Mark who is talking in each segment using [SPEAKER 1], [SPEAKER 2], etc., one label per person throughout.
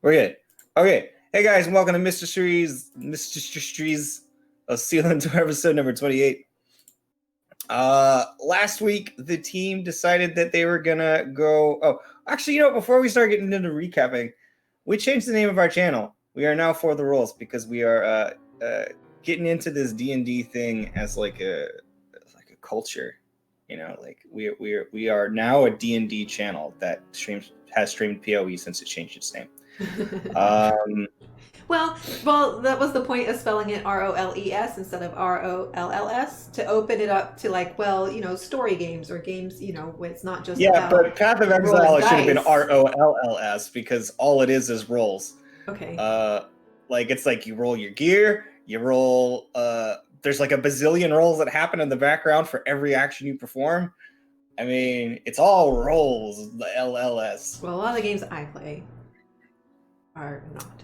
[SPEAKER 1] We're good. Okay. Hey guys, and welcome to Mr. Strees of Selindor episode number 28. Last week the team decided that they were gonna go. Oh, actually, before we start getting into recapping, we changed the name of our channel. We are now For the Rules because we are getting into this D&D thing as like a culture. We are now a D&D channel that has streamed PoE since it changed its name.
[SPEAKER 2] Well, that was the point of spelling it ROLES instead of ROLLS to open it up to story games or games, where it's not just about
[SPEAKER 1] but Path of Exile should have been
[SPEAKER 2] dice.
[SPEAKER 1] ROLLS because all it is rolls.
[SPEAKER 2] Okay.
[SPEAKER 1] It's like you roll your gear, you roll. There's like a bazillion rolls that happen in the background for every action you perform. I mean, it's all rolls. The LLS.
[SPEAKER 2] Well, a lot of the games I play are not.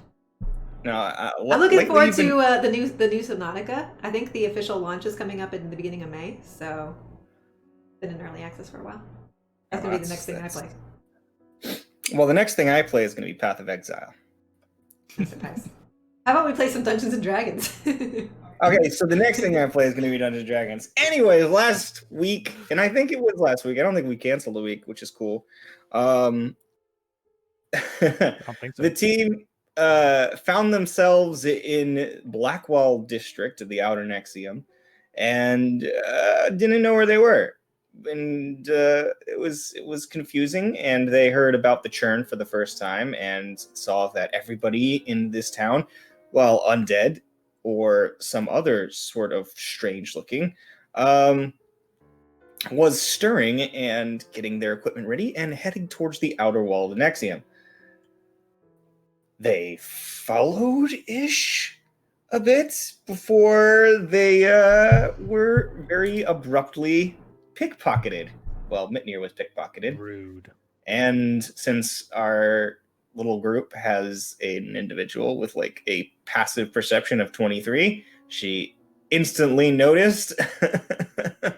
[SPEAKER 1] No,
[SPEAKER 2] I'm looking forward to the new Subnautica. I think the official launch is coming up in the beginning of May, so been in early access for a while. That's gonna be the next thing I play.
[SPEAKER 1] Well, the next thing I play is gonna be Path of Exile.
[SPEAKER 2] Surprise. How about we play some Dungeons and Dragons?
[SPEAKER 1] Okay, so the next thing I play is going to be Dungeons and Dragons. Anyways, last week, and I think it was last week. I don't think we canceled the week, which is cool. I don't think so. The team found themselves in Blackwall District of the Outer Nexium and didn't know where they were. And it was confusing, and they heard about the churn for the first time and saw that everybody in this town, while undead or some other sort of strange looking, was stirring and getting their equipment ready and heading towards the outer wall of the Nexium. They followed-ish a bit before they were very abruptly pickpocketed. Well, Mitnir was pickpocketed.
[SPEAKER 3] Rude.
[SPEAKER 1] And since our little group has an individual with like a passive perception of 23, she instantly noticed that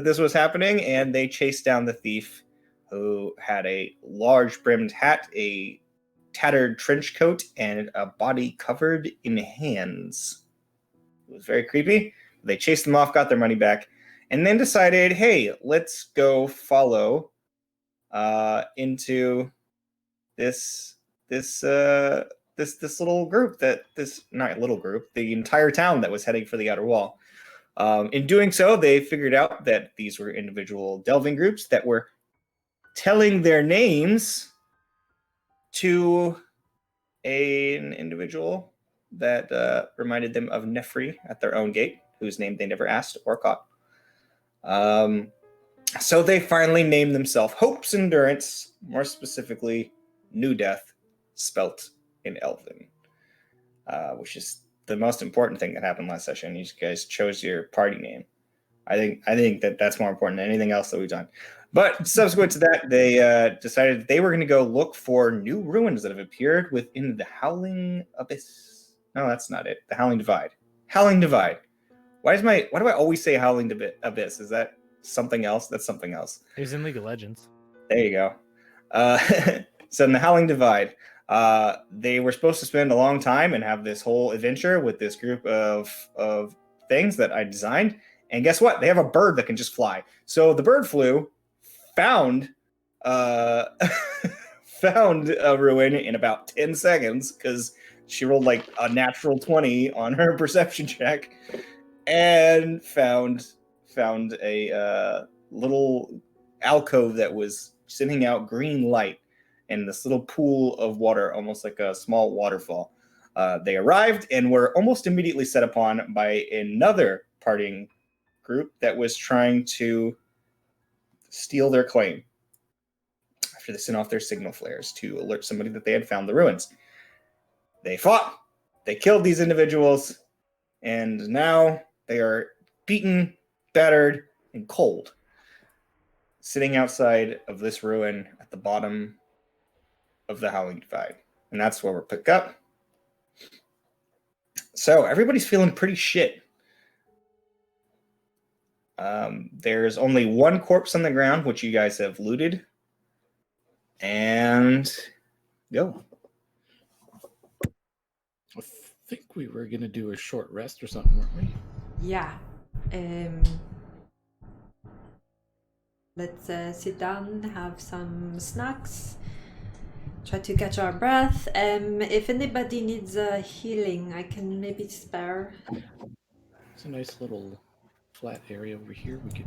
[SPEAKER 1] this was happening, and they chased down the thief, who had a large brimmed hat, a tattered trench coat, and a body covered in hands. It was very creepy. They chased them off, got their money back, and then decided, hey, let's go follow into this little group, the entire town that was heading for the outer wall. In doing so, they figured out that these were individual delving groups that were telling their names to an individual that reminded them of Nefri at their own gate, whose name they never asked or caught. So they finally named themselves Hope's Endurance, more specifically New Death, spelt in Elven, which is the most important thing that happened last session. You guys chose your party name. I think that's more important than anything else that we've done. But subsequent to that, they decided that they were going to go look for new ruins that have appeared within the Howling Abyss. No, that's not it. The Howling Divide. Howling Divide. Why do I always say Howling Abyss? Is that something else? That's something else.
[SPEAKER 3] It was in League of Legends.
[SPEAKER 1] There you go. So in the Howling Divide, they were supposed to spend a long time and have this whole adventure with this group of things that I designed. And guess what? They have a bird that can just fly. So the bird flew, found found a ruin in about 10 seconds because she rolled like a natural 20 on her perception check, and found a little alcove that was sending out green light in this little pool of water, almost like a small waterfall. They arrived and were almost immediately set upon by another partying group that was trying to steal their claim after they sent off their signal flares to alert somebody that they had found the ruins. They fought, they killed these individuals, and now they are beaten, battered, and cold, sitting outside of this ruin at the bottom of the Howling Divide. And that's where we're picked up. So everybody's feeling pretty shit. There's only one corpse on the ground, which you guys have looted. And go.
[SPEAKER 3] I think we were gonna do a short rest or something, weren't we?
[SPEAKER 2] Yeah. Let's sit down, have some snacks, try to catch our breath. If anybody needs healing, I can maybe spare.
[SPEAKER 3] It's a nice little flat area over here. We could.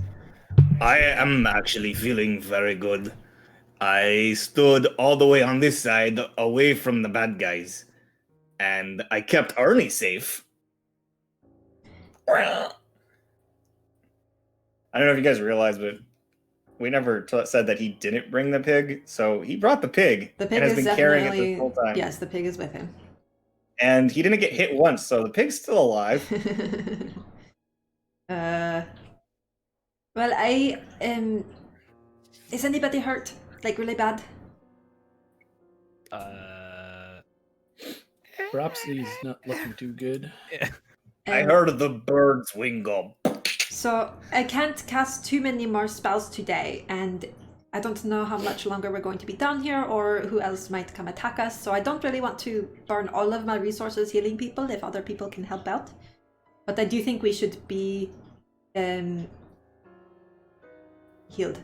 [SPEAKER 1] I am actually feeling very good. I stood all the way on this side, away from the bad guys, and I kept Arnie safe. I don't know if you guys realize, but we never said that he didn't bring the pig, so he brought the pig.
[SPEAKER 2] The pig
[SPEAKER 1] and has
[SPEAKER 2] is
[SPEAKER 1] been carrying it
[SPEAKER 2] definitely
[SPEAKER 1] this whole time.
[SPEAKER 2] yes. The pig is with him.
[SPEAKER 1] And he didn't get hit once, so the pig's still alive.
[SPEAKER 2] Well, is anybody hurt? Like really bad?
[SPEAKER 3] Dropsy's not looking too good.
[SPEAKER 1] I heard the birds wing up.
[SPEAKER 2] So I can't cast too many more spells today, and I don't know how much longer we're going to be down here or who else might come attack us. So I don't really want to burn all of my resources healing people if other people can help out. But I do think we should be healed.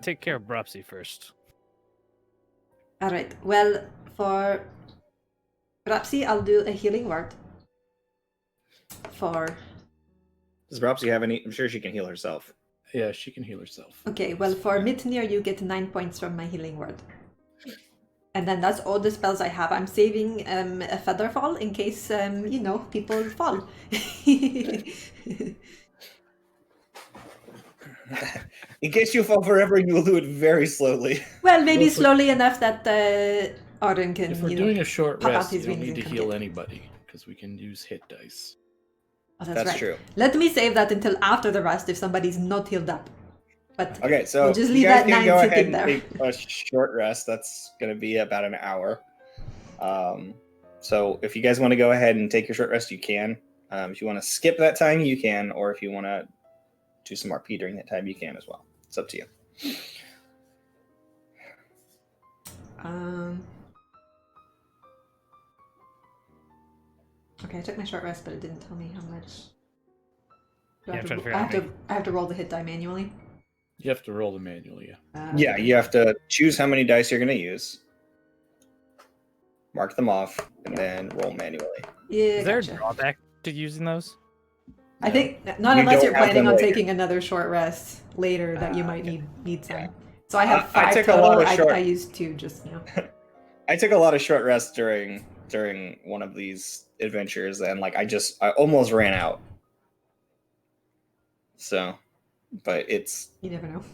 [SPEAKER 4] Take care of Bropsy first.
[SPEAKER 2] All right. Well, for Rapsy, I'll do a healing word.
[SPEAKER 1] Does Bropsy have any? I'm sure she can heal herself.
[SPEAKER 3] Yeah, she can heal herself.
[SPEAKER 2] Okay, well, for Mitnir, you get 9 points from my healing word. And then that's all the spells I have. I'm saving a feather fall in case, people fall.
[SPEAKER 1] In case you fall forever, you will do it very slowly.
[SPEAKER 2] Well, maybe slowly enough that Auden can,
[SPEAKER 3] If we're doing a short
[SPEAKER 2] pop out
[SPEAKER 3] rest,
[SPEAKER 2] his
[SPEAKER 3] you don't
[SPEAKER 2] wings
[SPEAKER 3] need to
[SPEAKER 2] and come
[SPEAKER 3] heal
[SPEAKER 2] get-
[SPEAKER 3] anybody, because we can use hit dice.
[SPEAKER 2] Oh, that's
[SPEAKER 1] That's
[SPEAKER 2] right.
[SPEAKER 1] true.
[SPEAKER 2] Let me save that until after the rest if somebody's not healed up. But
[SPEAKER 1] Okay, so
[SPEAKER 2] we'll just
[SPEAKER 1] you
[SPEAKER 2] leave
[SPEAKER 1] guys
[SPEAKER 2] that
[SPEAKER 1] can
[SPEAKER 2] 9
[SPEAKER 1] go ahead
[SPEAKER 2] sitting
[SPEAKER 1] and
[SPEAKER 2] there.
[SPEAKER 1] take a short rest. That's going to be about an hour. So if you guys want to go ahead and take your short rest, you can. If you want to skip that time, you can. Or if you want to do some RP during that time, you can as well. It's up to you.
[SPEAKER 2] Okay, I took my short rest, but it didn't tell me how much. Do I
[SPEAKER 4] Yeah, I'm
[SPEAKER 2] have
[SPEAKER 4] trying
[SPEAKER 2] to-
[SPEAKER 4] to figure out
[SPEAKER 2] I have to roll the hit die manually.
[SPEAKER 3] You have to roll them manually, yeah.
[SPEAKER 1] Yeah, you have to choose how many dice you're going to use, mark them off, and then roll manually.
[SPEAKER 2] Yeah,
[SPEAKER 4] Is there
[SPEAKER 2] gotcha.
[SPEAKER 4] a drawback to using those?
[SPEAKER 2] I think not
[SPEAKER 1] You
[SPEAKER 2] unless
[SPEAKER 1] don't
[SPEAKER 2] you're
[SPEAKER 1] have
[SPEAKER 2] planning
[SPEAKER 1] them
[SPEAKER 2] on
[SPEAKER 1] later.
[SPEAKER 2] taking another short rest later that you might
[SPEAKER 4] okay.
[SPEAKER 2] need some.
[SPEAKER 1] Yeah.
[SPEAKER 2] So I have
[SPEAKER 1] I
[SPEAKER 2] 5
[SPEAKER 1] took a
[SPEAKER 2] total.
[SPEAKER 1] lot of short-
[SPEAKER 2] I used 2 just
[SPEAKER 1] I took a lot of short rests during one of these adventures, and I almost ran out. So, but
[SPEAKER 2] You never know.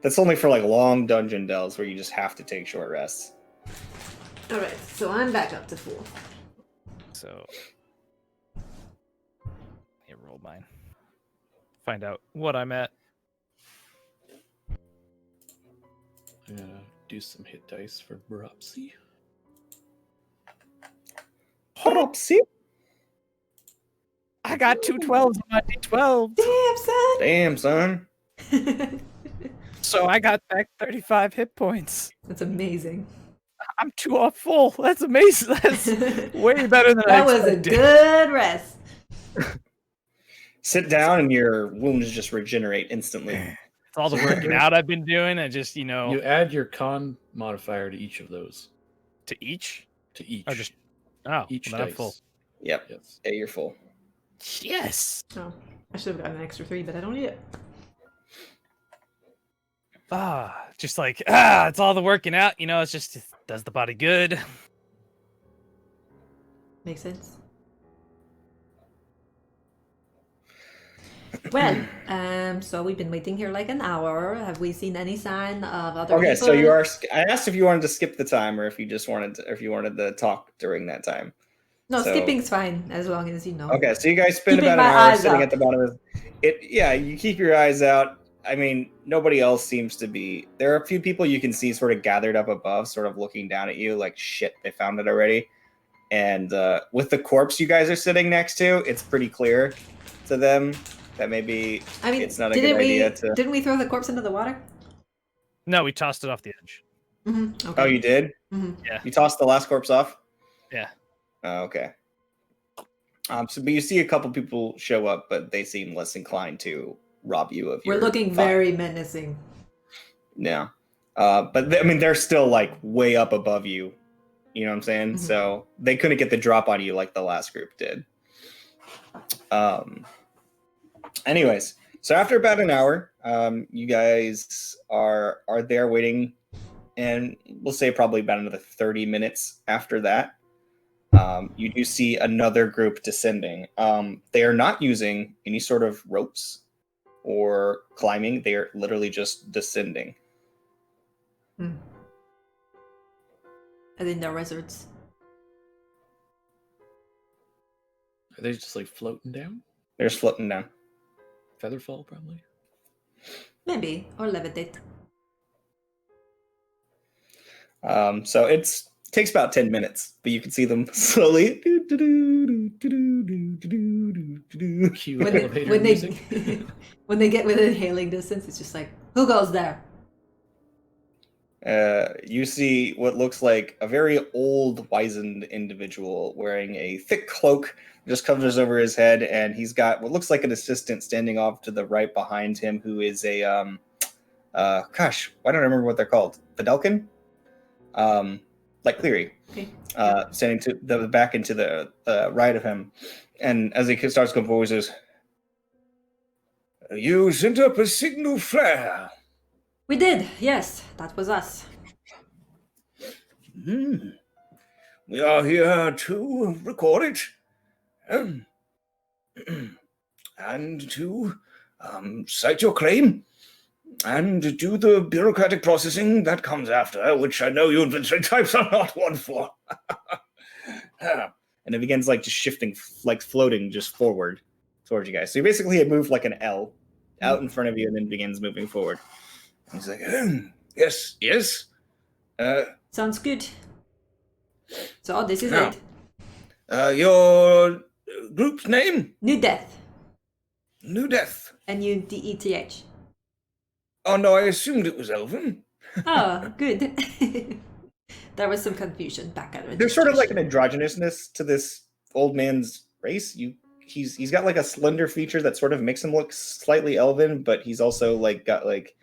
[SPEAKER 1] that's only for long dungeon delves where you just have to take short rests.
[SPEAKER 2] All right, so I'm back up to full.
[SPEAKER 4] So, I roll mine. Find out what I'm at.
[SPEAKER 3] I'm gonna do some hit dice for Bropsy.
[SPEAKER 1] Hopsy.
[SPEAKER 4] I got 2 12s on my D12.
[SPEAKER 2] Damn,
[SPEAKER 1] Damn, son.
[SPEAKER 2] son!
[SPEAKER 4] So I got back 35 hit points.
[SPEAKER 2] That's amazing.
[SPEAKER 4] I'm 2 off full. That's amazing. That's way better than I
[SPEAKER 2] That was a
[SPEAKER 4] expected.
[SPEAKER 2] good rest.
[SPEAKER 1] Sit down and your wounds just regenerate instantly.
[SPEAKER 4] It's all the working out I've been doing. I just,
[SPEAKER 3] You add your con modifier to each of those.
[SPEAKER 4] to each.
[SPEAKER 3] To each.
[SPEAKER 4] Or just
[SPEAKER 3] each
[SPEAKER 4] well, then I'm
[SPEAKER 3] dice.
[SPEAKER 4] full.
[SPEAKER 1] Yep.
[SPEAKER 3] Yes.
[SPEAKER 1] Yeah, you're full.
[SPEAKER 4] Yes.
[SPEAKER 2] Oh, I should have gotten an extra 3, but I don't need it.
[SPEAKER 4] Just it's all the working out. It's just it does the body good.
[SPEAKER 2] Makes sense. Well, so we've been waiting here like an hour. Have we seen any sign of other
[SPEAKER 1] Okay,
[SPEAKER 2] people?
[SPEAKER 1] so you are. I asked if you wanted to skip the time, or if you just wanted to talk during that time.
[SPEAKER 2] No,
[SPEAKER 1] so-
[SPEAKER 2] skipping's fine as long as you know.
[SPEAKER 1] Okay, so you guys spend
[SPEAKER 2] Keeping
[SPEAKER 1] about an
[SPEAKER 2] my
[SPEAKER 1] hour
[SPEAKER 2] eyes
[SPEAKER 1] sitting
[SPEAKER 2] out.
[SPEAKER 1] at the bottom of it. Yeah, you keep your eyes out. I mean, nobody else seems to be. There are a few people you can see sort of gathered up above, sort of looking down at you, like shit, they found it already. And with the corpse you guys are sitting next to, it's pretty clear to them that maybe
[SPEAKER 2] I mean,
[SPEAKER 1] it's not a good idea to.
[SPEAKER 2] didn't we throw the corpse into the water?
[SPEAKER 4] No, we tossed it off the edge.
[SPEAKER 2] Mm-hmm. Okay.
[SPEAKER 1] Oh, you did?
[SPEAKER 2] Mm-hmm.
[SPEAKER 4] Yeah.
[SPEAKER 1] You tossed the last corpse off?
[SPEAKER 4] Yeah.
[SPEAKER 1] Oh, okay. But you see a couple people show up, but they seem less inclined to rob you of your
[SPEAKER 2] We're looking
[SPEAKER 1] find.
[SPEAKER 2] very menacing.
[SPEAKER 1] Yeah. But I mean, they're still like way up above you. You know what I'm saying?
[SPEAKER 2] Mhm.
[SPEAKER 1] So they couldn't get the drop on you like the last group did. Anyways, so after about an hour, you guys are there waiting, and we'll say probably about another 30 minutes after that. You do see another group descending. They are not using any sort of ropes or climbing. They are literally just descending.
[SPEAKER 2] I think they're wizards.
[SPEAKER 3] Are they just like floating down?
[SPEAKER 1] They're just floating down.
[SPEAKER 3] Featherfall, probably.
[SPEAKER 2] Maybe. Or levitate.
[SPEAKER 1] So it takes about 10 minutes, but you can see them slowly.
[SPEAKER 3] Cue
[SPEAKER 2] When
[SPEAKER 3] elevator
[SPEAKER 2] they
[SPEAKER 3] music.
[SPEAKER 2] when they get within hailing distance, it's just like, who goes there?
[SPEAKER 1] You see what looks like a very old, wizened individual wearing a thick cloak, just covers over his head, and he's got what looks like an assistant standing off to the right behind him, who is a gosh, why don't I remember what they're called? Fidelkin? Like Cleary.
[SPEAKER 2] Okay.
[SPEAKER 1] Standing to the back and to the right of him. And as he starts going forward, he says, "You sent up a signal flare."
[SPEAKER 2] We did, yes, that was us.
[SPEAKER 1] We are here to record it. And to cite your claim. And do the bureaucratic processing that comes after, which I know you infantry types are not one for. And it begins like just shifting, like floating just forward towards you guys. So you basically had moved like an L out in front of you and then begins moving forward. And he's like, yes.
[SPEAKER 2] Sounds good. So this is
[SPEAKER 1] Now.
[SPEAKER 2] it.
[SPEAKER 1] Your group's name?
[SPEAKER 2] New Death.
[SPEAKER 1] New Death.
[SPEAKER 2] N-U-D-E-T-H.
[SPEAKER 1] Oh no, I assumed it was Elven.
[SPEAKER 2] Oh, good. There was some confusion back at it.
[SPEAKER 1] There's sort of like an androgynousness to this old man's race. He's got like a slender feature that sort of makes him look slightly elven, but he's also like got like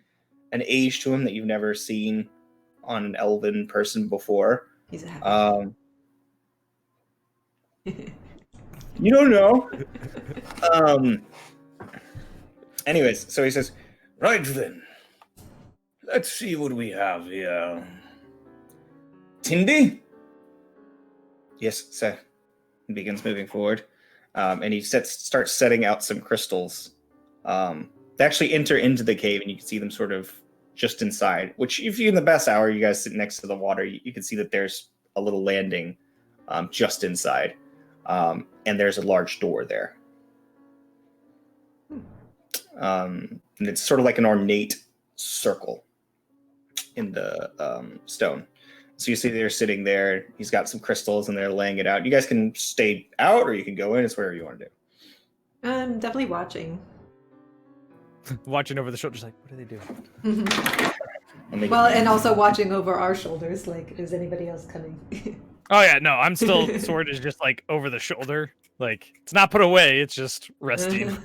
[SPEAKER 1] an age to him that you've never seen on an elven person before.
[SPEAKER 2] He's a happy.
[SPEAKER 1] You don't know. Anyways, so he says, "Right then, let's see what we have here. Tindy?" "Yes, sir." He begins moving forward, and he starts setting out some crystals. They actually enter into the cave, and you can see them sort of just inside. Which, if you're in the best hour, you guys sit next to the water, you can see that there's a little landing just inside, and there's a large door there. And it's sort of like an ornate circle in the stone. So you see they're sitting there. He's got some crystals and they're laying it out. You guys can stay out or you can go in. It's whatever you want to do.
[SPEAKER 2] I'm definitely watching.
[SPEAKER 4] Watching over the shoulder, just like, what are they doing?
[SPEAKER 2] Well, and also watching over our shoulders, like, is anybody else coming?
[SPEAKER 4] Oh yeah, no, I'm still sword is just like over the shoulder. Like it's not put away, it's just resting.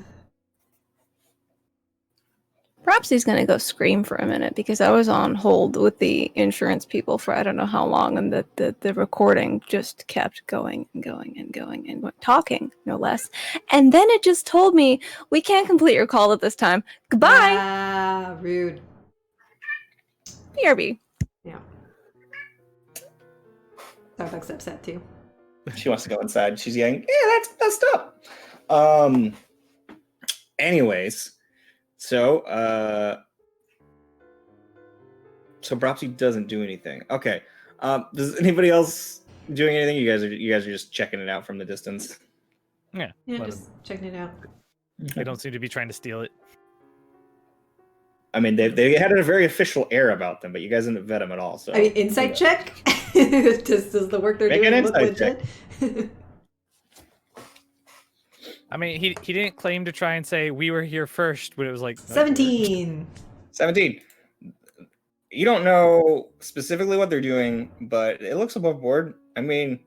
[SPEAKER 5] Perhaps he's gonna go scream for a minute because I was on hold with the insurance people for I don't know how long, and the recording just kept going and going and going and talking, no less. And then it just told me we can't complete your call at this time. Goodbye.
[SPEAKER 2] Ah, rude.
[SPEAKER 5] BRB.
[SPEAKER 2] Yeah. Starbucks upset too.
[SPEAKER 1] She wants to go inside. She's yelling, "Yeah, that's messed up." Anyways, so Bropsy doesn't do anything. Okay. Does anybody else doing anything? You guys are just checking it out from the distance.
[SPEAKER 4] Yeah.
[SPEAKER 2] Yeah,
[SPEAKER 4] let
[SPEAKER 2] just checking it out.
[SPEAKER 4] They don't seem to be trying to steal it.
[SPEAKER 1] I mean, they had a very official air about them, but you guys didn't vet them at all. So
[SPEAKER 2] I mean, insight check. Does the work they're
[SPEAKER 1] Make
[SPEAKER 2] doing
[SPEAKER 1] an
[SPEAKER 2] look
[SPEAKER 1] insight
[SPEAKER 2] legit?
[SPEAKER 4] I mean, he didn't claim to try and say we were here first, but it was like
[SPEAKER 2] 17.
[SPEAKER 1] 17. You don't know specifically what they're doing, but it looks above board. I mean,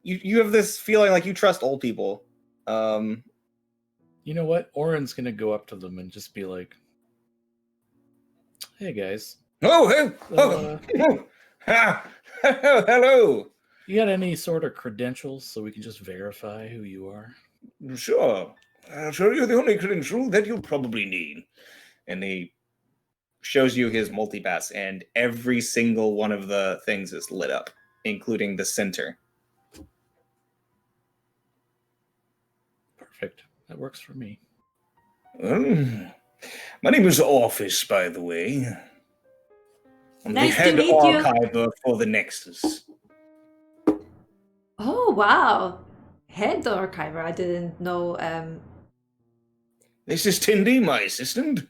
[SPEAKER 1] you have this feeling like you trust old people.
[SPEAKER 3] You know what? Oren's gonna go up to them and just be like, "Hey guys,
[SPEAKER 1] Oh, hey, hello.
[SPEAKER 3] you got any sort of credentials so we can just verify who you are?"
[SPEAKER 1] Sure. I'll show you the only credential that you'll probably need. And he shows you his multipass, and every single one of the things is lit up, including the center.
[SPEAKER 3] Perfect. That works for me.
[SPEAKER 1] My name is Office, by the way. I'm
[SPEAKER 2] Nice
[SPEAKER 1] the
[SPEAKER 2] to
[SPEAKER 1] head
[SPEAKER 2] meet you.
[SPEAKER 1] archiver for the Nexus.
[SPEAKER 2] Oh, wow. Head archiver. I didn't know.
[SPEAKER 1] This is Tindy, my assistant.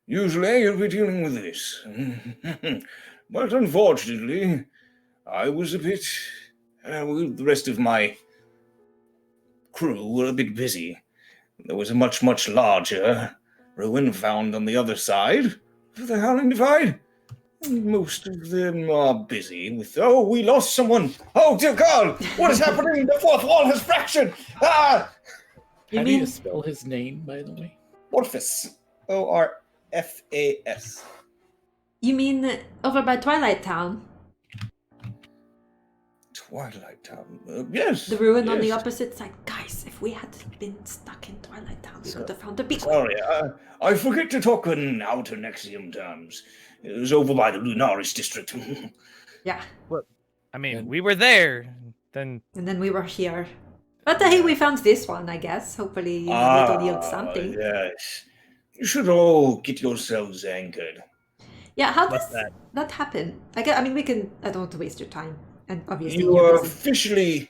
[SPEAKER 1] Usually you'll be dealing with this. But unfortunately, I was a bit... the rest of my crew were a bit busy. There was a much, much larger ruin found on the other side of the Howling Divide. And most of them are busy with... Oh, we lost someone! Oh, dear God! What is happening? The fourth wall has fractured! Ah!
[SPEAKER 3] How do you spell his name, by the way?
[SPEAKER 1] Orphas. Orfas.
[SPEAKER 2] You mean over by Twilight Town?
[SPEAKER 1] Twilight Town. Yes.
[SPEAKER 2] The ruin on the
[SPEAKER 1] yes.
[SPEAKER 2] opposite side. Guys, if we had been stuck in Twilight Town, we could have found a big one.
[SPEAKER 1] Sorry, I forget to talk in outer Nexium terms. It was over by the Lunaris district.
[SPEAKER 2] Yeah.
[SPEAKER 4] I mean, we were there. Then
[SPEAKER 2] And then we were here. But hey, we found this one, I guess. Hopefully it'll yield something.
[SPEAKER 1] Yes. You should all get yourselves anchored.
[SPEAKER 2] Yeah, how
[SPEAKER 4] What's
[SPEAKER 2] does that happen? I mean, we can... I don't want to waste your time. And obviously
[SPEAKER 1] You
[SPEAKER 2] you're
[SPEAKER 1] are
[SPEAKER 2] busy.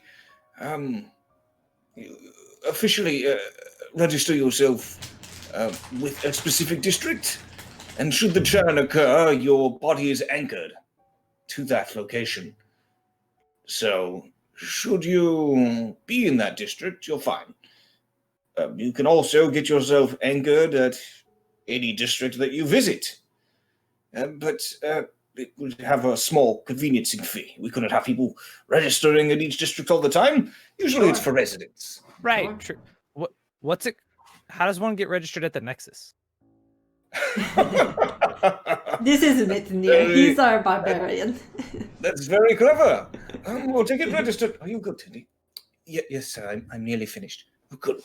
[SPEAKER 1] officially register yourself with a specific district, and should the churn occur, your body is anchored to that location. So, should you be in that district, you're fine. You can also get yourself anchored at any district that you visit. But it would have a small conveniencing fee. We couldn't have people registering in each district all the time. Usually it's for residents.
[SPEAKER 4] right. Sure. What's it? How does one get registered at the Nexus?
[SPEAKER 2] This isn't it, Near. He's our barbarian.
[SPEAKER 1] That's very clever. We'll take it registered. Are you good, Tindy? Yes, sir. I'm nearly finished. Oh, good.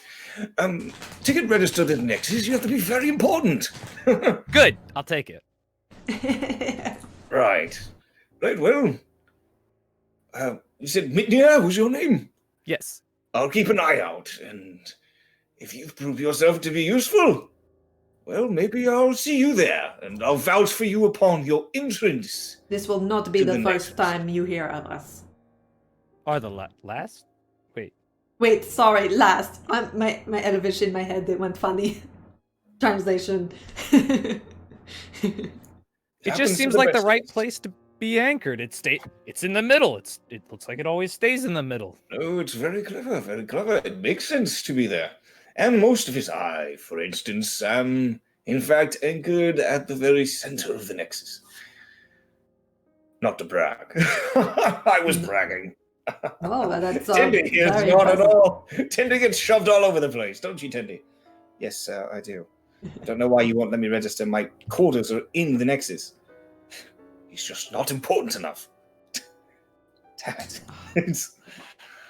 [SPEAKER 1] Ticket registered at Nexus, you have to be very important.
[SPEAKER 4] Good. I'll take it.
[SPEAKER 1] Right, well, you said Mitnia was your name?
[SPEAKER 4] Yes.
[SPEAKER 1] I'll keep an eye out, and if you prove yourself to be useful, well, maybe I'll see you there, and I'll vouch for you upon your entrance.
[SPEAKER 2] This will not be
[SPEAKER 1] To
[SPEAKER 2] the
[SPEAKER 1] the
[SPEAKER 2] first
[SPEAKER 1] Nexus.
[SPEAKER 2] time you hear of us.
[SPEAKER 4] Or the last?
[SPEAKER 2] Wait, sorry, last. My Elvish in my head, it went funny. Translation.
[SPEAKER 4] It just seems like the right place to be anchored. It's in the middle. It looks like it always stays in the middle.
[SPEAKER 1] Oh, it's very clever, very clever. It makes sense to be there. And most of his I, for instance, am in fact anchored at the very center of the Nexus. Not to brag. I was bragging.
[SPEAKER 2] Oh, well, that's
[SPEAKER 1] Tindy is
[SPEAKER 2] very
[SPEAKER 1] not at
[SPEAKER 2] impressive.
[SPEAKER 1] all. Tindy gets shoved all over the place, don't you, Tindy? Yes, I do. Don't know why you won't let me register. My quarters are in the Nexus. He's just not important enough. Damn it.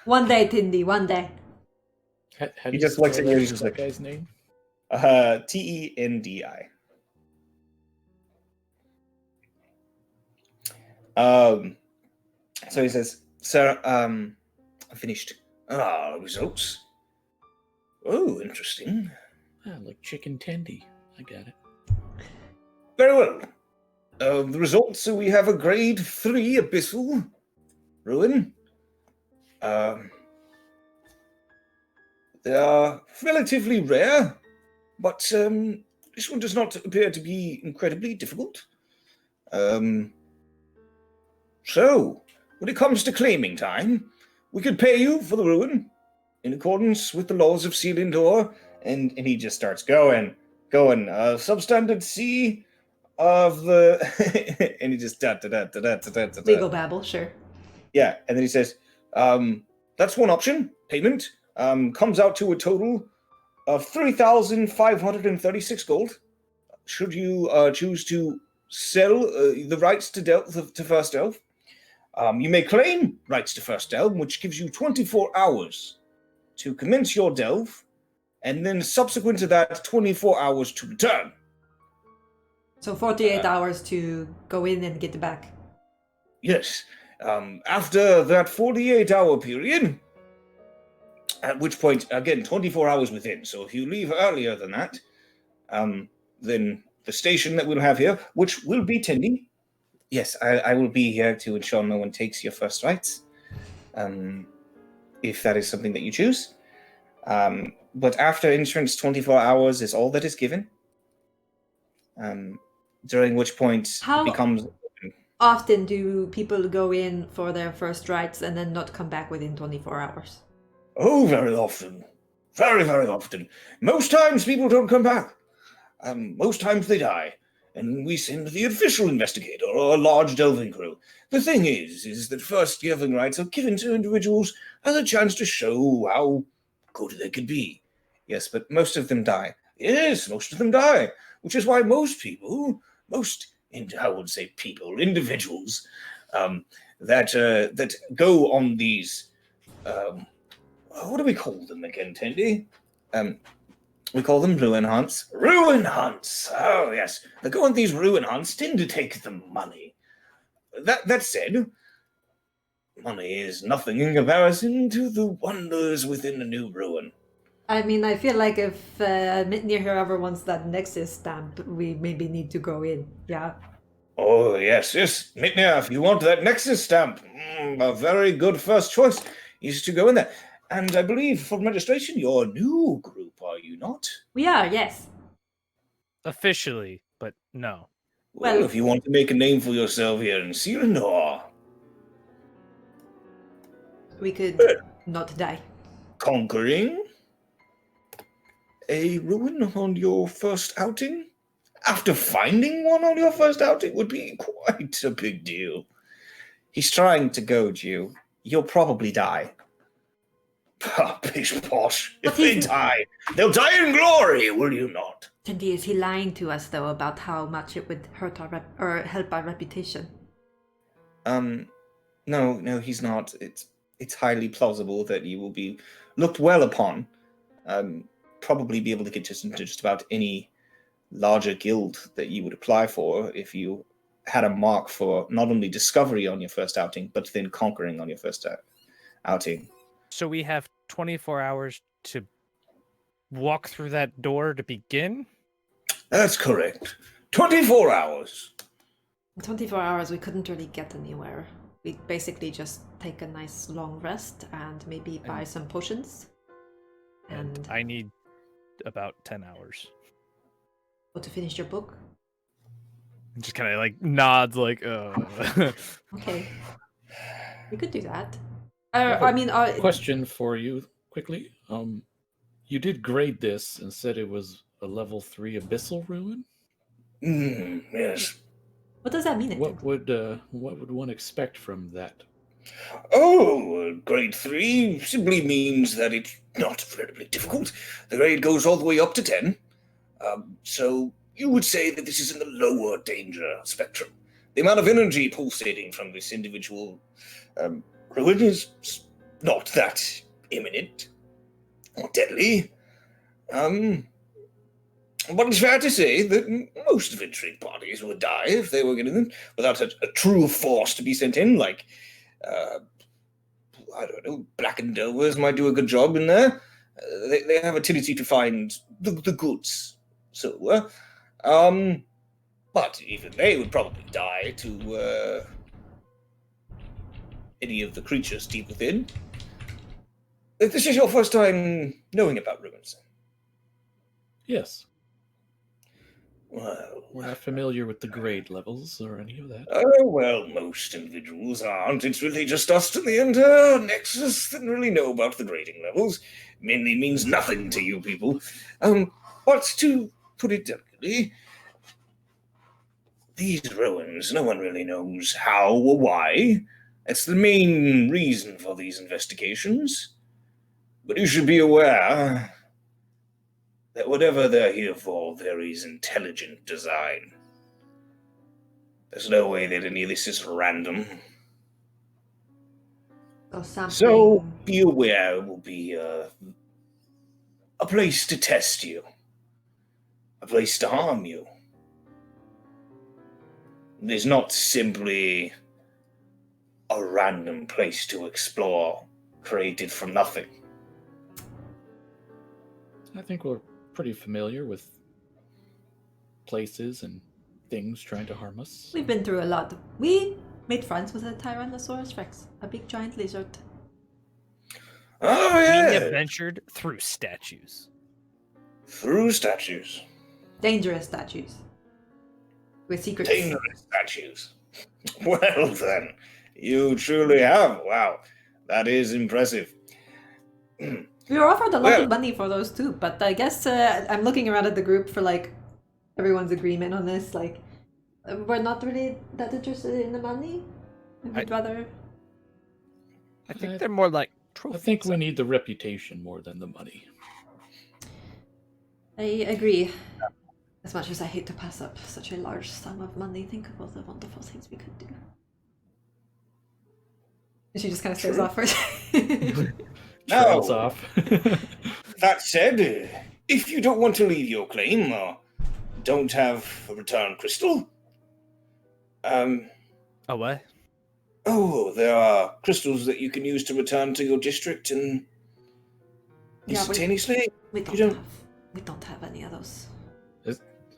[SPEAKER 2] One day, Tindy, one day.
[SPEAKER 3] How do
[SPEAKER 1] He
[SPEAKER 3] you
[SPEAKER 1] just looks
[SPEAKER 3] spell
[SPEAKER 1] at you, he's just
[SPEAKER 3] that
[SPEAKER 1] like-
[SPEAKER 3] guy's name?
[SPEAKER 1] Tendi. So he says, "Sir, I'm finished. Results. Oh, interesting.
[SPEAKER 3] Ah, like chicken tendy. I got it.
[SPEAKER 1] Very well. The results, so we have a grade 3 abyssal ruin. They are relatively rare, but this one does not appear to be incredibly difficult. So, when it comes to claiming time, we could pay you for the ruin in accordance with the laws of Selindor, and he just starts going. Substandard C, of the and he just
[SPEAKER 2] Legal babble, sure.
[SPEAKER 1] Yeah, and then he says, that's one option. Payment comes out to a total of 3,536 gold. Should you choose to sell the rights to First Elf, you may claim rights to First Delve, which gives you 24 hours to commence your delve, and then subsequent to that, 24 hours to return.
[SPEAKER 2] So 48 hours to go in and get it back.
[SPEAKER 1] Yes. After that 48-hour period, at which point, again, 24 hours within. So if you leave earlier than that, then the station that we'll have here, which will be tending, yes, I will be here to ensure no one takes your first rights, if that is something that you choose. But after insurance, 24 hours is all that is given, during which point it becomes...
[SPEAKER 2] Often do people go in for their first rights and then not come back within 24 hours?
[SPEAKER 1] Oh, very often. Very, very often. Most times people don't come back. Most times they die. And we send the official investigator or a large delving crew. The thing is that first delving rights are given to individuals as a chance to show how good they could be. Yes, but most of them die. Yes, most of them die. Which is why individuals that go on these, what do we call them again, Tendy? We call them ruin hunts. Ruin hunts! Oh, yes. They go on these ruin hunts, tend to take the money. That said, money is nothing in comparison to the wonders within a new ruin.
[SPEAKER 2] I mean, I feel like if Mitnir here ever wants that Nexus stamp, we maybe need to go in, yeah?
[SPEAKER 1] Oh, yes. Mitnir, if you want that Nexus stamp, a very good first choice is to go in there. And I believe, from registration, you're a new group, are you not?
[SPEAKER 2] We are, yes.
[SPEAKER 4] Officially, but no.
[SPEAKER 1] Well, if you want to make a name for yourself here in Selindor,
[SPEAKER 2] we could not die.
[SPEAKER 1] Conquering a ruin on your first outing? After finding one on your first outing would be quite a big deal. He's trying to goad you. You'll probably die. Pish posh. If they die, they'll die in glory, will you not?
[SPEAKER 2] Tendy, is he lying to us, though, about how much it would hurt our or help our reputation?
[SPEAKER 1] No, he's not. It's highly plausible that you will be looked well upon. Probably be able to get into just about any larger guild that you would apply for if you had a mark for not only discovery on your first outing, but then conquering on your first outing.
[SPEAKER 4] So we have 24 hours to walk through that door to begin?
[SPEAKER 1] That's correct. 24 hours.
[SPEAKER 2] In 24 hours, we couldn't really get anywhere. We'd basically just take a nice long rest and maybe buy some potions. And
[SPEAKER 4] I need about 10 hours.
[SPEAKER 2] to finish your book?
[SPEAKER 4] Just kind of like nods like,
[SPEAKER 2] Okay. We could do that.
[SPEAKER 3] Question for you quickly. You did grade this and said it was a level 3 abyssal ruin?
[SPEAKER 1] Yes.
[SPEAKER 2] What does that mean?
[SPEAKER 3] What would one expect from that?
[SPEAKER 1] Oh, grade 3 simply means that it's not incredibly difficult. The grade goes all the way up to 10. So you would say that this is in the lower danger spectrum. The amount of energy pulsating from this individual ruin is not that imminent or deadly. But it's fair to say that most adventuring parties would die if they were getting them without a true force to be sent in, like, I don't know, Blackened Delvers might do a good job in there. They have a tendency to find the goods. So, but even they would probably die to any of the creatures deep within. If this is your first time knowing about ruins.
[SPEAKER 3] Yes.
[SPEAKER 1] Well,
[SPEAKER 3] we're not familiar with the grade levels or any of that.
[SPEAKER 1] Oh, well, most individuals aren't. It's really just us to the entire Nexus that really know about the grading levels. Mainly means nothing to you people. But to put it delicately, these ruins, no one really knows how or why. It's the main reason for these investigations. But you should be aware that whatever they're here for, there is intelligent design. There's no way that any of this is random. So be aware it will be a place to test you, a place to harm you. There's not simply a random place to explore, created from nothing.
[SPEAKER 3] I think we're pretty familiar with places and things trying to harm us.
[SPEAKER 2] We've been through a lot. We made friends with a Tyrannosaurus Rex, a big giant lizard.
[SPEAKER 1] Oh, yeah!
[SPEAKER 4] We adventured through statues.
[SPEAKER 1] Through statues.
[SPEAKER 2] Dangerous statues. With secrets.
[SPEAKER 1] Dangerous statues. Well then, you truly have. Wow, that is impressive.
[SPEAKER 2] We were offered a lot of money for those too, but I guess I'm looking around at the group for like everyone's agreement on this. Like, we're not really that interested in the money. We'd rather.
[SPEAKER 4] I think they're more like trophies.
[SPEAKER 3] I think we need the reputation more than the money.
[SPEAKER 2] I agree. As much as I hate to pass up such a large sum of money, think of all the wonderful things we could do. And she just kind of stares off first.
[SPEAKER 3] Trails off.
[SPEAKER 1] That said, if you don't want to leave your claim or don't have a return crystal,
[SPEAKER 4] Oh, what?
[SPEAKER 1] oh, there are crystals that you can use to return to your district and instantaneously.
[SPEAKER 2] We don't have any of those.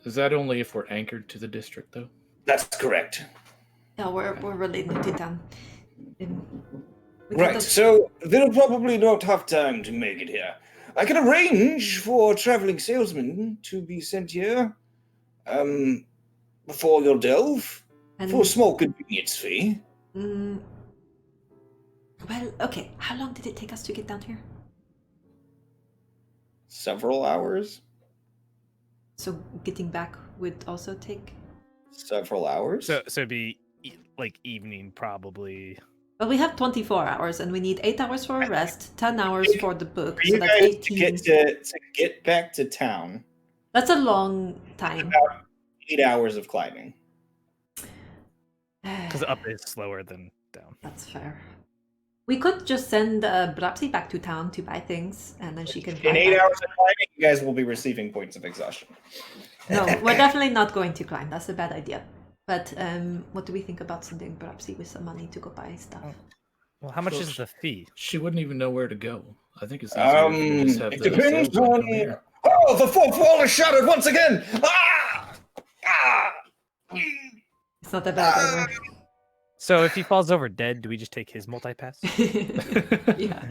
[SPEAKER 3] Is that only if we're anchored to the district, though?
[SPEAKER 1] That's correct.
[SPEAKER 2] Yeah, we're really new to town.
[SPEAKER 1] Right, so they'll probably not have time to make it here. I can arrange for a traveling salesman to be sent here before your delve for a small convenience fee.
[SPEAKER 2] Well, okay. How long did it take us to get down here?
[SPEAKER 1] Several hours.
[SPEAKER 2] So getting back would also take
[SPEAKER 1] several hours.
[SPEAKER 4] So it'd be like evening probably.
[SPEAKER 2] Well, we have 24 hours, and we need 8 hours for a rest, 10 hours for the book. So that's 18.
[SPEAKER 1] To get back to town.
[SPEAKER 2] That's a long time.
[SPEAKER 1] About 8 hours of climbing.
[SPEAKER 4] Because up is slower than down.
[SPEAKER 2] That's fair. We could just send Brapsi back to town to buy things, and then she can fly
[SPEAKER 1] In 8
[SPEAKER 2] back.
[SPEAKER 1] hours of climbing, you guys will be receiving points of exhaustion.
[SPEAKER 2] No, we're definitely not going to climb. That's a bad idea. But what do we think about sending Brapsi with some money to go buy stuff?
[SPEAKER 4] Well, how much is the fee?
[SPEAKER 3] She wouldn't even know where to go. I think it's easier if we just have
[SPEAKER 1] it
[SPEAKER 3] the
[SPEAKER 1] depends
[SPEAKER 3] salesman
[SPEAKER 1] on.
[SPEAKER 3] come here.
[SPEAKER 1] Oh, the fourth wall is shattered once again! Ah! Ah!
[SPEAKER 2] It's not that bad anymore.
[SPEAKER 4] So if he falls over dead, do we just take his multi-pass?
[SPEAKER 2] Yeah.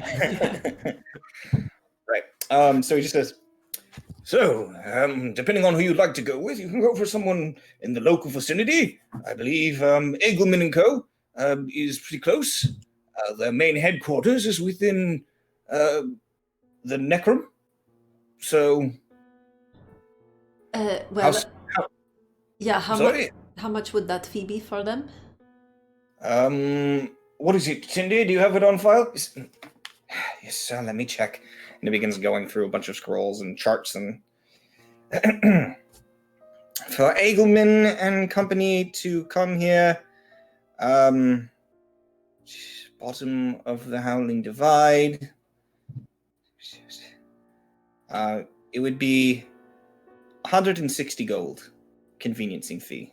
[SPEAKER 1] Right. So he just says, so, depending on who you'd like to go with, you can go for someone in the local vicinity. I believe Egelman & Co. Is pretty close. Their main headquarters is within the Necrum. So...
[SPEAKER 2] well, yeah,
[SPEAKER 1] sorry?
[SPEAKER 2] how much would that fee be for them?
[SPEAKER 1] What is it, Cindy? Do you have it on file? Yes, sir, let me check. And he begins going through a bunch of scrolls and charts and... For Egelman and company to come here, bottom of the Howling Divide, it would be 160 gold, conveniencing fee.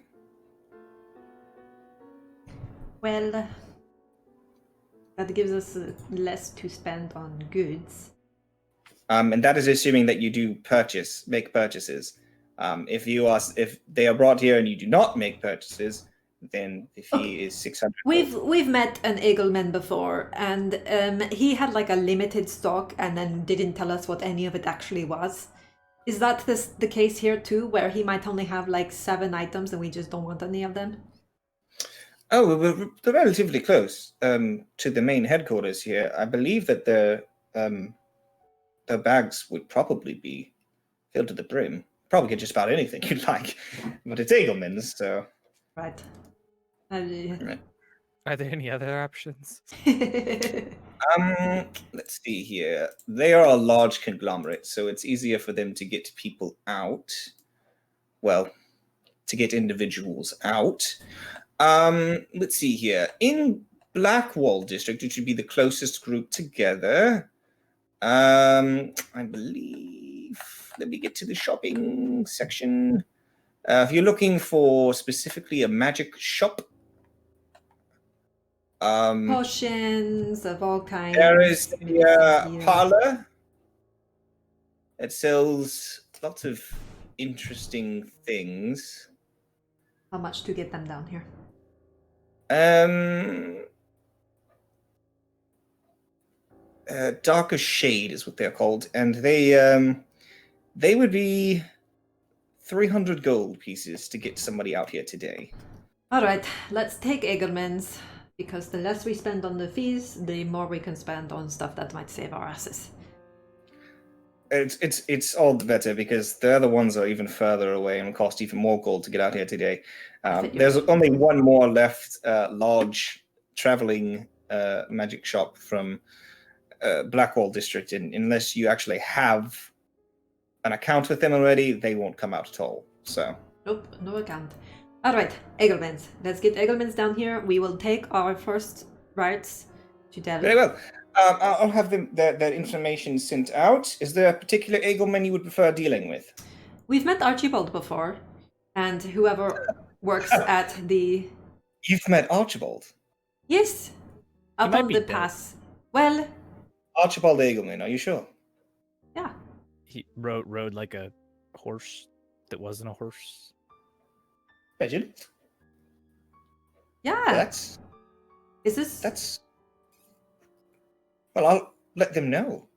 [SPEAKER 2] Well, that gives us less to spend on goods.
[SPEAKER 1] And that is assuming that you do make purchases. If they are brought here and you do not make purchases, then the fee is 600.
[SPEAKER 2] We've met an Egelman before, and he had like a limited stock, and then didn't tell us what any of it actually was. Is that the case here too, where he might only have like 7 items, and we just don't want any of them?
[SPEAKER 1] Oh, they're relatively close to the main headquarters here. I believe that the bags would probably be filled to the brim. Probably get just about anything you'd like, but it's Egelman's, so
[SPEAKER 2] Right.
[SPEAKER 4] Are there any other options?
[SPEAKER 1] Let's see here. They are a large conglomerate, so it's easier for them to get people out. Well, to get individuals out. Let's see here. In Blackwall District, it should be the closest group together. I believe. Let me get to the shopping section. If you're looking for specifically a magic shop,
[SPEAKER 2] Potions of all kinds.
[SPEAKER 1] there is
[SPEAKER 2] maybe
[SPEAKER 1] a
[SPEAKER 2] some beer.
[SPEAKER 1] parlor. It sells lots of interesting things.
[SPEAKER 2] How much to get them down here?
[SPEAKER 1] Darker Shade is what they're called, and they would be 300 gold pieces to get somebody out here today.
[SPEAKER 2] All right, let's take Egelman's, because the less we spend on the fees, the more we can spend on stuff that might save our asses.
[SPEAKER 1] It's all the better because the other ones are even further away and cost even more gold to get out here today. There's only one more left, large traveling magic shop from Blackwall District, and unless you actually have an account with them already, they won't come out at all. So
[SPEAKER 2] Nope, no account. All right, Egelman's. Let's get Egelman's down here. We will take our first rides to Delhi.
[SPEAKER 1] very well. I'll have that information sent out. Is there a particular Egelman you would prefer dealing with?
[SPEAKER 2] We've met Archibald before, and whoever works at the...
[SPEAKER 1] You've met Archibald?
[SPEAKER 2] Yes, up
[SPEAKER 4] might
[SPEAKER 2] on
[SPEAKER 4] be
[SPEAKER 2] the
[SPEAKER 4] dead.
[SPEAKER 2] pass. Well,
[SPEAKER 1] Archibald Egelman, are you sure?
[SPEAKER 2] yeah.
[SPEAKER 4] He rode like a horse that wasn't a horse.
[SPEAKER 1] Legend?
[SPEAKER 2] Yeah.
[SPEAKER 1] That's...
[SPEAKER 2] That's...
[SPEAKER 1] Well, I'll let them know.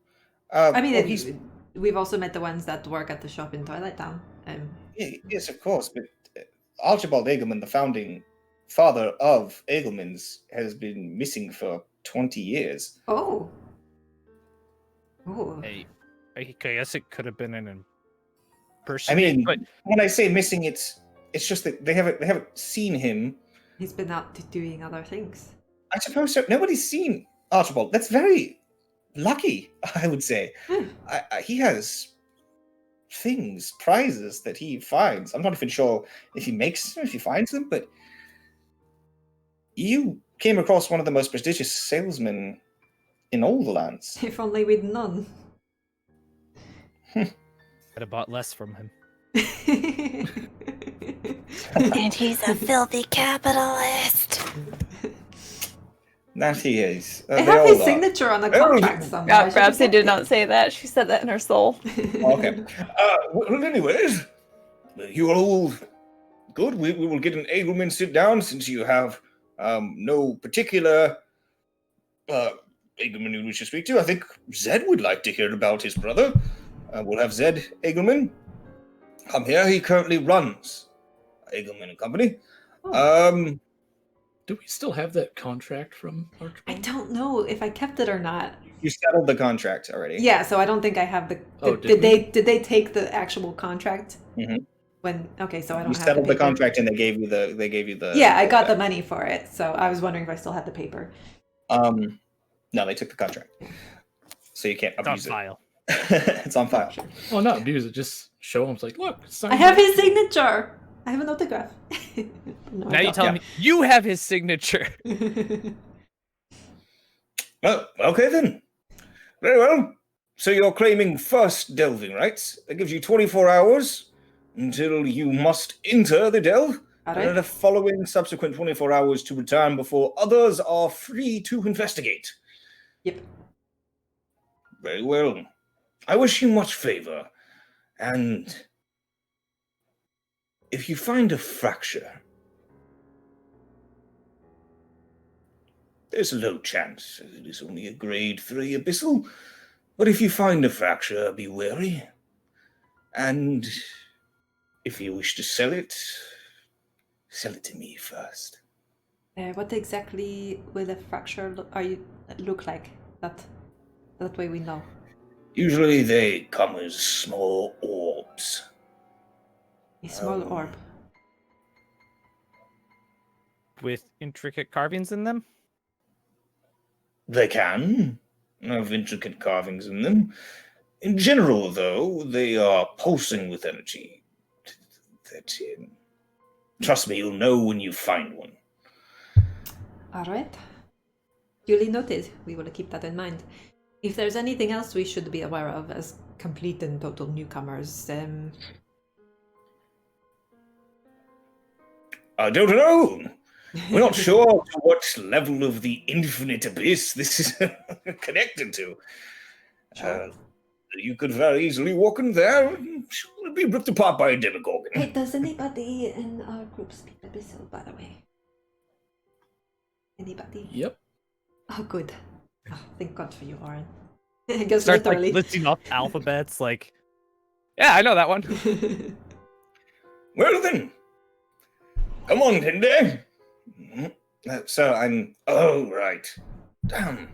[SPEAKER 2] I mean,
[SPEAKER 1] well,
[SPEAKER 2] we've also met the ones that work at the shop in Twilight Town.
[SPEAKER 1] Yes, of course, but Archibald Egelman, the founding father of Egelman's, has been missing for 20 years.
[SPEAKER 2] Oh.
[SPEAKER 4] Hey, I guess it could have been an person.
[SPEAKER 1] I mean,
[SPEAKER 4] but
[SPEAKER 1] when I say missing, it's just that they haven't seen him.
[SPEAKER 2] He's been out doing other things.
[SPEAKER 1] I suppose so. Nobody's seen Archibald. That's very lucky, I would say. He has things, prizes that he finds. I'm not even sure if he makes them, if he finds them, but you came across one of the most prestigious salesmen in all the lands.
[SPEAKER 2] If only we'd known.
[SPEAKER 4] I'd have bought less from him.
[SPEAKER 5] And he's a filthy capitalist.
[SPEAKER 1] That he is.
[SPEAKER 2] I have his signature on the contract somewhere.
[SPEAKER 5] Perhaps he did not say that. She said that in her soul.
[SPEAKER 1] Okay. Well, anyways, you are all good. We will get an Egelman sit down since you have no particular Egelman you wish to speak to. I think Zed would like to hear about his brother. We'll have Zed Egelman come here. He currently runs Egelman and Company.
[SPEAKER 3] Do we still have that contract from Archibald?
[SPEAKER 2] I don't know if I kept it or not.
[SPEAKER 1] You settled the contract already.
[SPEAKER 2] Yeah, so I don't think I have the.
[SPEAKER 3] Oh,
[SPEAKER 2] did they take the actual contract?
[SPEAKER 1] Mhm.
[SPEAKER 2] When okay, so I don't
[SPEAKER 1] You
[SPEAKER 2] have
[SPEAKER 1] settled the
[SPEAKER 2] paper.
[SPEAKER 1] contract and they gave you the.
[SPEAKER 2] Yeah, I got the money for it, so I was wondering if I still had the paper.
[SPEAKER 1] No, they took the contract, so you can't
[SPEAKER 4] It's on
[SPEAKER 1] abuse it.
[SPEAKER 4] file.
[SPEAKER 1] It's on file.
[SPEAKER 3] Oh, not abuse it. Just show him. It's like, look. sign
[SPEAKER 2] I have
[SPEAKER 3] it.
[SPEAKER 2] his signature. I have an autograph. No, I
[SPEAKER 4] Now you
[SPEAKER 2] don't.
[SPEAKER 4] tell me you have his signature.
[SPEAKER 1] Well, okay then. Very well. So you're claiming first delving, right? That gives you 24 hours until you must enter the delve.
[SPEAKER 2] All
[SPEAKER 1] And
[SPEAKER 2] right.
[SPEAKER 1] the following subsequent 24 hours to return before others are free to investigate.
[SPEAKER 2] Yep.
[SPEAKER 1] Very well. I wish you much favor. And if you find a fracture, there's a low chance it is only a grade 3 abyssal, but if you find a fracture, be wary. And if you wish to sell it to me first.
[SPEAKER 2] What exactly will a fracture look like? That way we know.
[SPEAKER 1] Usually they come as small orbs.
[SPEAKER 2] A small orb.
[SPEAKER 4] with intricate carvings in them?
[SPEAKER 1] They can have intricate carvings in them. In general, though, they are pulsing with energy. Trust me, you'll know when you find one.
[SPEAKER 2] All right. Duly noted. We will keep that in mind. If there's anything else we should be aware of as complete and total newcomers,
[SPEAKER 1] I don't know. We're not sure to what level of the infinite abyss this is connected to.
[SPEAKER 2] Sure.
[SPEAKER 1] You could very easily walk in there and be ripped apart by a demogorgon.
[SPEAKER 2] Hey, does anybody in our group speak Abyssal, by the way? Anybody?
[SPEAKER 3] Yep.
[SPEAKER 2] Oh, good. Oh, thank God for you, Oren. I guess
[SPEAKER 4] Start like
[SPEAKER 2] literally.
[SPEAKER 4] listing off alphabets. Like, yeah, I know that one.
[SPEAKER 1] Well then, come on, Tinder. So I'm... Oh, right. Damn.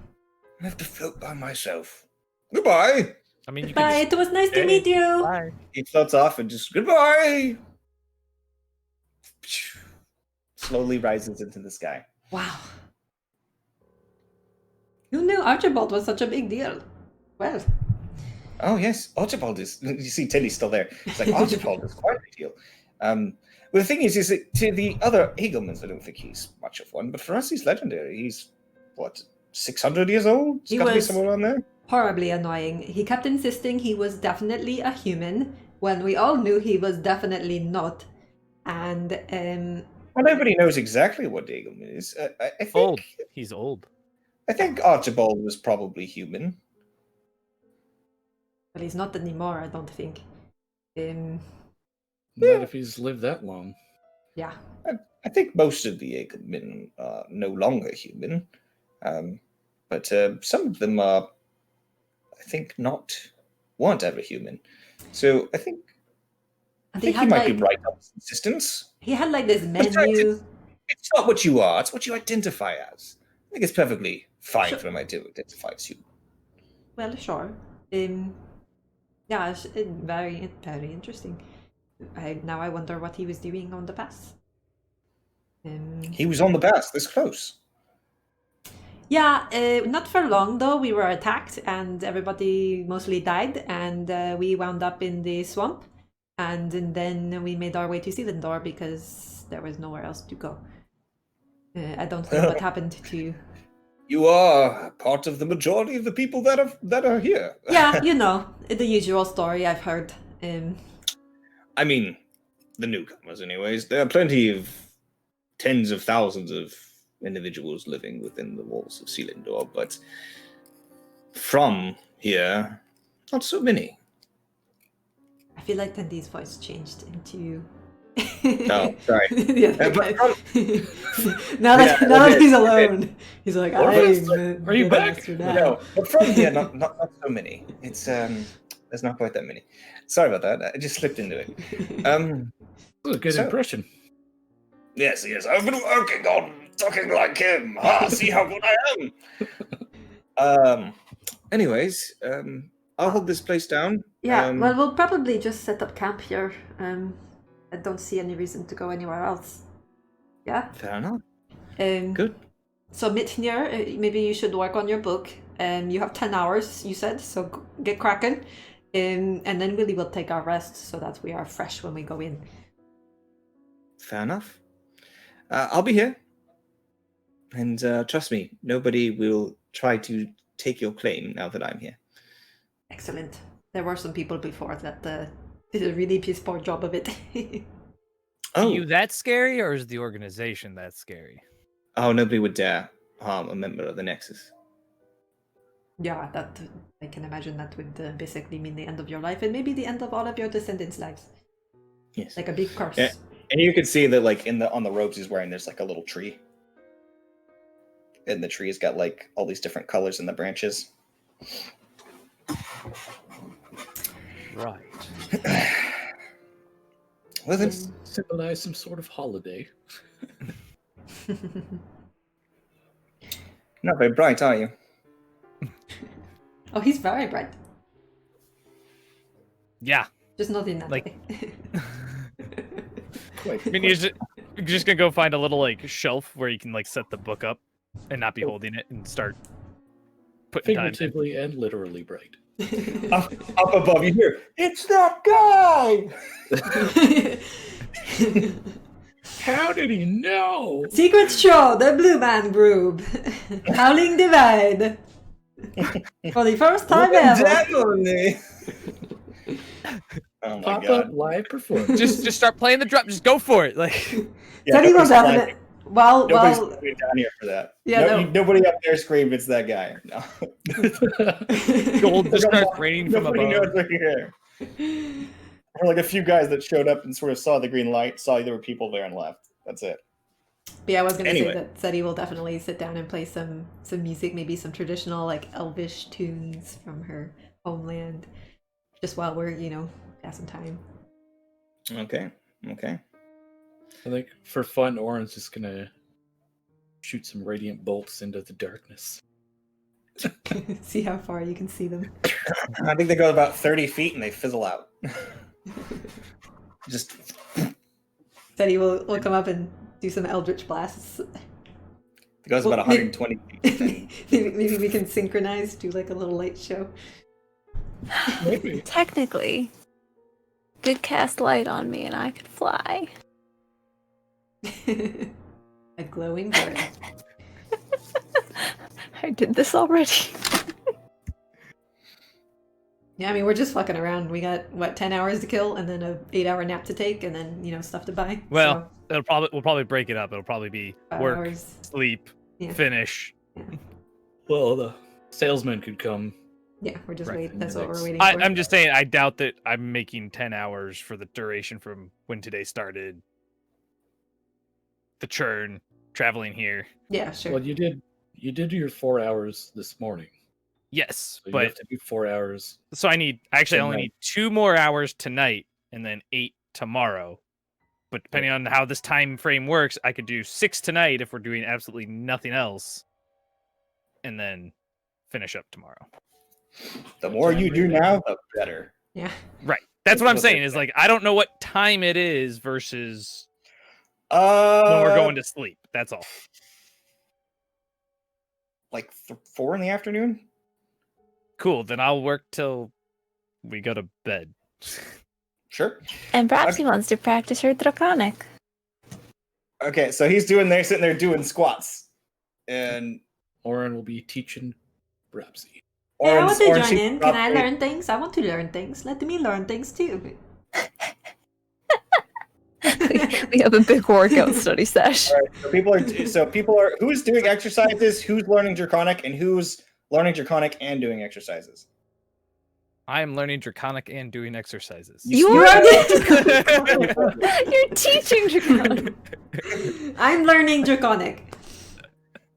[SPEAKER 1] I have to float by myself. Goodbye.
[SPEAKER 4] I mean, you
[SPEAKER 2] Bye,
[SPEAKER 4] can
[SPEAKER 2] it was nice to
[SPEAKER 4] Hey,
[SPEAKER 2] meet you.
[SPEAKER 4] Bye.
[SPEAKER 1] He floats off and just, goodbye. Slowly rises into the sky.
[SPEAKER 2] Wow. Who knew Archibald was such a big deal? Well,
[SPEAKER 1] Oh, yes, Archibald is... You see Tilly's still there. It's like, Archibald is quite a big deal. Well, the thing is that to the other Eaglemans, I don't think he's much of one, but for us, he's legendary. He's, what, 600 years old? It's
[SPEAKER 2] He
[SPEAKER 1] got to be
[SPEAKER 2] was-
[SPEAKER 1] somewhere around there.
[SPEAKER 2] horribly annoying. He kept insisting he was definitely a human when we all knew he was definitely not. And
[SPEAKER 1] Well, nobody knows exactly what Eagleman is. I think,
[SPEAKER 4] Old. He's old.
[SPEAKER 1] I think Archibald was probably human.
[SPEAKER 2] well, he's not anymore, I don't think.
[SPEAKER 3] Not if he's lived that long.
[SPEAKER 2] Yeah.
[SPEAKER 1] I think most of the Eaglemen are no longer human. But some of them are, I think, weren't ever human. So I think
[SPEAKER 2] And
[SPEAKER 1] he might be right on his insistence.
[SPEAKER 2] he had like this
[SPEAKER 1] Besides,
[SPEAKER 2] menu.
[SPEAKER 1] It's not what you are, it's what you identify as. I think it's perfectly fine
[SPEAKER 2] Sure.
[SPEAKER 1] for him to identify as human.
[SPEAKER 2] Well, sure. Yeah, it's very, very interesting. Now I wonder what he was doing on the pass.
[SPEAKER 1] He was on the pass, this close.
[SPEAKER 2] Yeah, not for long though. We were attacked and everybody mostly died, and we wound up in the swamp. And then we made our way to Selindor because there was nowhere else to go. I don't know what happened to.
[SPEAKER 1] You are part of the majority of the people that are here.
[SPEAKER 2] Yeah, you know, the usual story I've heard.
[SPEAKER 1] I mean, the newcomers, anyways. There are plenty of tens of thousands of individuals living within the walls of Selindor, but from here, not so many.
[SPEAKER 2] I feel like Tendy's voice changed into.
[SPEAKER 1] Oh, sorry.
[SPEAKER 2] Yeah,
[SPEAKER 1] but
[SPEAKER 2] now that
[SPEAKER 1] Yeah,
[SPEAKER 2] now that
[SPEAKER 1] okay,
[SPEAKER 2] he's
[SPEAKER 1] okay.
[SPEAKER 2] alone, he's like,
[SPEAKER 3] Are you back?
[SPEAKER 1] No, but from here, not so many. It's there's not quite that many. Sorry about that. I just slipped into it.
[SPEAKER 3] That was a good
[SPEAKER 1] So-
[SPEAKER 3] impression.
[SPEAKER 1] Yes. I've been working on talking like him. Ah, see how good I am. Anyways, I'll hold this place down.
[SPEAKER 2] Yeah, well, we'll probably just set up camp here. I don't see any reason to go anywhere else. Yeah.
[SPEAKER 1] Fair enough.
[SPEAKER 2] Good.
[SPEAKER 1] Good.
[SPEAKER 2] So Mithnir, maybe you should work on your book. You have 10 hours, you said, so get cracking. And then Willie will take our rest so that we are fresh when we go in.
[SPEAKER 1] Fair enough. I'll be here. And trust me, nobody will try to take your claim now that I'm here.
[SPEAKER 2] Excellent. There were some people before that did a really piss poor job of it.
[SPEAKER 1] Oh,
[SPEAKER 4] Are you that scary, or is the organization that scary?
[SPEAKER 1] oh, nobody would dare harm a member of the Nexus.
[SPEAKER 2] Yeah, that I can imagine that would basically mean the end of your life and maybe the end of all of your descendants' lives.
[SPEAKER 1] Yes.
[SPEAKER 2] Like a big curse.
[SPEAKER 1] Yeah. And you can see that, like, on the robes he's wearing, there's like a little tree. And the tree's got like all these different colors in the branches.
[SPEAKER 4] Right.
[SPEAKER 1] Well, then,
[SPEAKER 3] Symbolize some sort of holiday.
[SPEAKER 1] not very bright, are you?
[SPEAKER 2] Oh, he's very bright.
[SPEAKER 4] Yeah.
[SPEAKER 2] Just not in that
[SPEAKER 4] Like-
[SPEAKER 2] way.
[SPEAKER 3] Quite.
[SPEAKER 4] I mean, he's just gonna go find a little like shelf where you can like set the book up and not be holding it and start putting time in.
[SPEAKER 3] Figuratively and literally bright.
[SPEAKER 1] Up above, you hear, "It's that guy!"
[SPEAKER 3] How did he know?
[SPEAKER 2] Secret show, the Blue Man Group. Howling Divide. For the first time ever.
[SPEAKER 1] Definitely. Oh my
[SPEAKER 3] Pop
[SPEAKER 1] god.
[SPEAKER 3] up live performance.
[SPEAKER 4] Just start playing the drum. Just go for it. Like
[SPEAKER 1] Yeah,
[SPEAKER 2] Teddy was
[SPEAKER 1] nobody's
[SPEAKER 2] having
[SPEAKER 1] flying.
[SPEAKER 2] it. Well,
[SPEAKER 1] Nobody's coming down here for that.
[SPEAKER 2] Yeah,
[SPEAKER 1] Nobody up there screamed, "It's that guy." No.
[SPEAKER 4] gold just starts raining from
[SPEAKER 1] Nobody
[SPEAKER 4] above.
[SPEAKER 1] knows we're here. Or like a few guys that showed up and sort of saw the green light, saw there were people there and left. That's it.
[SPEAKER 2] But yeah, I was going to
[SPEAKER 1] Anyway.
[SPEAKER 2] say that Seti will definitely sit down and play some music, maybe some traditional like elvish tunes from her homeland, just while we're passing time.
[SPEAKER 1] Okay.
[SPEAKER 3] I think for fun, Oren's just gonna shoot some radiant bolts into the darkness.
[SPEAKER 2] See how far you can see them.
[SPEAKER 1] I think they go about 30 feet and they fizzle out. Just
[SPEAKER 2] Seti will come up and do some eldritch blasts.
[SPEAKER 1] it goes
[SPEAKER 2] Well,
[SPEAKER 1] about 120 feet.
[SPEAKER 2] Maybe we can synchronize, do like a little light show.
[SPEAKER 3] Maybe.
[SPEAKER 5] Technically, could cast light on me and I could fly.
[SPEAKER 2] A glowing bird.
[SPEAKER 5] I did this already.
[SPEAKER 2] Yeah, I mean, we're just fucking around. We got, 10 hours to kill, and then a 8-hour nap to take, and then, stuff to buy.
[SPEAKER 4] Well, we'll probably break it up. It'll probably be
[SPEAKER 2] 5
[SPEAKER 4] work,
[SPEAKER 2] hours.
[SPEAKER 4] sleep,
[SPEAKER 2] Yeah.
[SPEAKER 4] finish.
[SPEAKER 3] Well, the salesman could come.
[SPEAKER 2] Yeah, we're just
[SPEAKER 3] Right,
[SPEAKER 2] waiting.
[SPEAKER 3] in
[SPEAKER 2] That's
[SPEAKER 3] the
[SPEAKER 2] what we're
[SPEAKER 3] next-
[SPEAKER 2] waiting for.
[SPEAKER 4] I'm just saying, I doubt that I'm making 10 hours for the duration from when today started. The churn, traveling here.
[SPEAKER 2] Yeah, sure.
[SPEAKER 3] Well, you did your 4 hours this morning.
[SPEAKER 4] Yes,
[SPEAKER 3] So you
[SPEAKER 4] but
[SPEAKER 3] have to do 4 hours.
[SPEAKER 4] so I only
[SPEAKER 3] Tonight.
[SPEAKER 4] need 2 more hours tonight and then 8 tomorrow. But depending on how this time frame works, I could do 6 tonight if we're doing absolutely nothing else, and then finish up tomorrow.
[SPEAKER 1] The more you do now, the better.
[SPEAKER 2] Yeah.
[SPEAKER 4] Right. That's what I'm
[SPEAKER 1] That's what
[SPEAKER 4] saying.
[SPEAKER 1] they
[SPEAKER 4] Is like I don't know what time it is versus when
[SPEAKER 1] When
[SPEAKER 4] we're going to sleep. That's all.
[SPEAKER 1] like 4 in the afternoon.
[SPEAKER 4] Cool. Then I'll work till we go to bed.
[SPEAKER 1] Sure.
[SPEAKER 5] And perhaps
[SPEAKER 1] Okay.
[SPEAKER 5] he wants to practice her draconic.
[SPEAKER 1] Okay, so he's sitting there doing squats, and
[SPEAKER 3] Oren will be teaching Brapsy.
[SPEAKER 2] Hey, I want to
[SPEAKER 1] Orange
[SPEAKER 2] join
[SPEAKER 1] seems
[SPEAKER 2] in. Can I
[SPEAKER 1] probably-
[SPEAKER 2] learn things? I want to learn things. Let me learn things too.
[SPEAKER 5] We have a big workout study sesh.
[SPEAKER 1] All right, so people are who's doing exercises, who's learning Draconic, and who's learning Draconic and doing exercises.
[SPEAKER 4] I am learning Draconic and doing exercises.
[SPEAKER 5] You
[SPEAKER 2] You
[SPEAKER 5] are
[SPEAKER 2] are
[SPEAKER 5] You're teaching draconic.
[SPEAKER 2] I'm learning Draconic.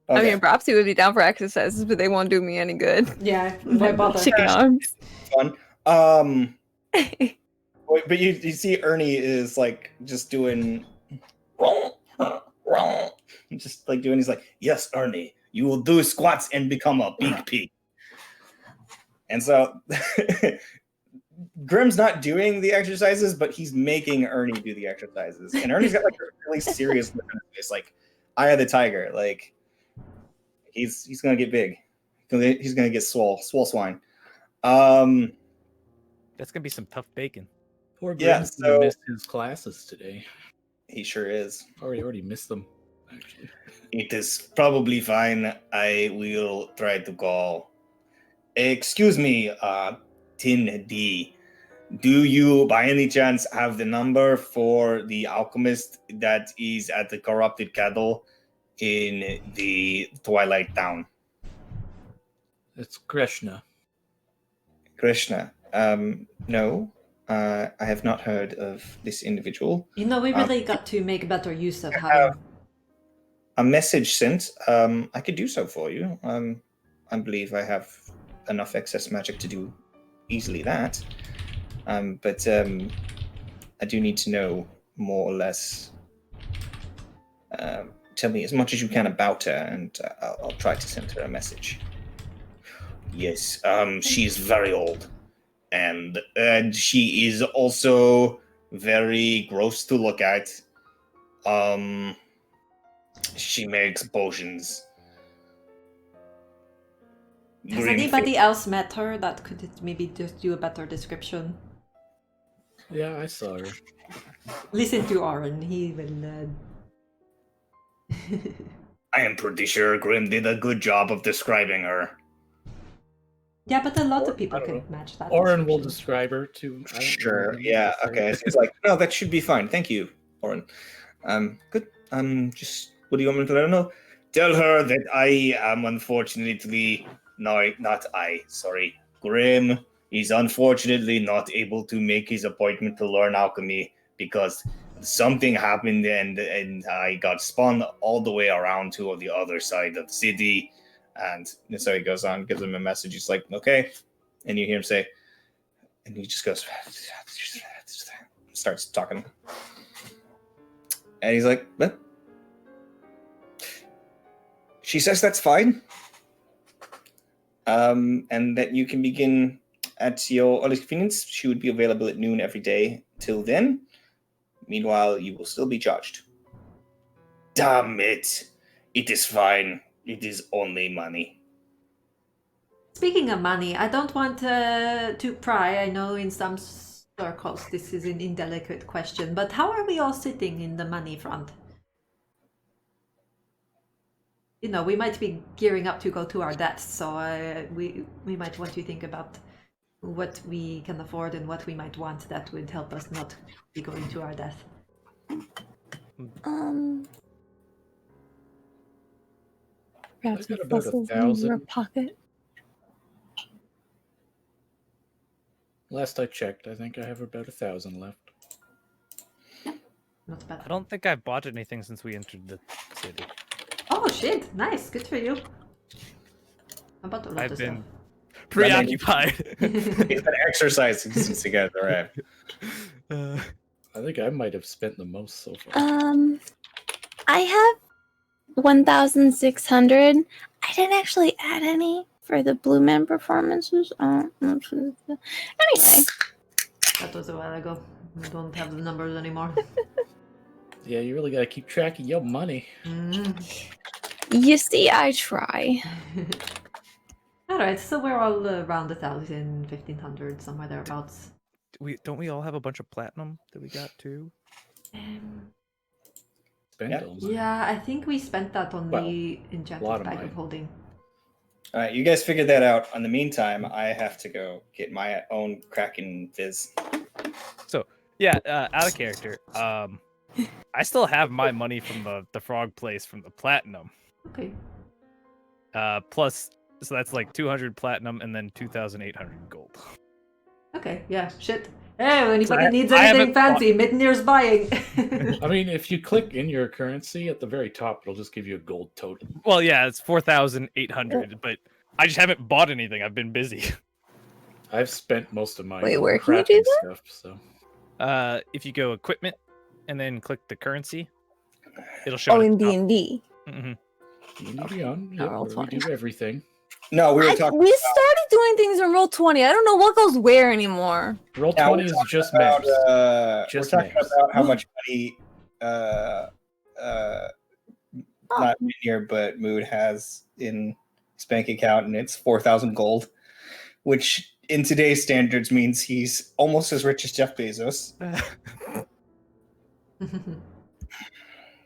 [SPEAKER 5] I
[SPEAKER 1] Okay,
[SPEAKER 5] mean, Brapsy would be down for exercises, but they won't do me any good.
[SPEAKER 2] Yeah, why bother?
[SPEAKER 5] Chicken arms.
[SPEAKER 1] fun. But you see, Ernie is like just doing, just like doing. He's like, "Yes, Ernie, you will do squats and become a big pig." And so Grim's not doing the exercises, but he's making Ernie do the exercises. And Ernie's got like a really serious look on his face, like Eye of the Tiger. Like he's gonna get big. He's gonna get swole swine.
[SPEAKER 4] That's gonna be some tough bacon.
[SPEAKER 3] Poor
[SPEAKER 1] Yeah,
[SPEAKER 3] Grim's
[SPEAKER 1] so-
[SPEAKER 3] missed his classes today.
[SPEAKER 1] He sure is.
[SPEAKER 3] Already missed them, actually.
[SPEAKER 1] It is probably fine. I will try to call. Excuse me, Tin D. Do you, by any chance, have the number for the alchemist that is at the corrupted cattle in the Twilight Town?
[SPEAKER 3] It's Krishna.
[SPEAKER 1] Krishna. No. I have not heard of this individual.
[SPEAKER 2] We really got to make better use of having.
[SPEAKER 1] A message sent. I could do so for you. I believe I have enough excess magic to do easily that. But I do need to know more or less. Tell me as much as you can about her, and I'll try to send her a message. Yes, she's very old, and she is also very gross to look at. She makes potions.
[SPEAKER 2] Has
[SPEAKER 1] Green
[SPEAKER 2] anybody else met her that could maybe just do a better description?
[SPEAKER 3] Yeah, I saw her.
[SPEAKER 2] Listen to Oren, he will...
[SPEAKER 1] I am pretty sure Grim did a good job of describing her.
[SPEAKER 2] Yeah, but a lot
[SPEAKER 3] Or-
[SPEAKER 2] of people
[SPEAKER 3] I don't
[SPEAKER 2] could match that.
[SPEAKER 3] Oren will
[SPEAKER 2] description.
[SPEAKER 3] describe her too. I don't know
[SPEAKER 1] Sure.
[SPEAKER 3] anything
[SPEAKER 1] Yeah.
[SPEAKER 3] to say.
[SPEAKER 1] Okay. So he's like, no, that should be fine. Thank you, Oren. Good. Just what do you want me to let her know? Tell her that I am unfortunately not I. Sorry, Grim. He's unfortunately not able to make his appointment to learn alchemy because something happened and I got spun all the way around to the other side of the city. And so he goes on, gives him a message. He's like, okay. And you hear him say, and he just goes, starts talking. And he's like, what? She says that's fine. And that you can begin at your earliest convenience. She would be available at noon every day till then. Meanwhile, you will still be charged. Damn it. It is fine. It is only money.
[SPEAKER 2] Speaking of money, I don't want to pry. I know in some circles this is an indelicate question, but how are we all sitting in the money front? You know, we might be gearing up to go to our deaths, so we might want to think about what we can afford and what we might want that would help us not be going to our death.
[SPEAKER 5] Perhaps
[SPEAKER 3] I got
[SPEAKER 5] some
[SPEAKER 3] about
[SPEAKER 5] fossils in
[SPEAKER 3] 1,000.
[SPEAKER 5] your pocket.
[SPEAKER 3] Last I checked, I think I have about 1,000 left.
[SPEAKER 2] Not bad.
[SPEAKER 4] I don't think I've bought anything since we entered the city.
[SPEAKER 2] Oh shit! Nice, good for you. How about a lot
[SPEAKER 4] I've
[SPEAKER 2] of
[SPEAKER 4] been
[SPEAKER 2] stuff?
[SPEAKER 4] preoccupied.
[SPEAKER 1] He's been exercising since he got arrived.
[SPEAKER 3] I think I might have spent the most so far.
[SPEAKER 5] I have 1,600. I didn't actually add any for the Blue Man performances. Anyway.
[SPEAKER 2] That was a while ago. We don't have the numbers anymore.
[SPEAKER 3] Yeah, you really gotta keep track of your money.
[SPEAKER 5] You see, I try.
[SPEAKER 2] Alright, so we're all around 1,000, 1,500, somewhere thereabouts.
[SPEAKER 4] Don't we all have a bunch of platinum that we got too?
[SPEAKER 3] Spend
[SPEAKER 1] Yeah.
[SPEAKER 3] all mine.
[SPEAKER 2] Yeah, I think we spent that on
[SPEAKER 3] Well,
[SPEAKER 2] the enchanted
[SPEAKER 3] lot of
[SPEAKER 2] bag
[SPEAKER 3] mine.
[SPEAKER 2] of holding.
[SPEAKER 1] All right, you guys figured that out. In the meantime, I have to go get my own Kraken fizz.
[SPEAKER 4] So yeah, out of character. I still have my money from the frog place from the platinum.
[SPEAKER 2] Okay.
[SPEAKER 4] Plus, so that's like 200 platinum and then 2,800 gold.
[SPEAKER 2] Okay, yeah, shit. Hey, anybody
[SPEAKER 4] I-
[SPEAKER 2] needs
[SPEAKER 4] I
[SPEAKER 2] anything
[SPEAKER 4] haven't
[SPEAKER 2] fancy, Midnir's buying.
[SPEAKER 3] I mean, if you click in your currency at the very top, it'll just give you a gold totem.
[SPEAKER 4] Well, yeah, it's 4,800, but I just haven't bought anything. I've been busy.
[SPEAKER 3] I've spent most of mine
[SPEAKER 5] Wait,
[SPEAKER 3] on
[SPEAKER 5] where can you
[SPEAKER 3] crafting
[SPEAKER 5] do that?
[SPEAKER 3] stuff, so
[SPEAKER 4] If you go equipment and then click the currency, it'll show.
[SPEAKER 5] Oh,
[SPEAKER 4] it
[SPEAKER 5] in
[SPEAKER 4] at the top.
[SPEAKER 5] D&D.
[SPEAKER 4] Mhm.
[SPEAKER 3] you need to be on. Yep,
[SPEAKER 5] roll
[SPEAKER 3] where we
[SPEAKER 5] 20.
[SPEAKER 3] do everything.
[SPEAKER 1] No, we were talking
[SPEAKER 5] We started doing things in Roll20. I don't know what goes where anymore.
[SPEAKER 3] Roll
[SPEAKER 1] Now,
[SPEAKER 3] 20
[SPEAKER 1] we're
[SPEAKER 3] is
[SPEAKER 1] talking
[SPEAKER 3] just
[SPEAKER 1] about,
[SPEAKER 3] maps.
[SPEAKER 1] we're
[SPEAKER 3] Just
[SPEAKER 1] talking
[SPEAKER 3] names.
[SPEAKER 1] about how much money not Minier, but Mood has in his bank account, and it's 4,000 gold, which in today's standards means he's almost as rich as Jeff Bezos.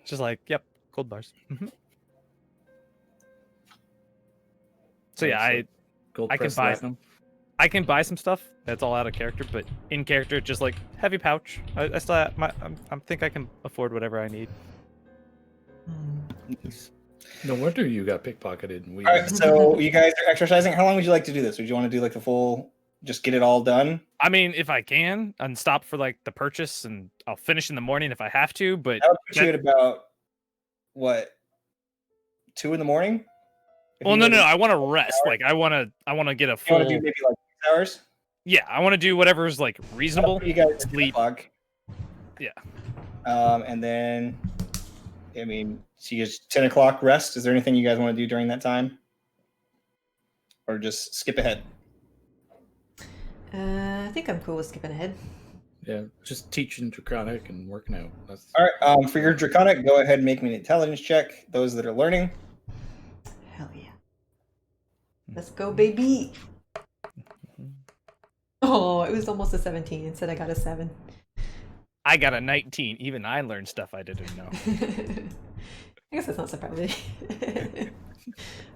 [SPEAKER 4] Just like, yep, gold bars. Mhm. So yeah,
[SPEAKER 3] So gold
[SPEAKER 4] I can
[SPEAKER 3] press
[SPEAKER 4] buy-
[SPEAKER 3] platinum.
[SPEAKER 4] I can buy some stuff that's all out of character, but in character, just like heavy pouch. I still have I think I can afford whatever I need.
[SPEAKER 3] No wonder you got pickpocketed. And we
[SPEAKER 1] All right, so you guys are exercising. How long would you like to do this? Would you want to do like the full, just get it all done?
[SPEAKER 4] I mean, if I can, and stop for like the purchase, and I'll finish in the morning if I have to. But
[SPEAKER 1] That would put you at about what, 2 in the morning? If
[SPEAKER 4] well,
[SPEAKER 1] you
[SPEAKER 4] no,
[SPEAKER 1] were
[SPEAKER 4] no,
[SPEAKER 1] to-
[SPEAKER 4] I want to rest. Like I want to get a
[SPEAKER 1] You
[SPEAKER 4] full.
[SPEAKER 1] want to do maybe like 6 hours?
[SPEAKER 4] Yeah, I want to do whatever's like reasonable.
[SPEAKER 1] You guys
[SPEAKER 4] Sleep.
[SPEAKER 1] Clock.
[SPEAKER 4] Yeah.
[SPEAKER 1] And then, I mean, so you guys 10 o'clock rest. Is there anything you guys want to do during that time, or just skip ahead?
[SPEAKER 2] I think I'm cool with skipping ahead.
[SPEAKER 3] Yeah, just teaching Draconic and working out. That's...
[SPEAKER 1] All right. For your Draconic, go ahead and make me an intelligence check. Those that are learning.
[SPEAKER 2] Hell yeah. Let's go, baby. Oh, it was almost a 17. Instead, I got a 7.
[SPEAKER 4] I got a 19. Even I learned stuff I didn't know.
[SPEAKER 2] I guess that's not surprising.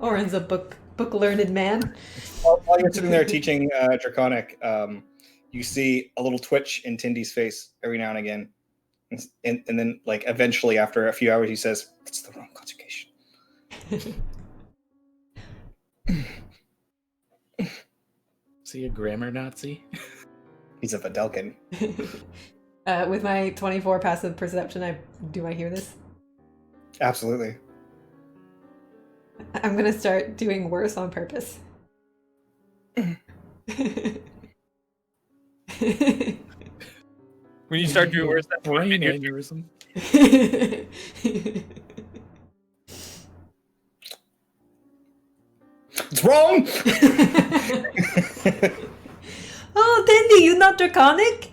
[SPEAKER 2] Oren's a book learned man.
[SPEAKER 1] While you're sitting there teaching Draconic, you see a little twitch in Tindy's face every now and again. And then, like, eventually, after a few hours, he says, "It's the wrong conjugation."
[SPEAKER 3] Is he a grammar Nazi?
[SPEAKER 1] He's a Videlkin.
[SPEAKER 2] With my 24 passive perception, do I hear this?
[SPEAKER 1] Absolutely.
[SPEAKER 2] I'm gonna start doing worse on purpose.
[SPEAKER 4] When you start doing worse, that's
[SPEAKER 3] brain aneurysm.
[SPEAKER 1] It's wrong!
[SPEAKER 2] Oh, Tindy, you not Draconic?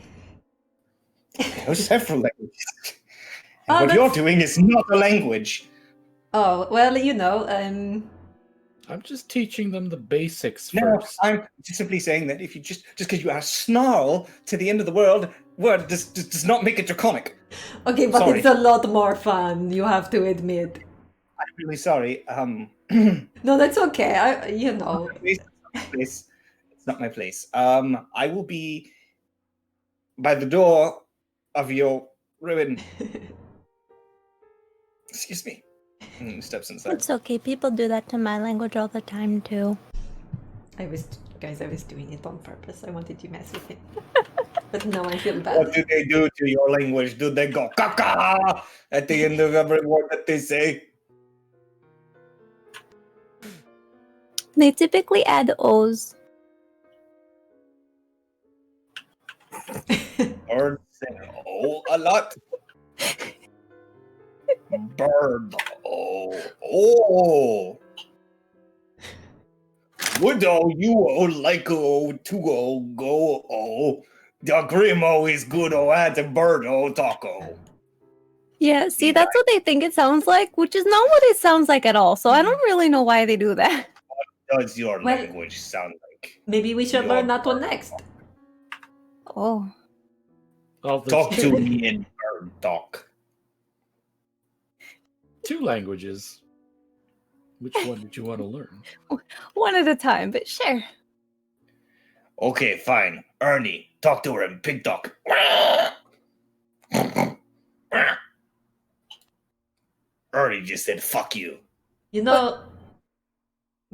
[SPEAKER 1] Those several languages.
[SPEAKER 2] Oh,
[SPEAKER 1] What you're
[SPEAKER 2] that's-
[SPEAKER 1] doing is not a language.
[SPEAKER 2] Oh, well,
[SPEAKER 3] I'm just teaching them the basics
[SPEAKER 1] No,
[SPEAKER 3] first.
[SPEAKER 1] I'm simply saying that if you just because you add snarl to the end of the word does not make it Draconic.
[SPEAKER 2] Okay, but
[SPEAKER 1] Sorry.
[SPEAKER 2] it's a lot more fun, you have to admit.
[SPEAKER 1] I'm really sorry.
[SPEAKER 2] No, that's okay.
[SPEAKER 1] It's not my place. I will be by the door of your ruin. Excuse me. And he steps inside.
[SPEAKER 6] It's okay. People do that to my language all the time too.
[SPEAKER 2] I was doing it on purpose. I wanted to mess with him. But now I feel bad.
[SPEAKER 1] What do they do to your language? Do they go caca at the end of every word that they say?
[SPEAKER 6] They typically add O's.
[SPEAKER 1] Bird say oh a lot. Bird oh. Would you like to go the grimo is good at the bird taco.
[SPEAKER 6] Yeah, see, that's what they think it sounds like, which is not what it sounds like at all. So I don't really know why they do that.
[SPEAKER 1] Does your
[SPEAKER 2] Well-
[SPEAKER 1] language sound like?
[SPEAKER 2] Maybe we should learn that one next.
[SPEAKER 6] Oh,
[SPEAKER 3] Oh, there's
[SPEAKER 1] Talk to me in bird talk.
[SPEAKER 3] 2 languages. Which one did you want to learn?
[SPEAKER 6] one at a time, but sure.
[SPEAKER 1] Okay, fine. Ernie, talk to her in pig talk. Ernie just said fuck you.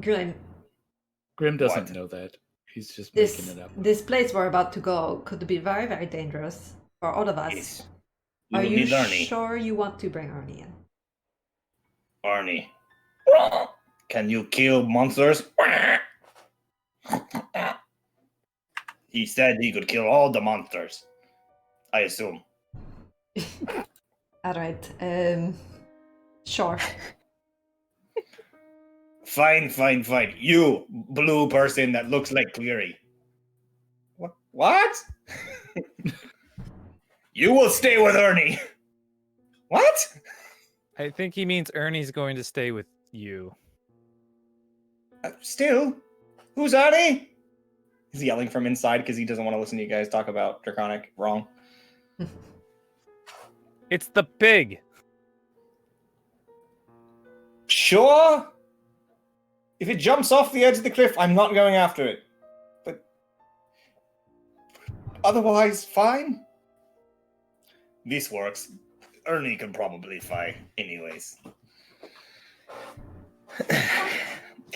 [SPEAKER 2] Grim,
[SPEAKER 3] Grim doesn't
[SPEAKER 1] What?
[SPEAKER 3] know that. He's just making it up.
[SPEAKER 2] this place we're about to go could be very, very dangerous for all of us.
[SPEAKER 1] Yes.
[SPEAKER 2] Are
[SPEAKER 1] will
[SPEAKER 2] you
[SPEAKER 1] need Ernie.
[SPEAKER 2] sure you want to bring Ernie in?
[SPEAKER 1] Arnie, can you kill monsters? He said he could kill all the monsters. I assume.
[SPEAKER 2] Alright, sure.
[SPEAKER 1] Fine. You, blue person that looks like Cleary. What? You will stay with Ernie. What?
[SPEAKER 4] I think he means Ernie's going to stay with you.
[SPEAKER 1] Still? Who's Ernie? He's yelling from inside because he doesn't want to listen to you guys talk about Draconic wrong.
[SPEAKER 4] It's the pig.
[SPEAKER 1] Sure? If it jumps off the edge of the cliff, I'm not going after it. But otherwise, fine. This works. Ernie can probably fly anyways.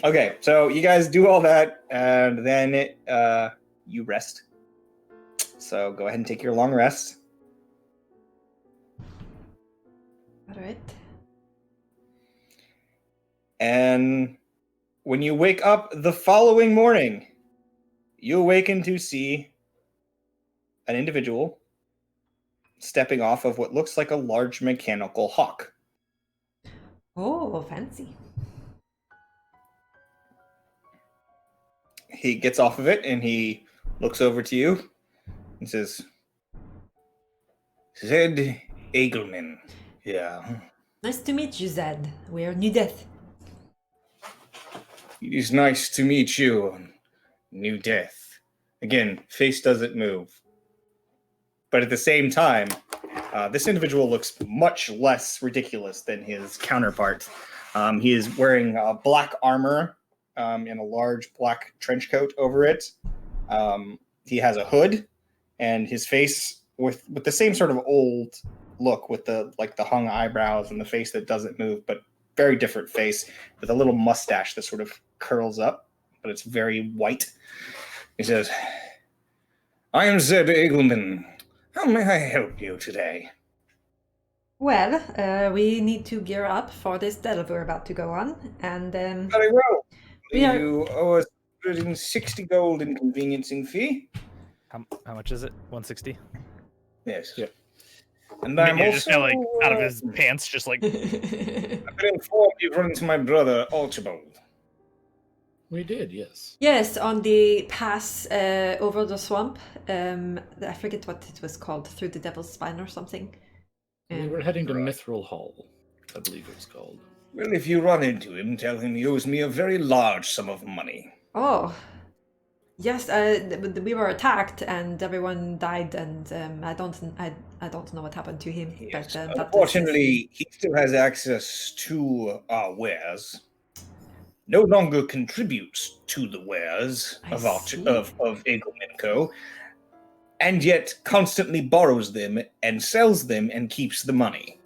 [SPEAKER 1] Okay, so you guys do all that, and then you rest. So go ahead and take your long rest.
[SPEAKER 2] Alright.
[SPEAKER 1] And when you wake up the following morning, you awaken to see an individual stepping off of what looks like a large mechanical hawk.
[SPEAKER 2] Oh, fancy.
[SPEAKER 1] He gets off of it and he looks over to you and says, Zed Eagleman. Yeah.
[SPEAKER 2] Nice to meet you, Zed. We are New Death.
[SPEAKER 1] It is nice to meet you, New Death. Again, face doesn't move. But at the same time, this individual looks much less ridiculous than his counterpart. He is wearing black armor and a large black trench coat over it. He has a hood, and his face with the same sort of old look with the hung eyebrows and the face that doesn't move, but very different face with a little mustache that sort of curls up, but it's very white. He says, "I am Zed Eagleman. How may I help you today?"
[SPEAKER 2] Well, we need to gear up for this delve we're about to go on, and
[SPEAKER 1] Very well.
[SPEAKER 2] We are-
[SPEAKER 1] You owe us 160 gold in conveniencing fee.
[SPEAKER 4] How much is it? 160.
[SPEAKER 1] Yes.
[SPEAKER 3] Yeah.
[SPEAKER 1] And
[SPEAKER 4] I
[SPEAKER 1] I'm
[SPEAKER 4] mean,
[SPEAKER 1] also
[SPEAKER 4] just like out of his pants, just like
[SPEAKER 1] I've been informed you've run into my brother Archibald.
[SPEAKER 3] We did, yes.
[SPEAKER 2] Yes, on the pass over the swamp. I forget what it was called, through the Devil's Spine or something.
[SPEAKER 3] We were heading to Mithril Hall, I believe it was called.
[SPEAKER 1] Well, if you run into him, tell him he owes me a very large sum of money.
[SPEAKER 2] Oh, yes. We were attacked and everyone died, and I don't know what happened to him.
[SPEAKER 1] Yes.
[SPEAKER 2] But
[SPEAKER 1] Unfortunately, he still has access to our wares. No longer contributes to the wares
[SPEAKER 2] I
[SPEAKER 1] of
[SPEAKER 2] see.
[SPEAKER 1] Eagleman Co., and yet constantly borrows them and sells them and keeps the money.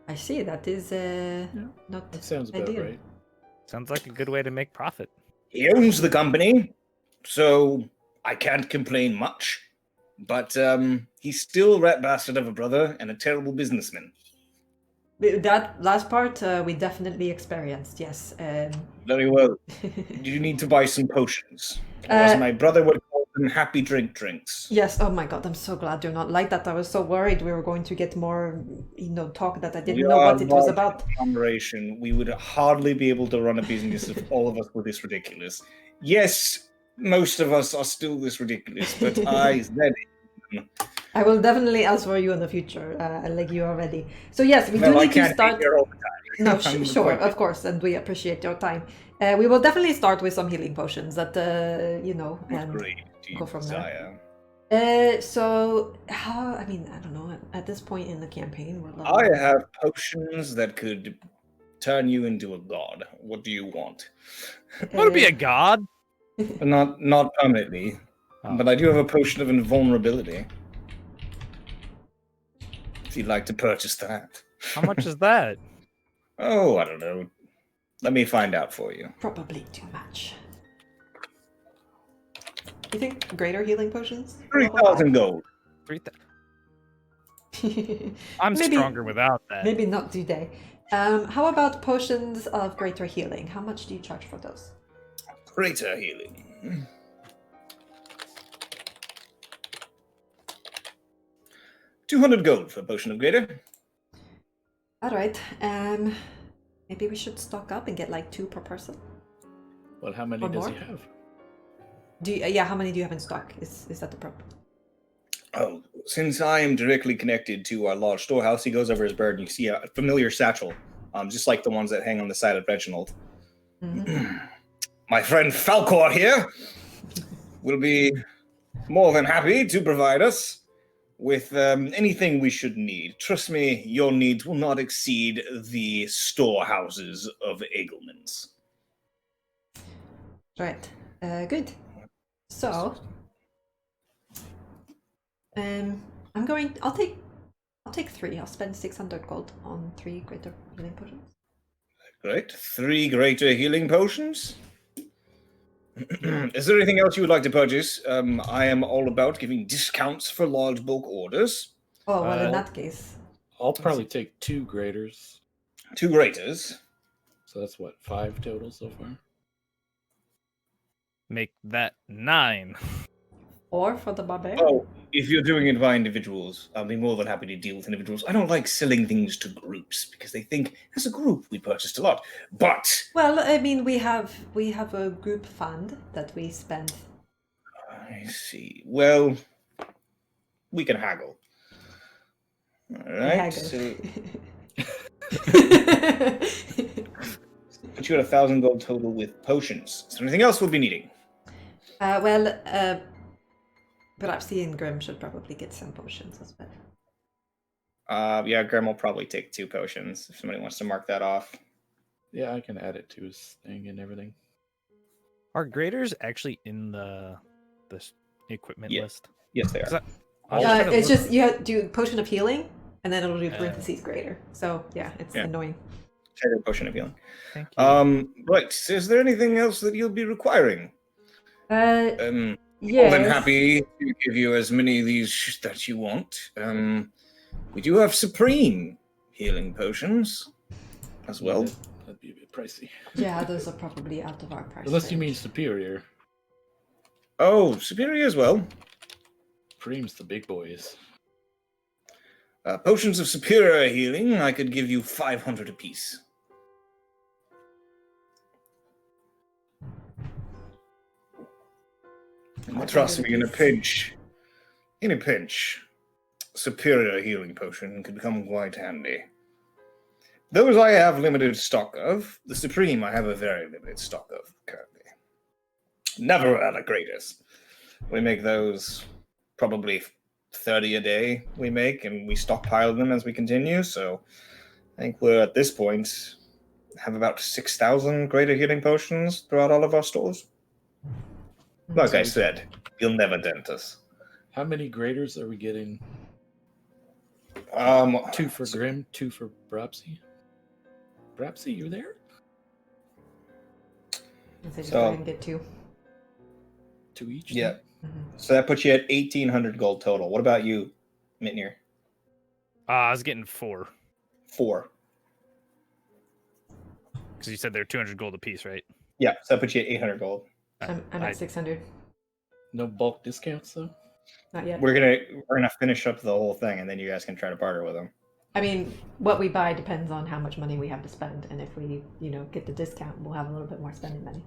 [SPEAKER 2] I see. That is not
[SPEAKER 3] That sounds about
[SPEAKER 2] ideal.
[SPEAKER 3] right.
[SPEAKER 4] sounds like a good way to make profit.
[SPEAKER 1] He owns the company, so I can't complain much. But he's still a rat bastard of a brother and a terrible businessman.
[SPEAKER 2] That last part we definitely experienced. Yes.
[SPEAKER 1] Very well. Do you need to buy some potions? Or as my brother would call them, happy drinks.
[SPEAKER 2] Yes. Oh my God! I'm so glad you're not like that. I was so worried we were going to get more, talk that I didn't know what it was about.
[SPEAKER 1] Conglomeration. We would hardly be able to run a business if all of us were this ridiculous. Yes, most of us are still this ridiculous, but
[SPEAKER 2] I will definitely ask for you in the future, like you already. So yes, we do
[SPEAKER 1] I
[SPEAKER 2] need to
[SPEAKER 1] can't
[SPEAKER 2] start.
[SPEAKER 1] be here all the time.
[SPEAKER 2] No,
[SPEAKER 1] I'm
[SPEAKER 2] sure,
[SPEAKER 1] appointed.
[SPEAKER 2] of course, and we appreciate your time. We will definitely start with some healing potions that and
[SPEAKER 1] Great,
[SPEAKER 2] go from there.
[SPEAKER 1] desire.
[SPEAKER 2] So how? I mean, I don't know. At this point in the campaign, we're level.
[SPEAKER 1] I have potions that could turn you into a god. What do you want?
[SPEAKER 4] Want to be a god?
[SPEAKER 1] Not permanently,
[SPEAKER 4] Oh.
[SPEAKER 1] but I do have a potion of invulnerability. If you'd like to purchase that.
[SPEAKER 4] How much is that?
[SPEAKER 1] Oh, I don't know. Let me find out for you.
[SPEAKER 2] Probably too much. You think greater healing potions?
[SPEAKER 1] 3,000 gold.
[SPEAKER 4] 3,000. I'm
[SPEAKER 2] Maybe-
[SPEAKER 4] stronger without that.
[SPEAKER 2] Maybe not today. How about potions of greater healing? How much do you charge for those?
[SPEAKER 1] Greater healing. 200 gold for a potion of greater.
[SPEAKER 2] All right. Maybe we should stock up and get like 2 per person.
[SPEAKER 3] Well, how many
[SPEAKER 2] Or
[SPEAKER 3] does he
[SPEAKER 2] more?
[SPEAKER 3] have?
[SPEAKER 2] How many do you have in stock? Is that the problem?
[SPEAKER 1] Oh, since I am directly connected to our large storehouse, he goes over his bird and you see a familiar satchel, just like the ones that hang on the side of Reginald.
[SPEAKER 2] Mm-hmm.
[SPEAKER 1] My friend Falcor here will be more than happy to provide us with anything we should need. Trust me, your needs will not exceed the storehouses of Eagleman's.
[SPEAKER 2] Right. Good. So, I'll take 3. I'll spend 600 gold on 3 greater healing potions.
[SPEAKER 1] Great. 3 greater healing potions. Is there anything else you would like to purchase? I am all about giving discounts for large bulk orders.
[SPEAKER 2] Oh well, in
[SPEAKER 3] Uh,
[SPEAKER 2] that case,
[SPEAKER 3] I'll probably take 2 graders.
[SPEAKER 1] 2 graters.
[SPEAKER 3] So that's what, 5 total so far?
[SPEAKER 4] Make that 9.
[SPEAKER 2] or for the barbarian.
[SPEAKER 1] Oh, if you're doing it by individuals, I'll be more than happy to deal with individuals. I don't like selling things to groups because they think as a group we purchased a lot. But
[SPEAKER 2] Well, I mean, we have a group fund that we spend.
[SPEAKER 1] I see. Well, we can haggle. All right. So put you at 1,000 gold total with potions. Is there anything else we'll be needing?
[SPEAKER 2] Perhaps he and Grim should probably get some potions as well.
[SPEAKER 1] Yeah, Grim will probably take 2 potions if somebody wants to mark that off.
[SPEAKER 3] Yeah, I can add it to his thing and everything.
[SPEAKER 4] Are graders actually in the equipment list?
[SPEAKER 1] Yes, they are.
[SPEAKER 2] It's just you do potion of healing, and then it'll do parentheses greater. So yeah, it's annoying.
[SPEAKER 1] Trigger potion of healing.
[SPEAKER 4] Thank you.
[SPEAKER 1] Right. So is there anything else that you'll be requiring?
[SPEAKER 2] Yes.
[SPEAKER 1] More than happy to give you as many of these that you want. We do have supreme healing potions as well.
[SPEAKER 3] That'd be a bit pricey.
[SPEAKER 2] Yeah, those are probably out of our price.
[SPEAKER 3] Unless you mean superior.
[SPEAKER 1] Oh, superior as well.
[SPEAKER 3] Supreme's the big boys.
[SPEAKER 1] Potions of superior healing, I could give you 500 apiece. Trust me, in a pinch, superior healing potion could become quite handy. Those I have limited stock of. The Supreme I have a very limited stock of currently. Never at the greatest. We make those probably 30 a day we make, and we stockpile them as we continue, so I think we're at this point have about 6,000 greater healing potions throughout all of our stores. Like I said, you'll never dent us.
[SPEAKER 3] How many graders are we getting? 2 for Grim, 2 for Brapsy. Brapsy, you there?
[SPEAKER 2] So go ahead and get 2.
[SPEAKER 3] 2 each?
[SPEAKER 1] Yeah. So that puts you at 1,800 gold total. What about you, Mitnir?
[SPEAKER 4] I was getting 4.
[SPEAKER 1] 4.
[SPEAKER 4] Because you said they're 200 gold apiece, right?
[SPEAKER 1] Yeah, so that puts you at 800 gold.
[SPEAKER 2] I'm at 600.
[SPEAKER 3] No bulk discounts, though?
[SPEAKER 2] Not yet.
[SPEAKER 1] We're gonna finish up the whole thing, and then you guys can try to barter with them.
[SPEAKER 2] I mean, what we buy depends on how much money we have to spend, and if we, get the discount, we'll have a little bit more spending money.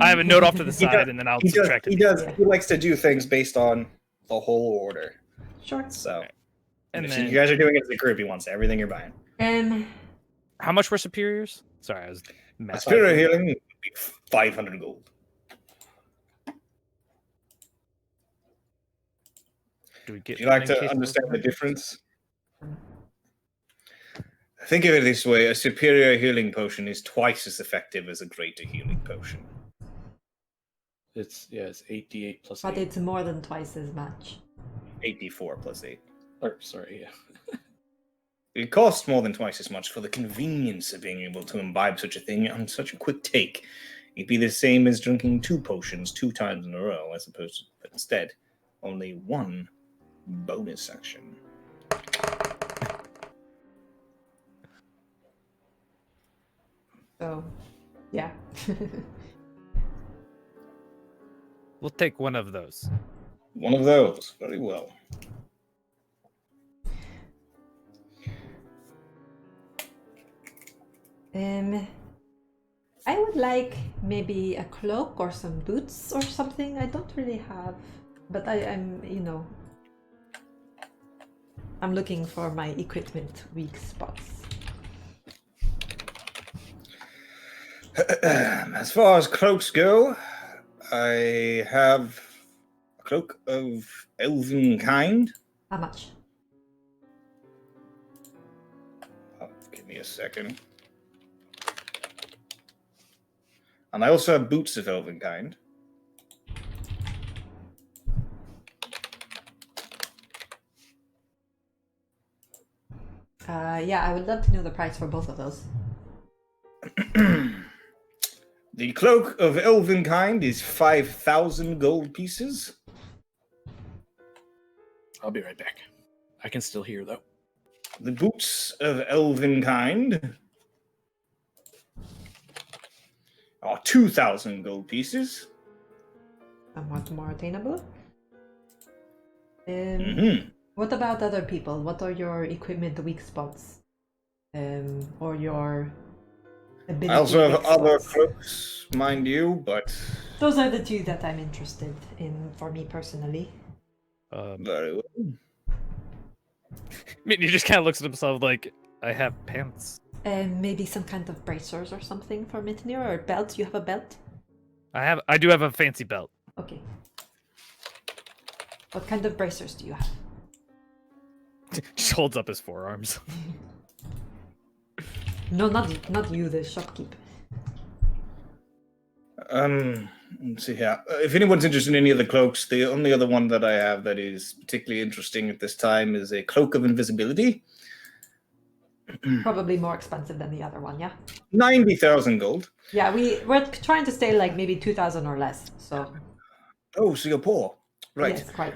[SPEAKER 4] I have a note off to the side, and then I'll subtract it.
[SPEAKER 1] He likes to do things based on the whole order.
[SPEAKER 2] Sure.
[SPEAKER 1] So,
[SPEAKER 4] and
[SPEAKER 1] if
[SPEAKER 4] then,
[SPEAKER 1] you guys are doing it as a group, he wants everything you're buying.
[SPEAKER 4] How much were superiors? Sorry, I was mad.
[SPEAKER 1] Superior healing would be 500 gold.
[SPEAKER 4] Do we get?
[SPEAKER 1] Would you like to understand the difference? Think of it this way: a superior healing potion is twice as effective as a greater healing potion.
[SPEAKER 3] It's 8d8 plus 8.
[SPEAKER 2] But it's more than twice as much.
[SPEAKER 1] 8d4 plus 8.
[SPEAKER 3] Sorry, yeah.
[SPEAKER 1] It costs more than twice as much for the convenience of being able to imbibe such a thing on such a quick take. It'd be the same as drinking 2 potions 2 times in a row, as opposed to, but instead, only 1 bonus action.
[SPEAKER 2] So, yeah.
[SPEAKER 4] We'll take one of those.
[SPEAKER 1] One of those. Very well.
[SPEAKER 2] I would like maybe a cloak or some boots or something. I don't really have, but I'm looking for my equipment weak spots.
[SPEAKER 1] As far as cloaks go, I have a cloak of elven kind.
[SPEAKER 2] How much?
[SPEAKER 1] Give me a second. And I also have boots of elven kind.
[SPEAKER 2] Yeah, I would love to know the price for both of those.
[SPEAKER 1] The cloak of elven kind is 5,000 gold pieces.
[SPEAKER 3] I'll be right back. I can still hear, though.
[SPEAKER 1] The boots of elven kind are 2,000 gold pieces.
[SPEAKER 2] Somewhat more attainable.
[SPEAKER 1] Mm-hmm.
[SPEAKER 2] What about other people? What are your equipment weak spots? Or your ability
[SPEAKER 1] I also have
[SPEAKER 2] weak
[SPEAKER 1] other
[SPEAKER 2] spots?
[SPEAKER 1] cloaks, mind you, but...
[SPEAKER 2] Those are the 2 that I'm interested in for me personally.
[SPEAKER 1] Very well.
[SPEAKER 4] mean, he just kind of looks at himself like, I have pants.
[SPEAKER 2] Maybe some kind of bracers or something for Mitnir, or belt. You have a belt?
[SPEAKER 4] I do have a fancy belt.
[SPEAKER 2] Okay. What kind of bracers do you have?
[SPEAKER 4] Just holds up his forearms.
[SPEAKER 2] No, not you, the shopkeep.
[SPEAKER 1] Let's see here. If anyone's interested in any of the cloaks, the only other one that I have that is particularly interesting at this time is a cloak of invisibility.
[SPEAKER 2] Probably more expensive than the other one, yeah?
[SPEAKER 1] 90,000 gold.
[SPEAKER 2] Yeah, we're trying to stay like maybe 2,000 or less, so...
[SPEAKER 1] Oh, so you're poor. Right.
[SPEAKER 2] Yes, quite.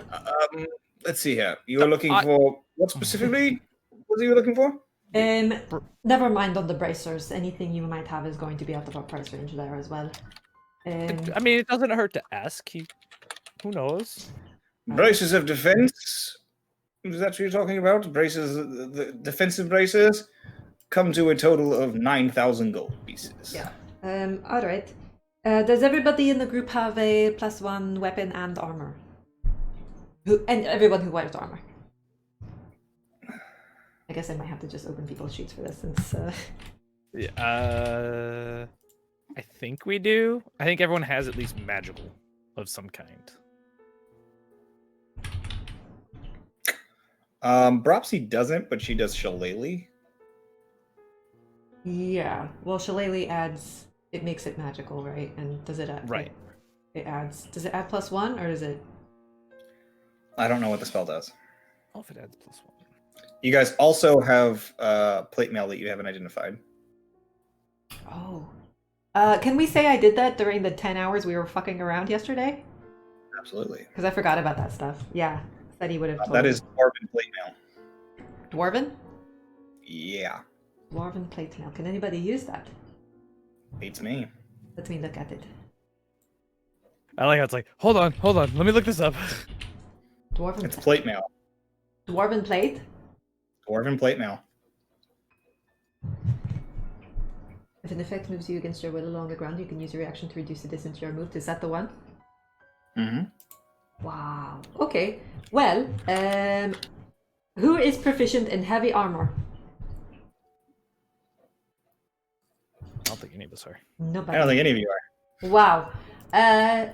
[SPEAKER 1] Let's see here. You were looking for... What specifically was you looking for?
[SPEAKER 2] Never mind on the bracers. Anything you might have is going to be out of our price range there as well.
[SPEAKER 4] I mean, it doesn't hurt to ask. Who knows?
[SPEAKER 1] Braces of defense. Is that what you're talking about? Braces, the defensive braces come to a total of 9,000 gold pieces.
[SPEAKER 2] Yeah. All right. Does everybody in the group have a +1 weapon and armor? And everyone who wears armor. I guess I might have to just open people's sheets for this since...
[SPEAKER 4] I think we do. I think everyone has at least magical of some kind.
[SPEAKER 1] Bropsy doesn't, but she does Shillelagh.
[SPEAKER 2] Yeah. Well, Shillelagh adds... It makes it magical, right? And does it add...
[SPEAKER 4] Right.
[SPEAKER 2] It adds... Does it add +1 or does it...
[SPEAKER 1] I don't know what the spell does.
[SPEAKER 4] Oh, if it adds +1.
[SPEAKER 1] You guys also have plate mail that you haven't identified.
[SPEAKER 2] Oh. Can we say I did that during the 10 hours we were fucking around yesterday?
[SPEAKER 1] Absolutely.
[SPEAKER 2] Because I forgot about that stuff. Yeah. Said he would have told
[SPEAKER 1] That
[SPEAKER 2] me.
[SPEAKER 1] is Dwarven plate mail.
[SPEAKER 2] Dwarven?
[SPEAKER 1] Yeah.
[SPEAKER 2] Dwarven plate mail. Can anybody use that?
[SPEAKER 1] Beats me.
[SPEAKER 2] Let me look at it.
[SPEAKER 4] I like how it's like, hold on, let me look this up.
[SPEAKER 2] Dwarven
[SPEAKER 1] It's plate mail.
[SPEAKER 2] Dwarven plate?
[SPEAKER 1] Dwarven plate mail.
[SPEAKER 2] If an effect moves you against your will along the ground, you can use your reaction to reduce the distance you are moved. Is that the one?
[SPEAKER 1] Mm-hmm.
[SPEAKER 2] Wow. Okay. Well, who is proficient in heavy armor?
[SPEAKER 4] I don't think any of us are.
[SPEAKER 2] Nobody.
[SPEAKER 1] I don't think any of you are.
[SPEAKER 2] Wow.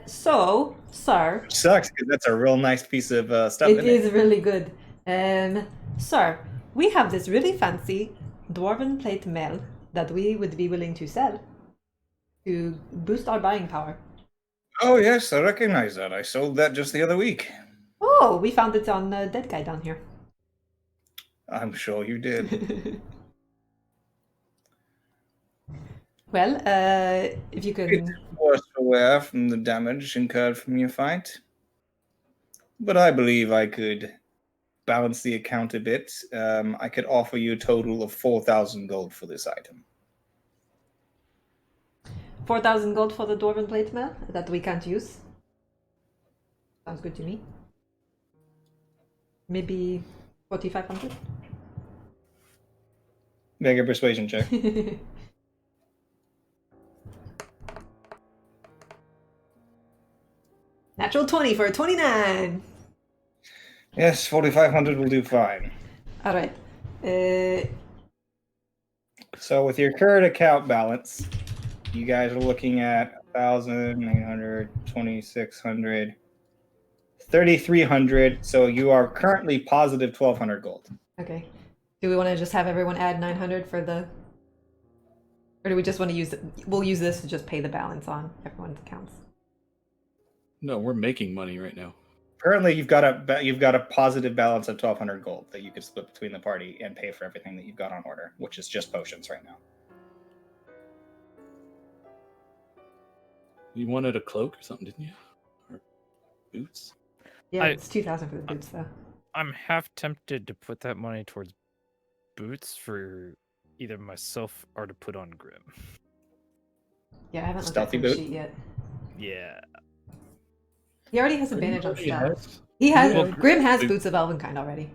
[SPEAKER 2] So, sir.
[SPEAKER 1] Which sucks, because that's a real nice piece of stuff.
[SPEAKER 2] It is really good. Sir, we have this really fancy dwarven plate mail that we would be willing to sell to boost our buying power.
[SPEAKER 1] Oh, yes, I recognize that. I sold that just the other week.
[SPEAKER 2] Oh, we found it on Dead Guy down here.
[SPEAKER 1] I'm sure you did.
[SPEAKER 2] Well, if you could...
[SPEAKER 1] It's worse for wear from the damage incurred from your fight. But I believe I could balance the account a bit. I could offer you a total of 4,000 gold for this item.
[SPEAKER 2] 4,000 gold for the dwarven plate mail that we can't use. Sounds good to me. Maybe 4,500?
[SPEAKER 1] Make a persuasion check.
[SPEAKER 2] Natural 20 for a 29!
[SPEAKER 1] Yes, 4,500 will do fine.
[SPEAKER 2] Alright.
[SPEAKER 1] So with your current account balance, you guys are looking at 1,900, 2,600, 3,300. So you are currently positive 1,200 gold.
[SPEAKER 2] Okay. Do we want to just have everyone add 900 for the... Or do we just want to use... We'll use this to just pay the balance on everyone's accounts.
[SPEAKER 3] No, we're making money right now.
[SPEAKER 1] Currently, you've got a positive balance of 1,200 gold that you could split between the party and pay for everything that you've got on order, which is just potions right now.
[SPEAKER 3] You wanted a cloak or something, didn't you? Or boots?
[SPEAKER 2] Yeah, it's 2,000 for the boots, though.
[SPEAKER 4] I'm half tempted to put that money towards boots for either myself or to put on Grim.
[SPEAKER 2] Yeah, I haven't looked
[SPEAKER 1] Stealthy
[SPEAKER 2] at his
[SPEAKER 1] boot?
[SPEAKER 2] sheet yet.
[SPEAKER 4] Yeah.
[SPEAKER 2] He already has advantage on stealth.
[SPEAKER 3] Yes.
[SPEAKER 2] He has...
[SPEAKER 3] Well,
[SPEAKER 2] Grim has boots of Elvenkind already.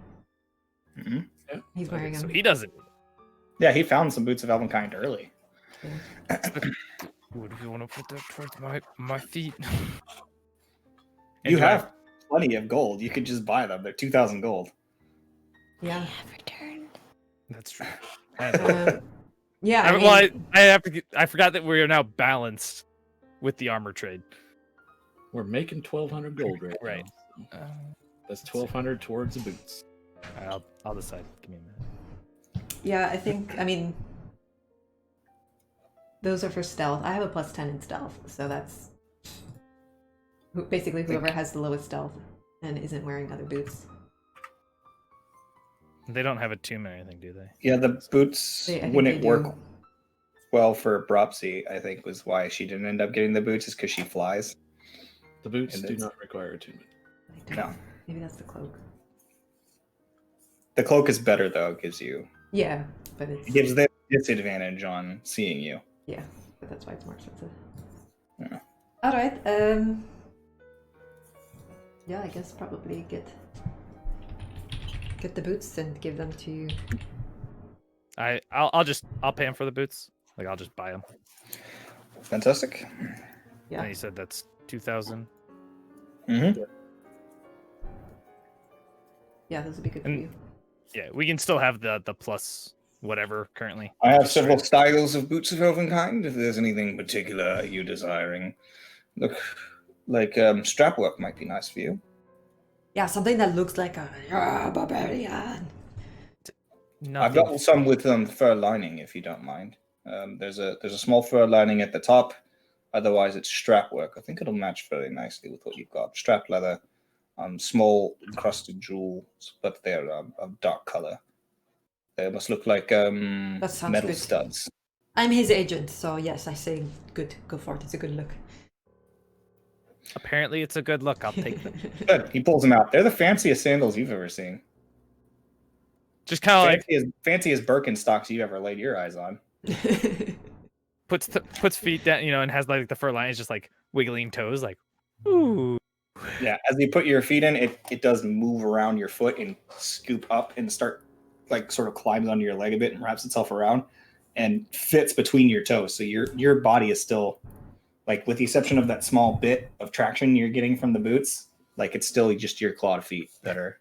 [SPEAKER 1] Mm-hmm.
[SPEAKER 3] Yeah.
[SPEAKER 2] He's wearing them.
[SPEAKER 4] So he doesn't.
[SPEAKER 1] Yeah, he found some boots of Elvenkind early.
[SPEAKER 4] Would we want to put that towards my feet?
[SPEAKER 1] You have plenty of gold. You could just buy them. They're 2,000 gold.
[SPEAKER 2] Yeah.
[SPEAKER 6] have returned.
[SPEAKER 4] That's true.
[SPEAKER 2] Yeah.
[SPEAKER 4] I forgot that we are now balanced with the armor trade.
[SPEAKER 3] We're making 1,200 gold right now. That's 1,200 towards the boots.
[SPEAKER 4] I'll decide. Give me a minute.
[SPEAKER 2] Yeah, I mean, those are for stealth. I have a +10 in stealth, so that's basically whoever has the lowest stealth and isn't wearing other boots.
[SPEAKER 4] They don't have a tomb or anything, do they?
[SPEAKER 1] Yeah, the boots
[SPEAKER 2] I think
[SPEAKER 1] wouldn't
[SPEAKER 2] they
[SPEAKER 1] work
[SPEAKER 2] do.
[SPEAKER 1] well for Bropsy, I think, was why she didn't end up getting the boots, is because she flies.
[SPEAKER 3] The boots
[SPEAKER 1] And
[SPEAKER 3] do
[SPEAKER 1] it's-
[SPEAKER 3] not require attunement.
[SPEAKER 1] No.
[SPEAKER 2] Maybe that's the cloak.
[SPEAKER 1] The cloak is better, though. It
[SPEAKER 2] Yeah, but it's
[SPEAKER 1] gives them disadvantage on seeing you.
[SPEAKER 2] yeah, but that's why it's more expensive.
[SPEAKER 1] Yeah.
[SPEAKER 2] All right. Yeah, I guess probably get the boots and give them to.
[SPEAKER 4] I'll pay him for the boots. Like I'll just buy them.
[SPEAKER 1] Fantastic.
[SPEAKER 2] Yeah.
[SPEAKER 4] And he said that's 2,000.
[SPEAKER 1] Mm-hmm.
[SPEAKER 2] Yeah, those would be good for
[SPEAKER 4] And-
[SPEAKER 2] you.
[SPEAKER 4] Yeah, we can still have the plus whatever currently.
[SPEAKER 1] I have several styles of boots of elven kind, if there's anything particular you desiring. Look, like strap work might be nice for you.
[SPEAKER 2] Yeah, something that looks like a barbarian.
[SPEAKER 4] Nothing.
[SPEAKER 1] I've got some with fur lining, if you don't mind. There's a small fur lining at the top. Otherwise, it's strap work. I think it'll match very nicely with what you've got. Strap leather, small encrusted jewels, but they're of dark color. They must look like
[SPEAKER 2] sounds
[SPEAKER 1] metal
[SPEAKER 2] good.
[SPEAKER 1] studs.
[SPEAKER 2] I'm his agent, so yes, I say good. Go for it. It's a good look.
[SPEAKER 4] Apparently, it's a good look. I'll take them.
[SPEAKER 1] Good. He pulls them out. They're the fanciest sandals you've ever seen.
[SPEAKER 4] Just kind of like
[SPEAKER 1] Fancy as Birkenstocks you've ever laid your eyes on.
[SPEAKER 4] puts feet down, and has like the fur line is just like wiggling toes, like ooh.
[SPEAKER 1] Yeah, as you put your feet in, it does move around your foot and scoop up and start like sort of climbs onto your leg a bit and wraps itself around and fits between your toes. So your body is still, like, with the exception of that small bit of traction you're getting from the boots, like it's still just your clawed feet that are.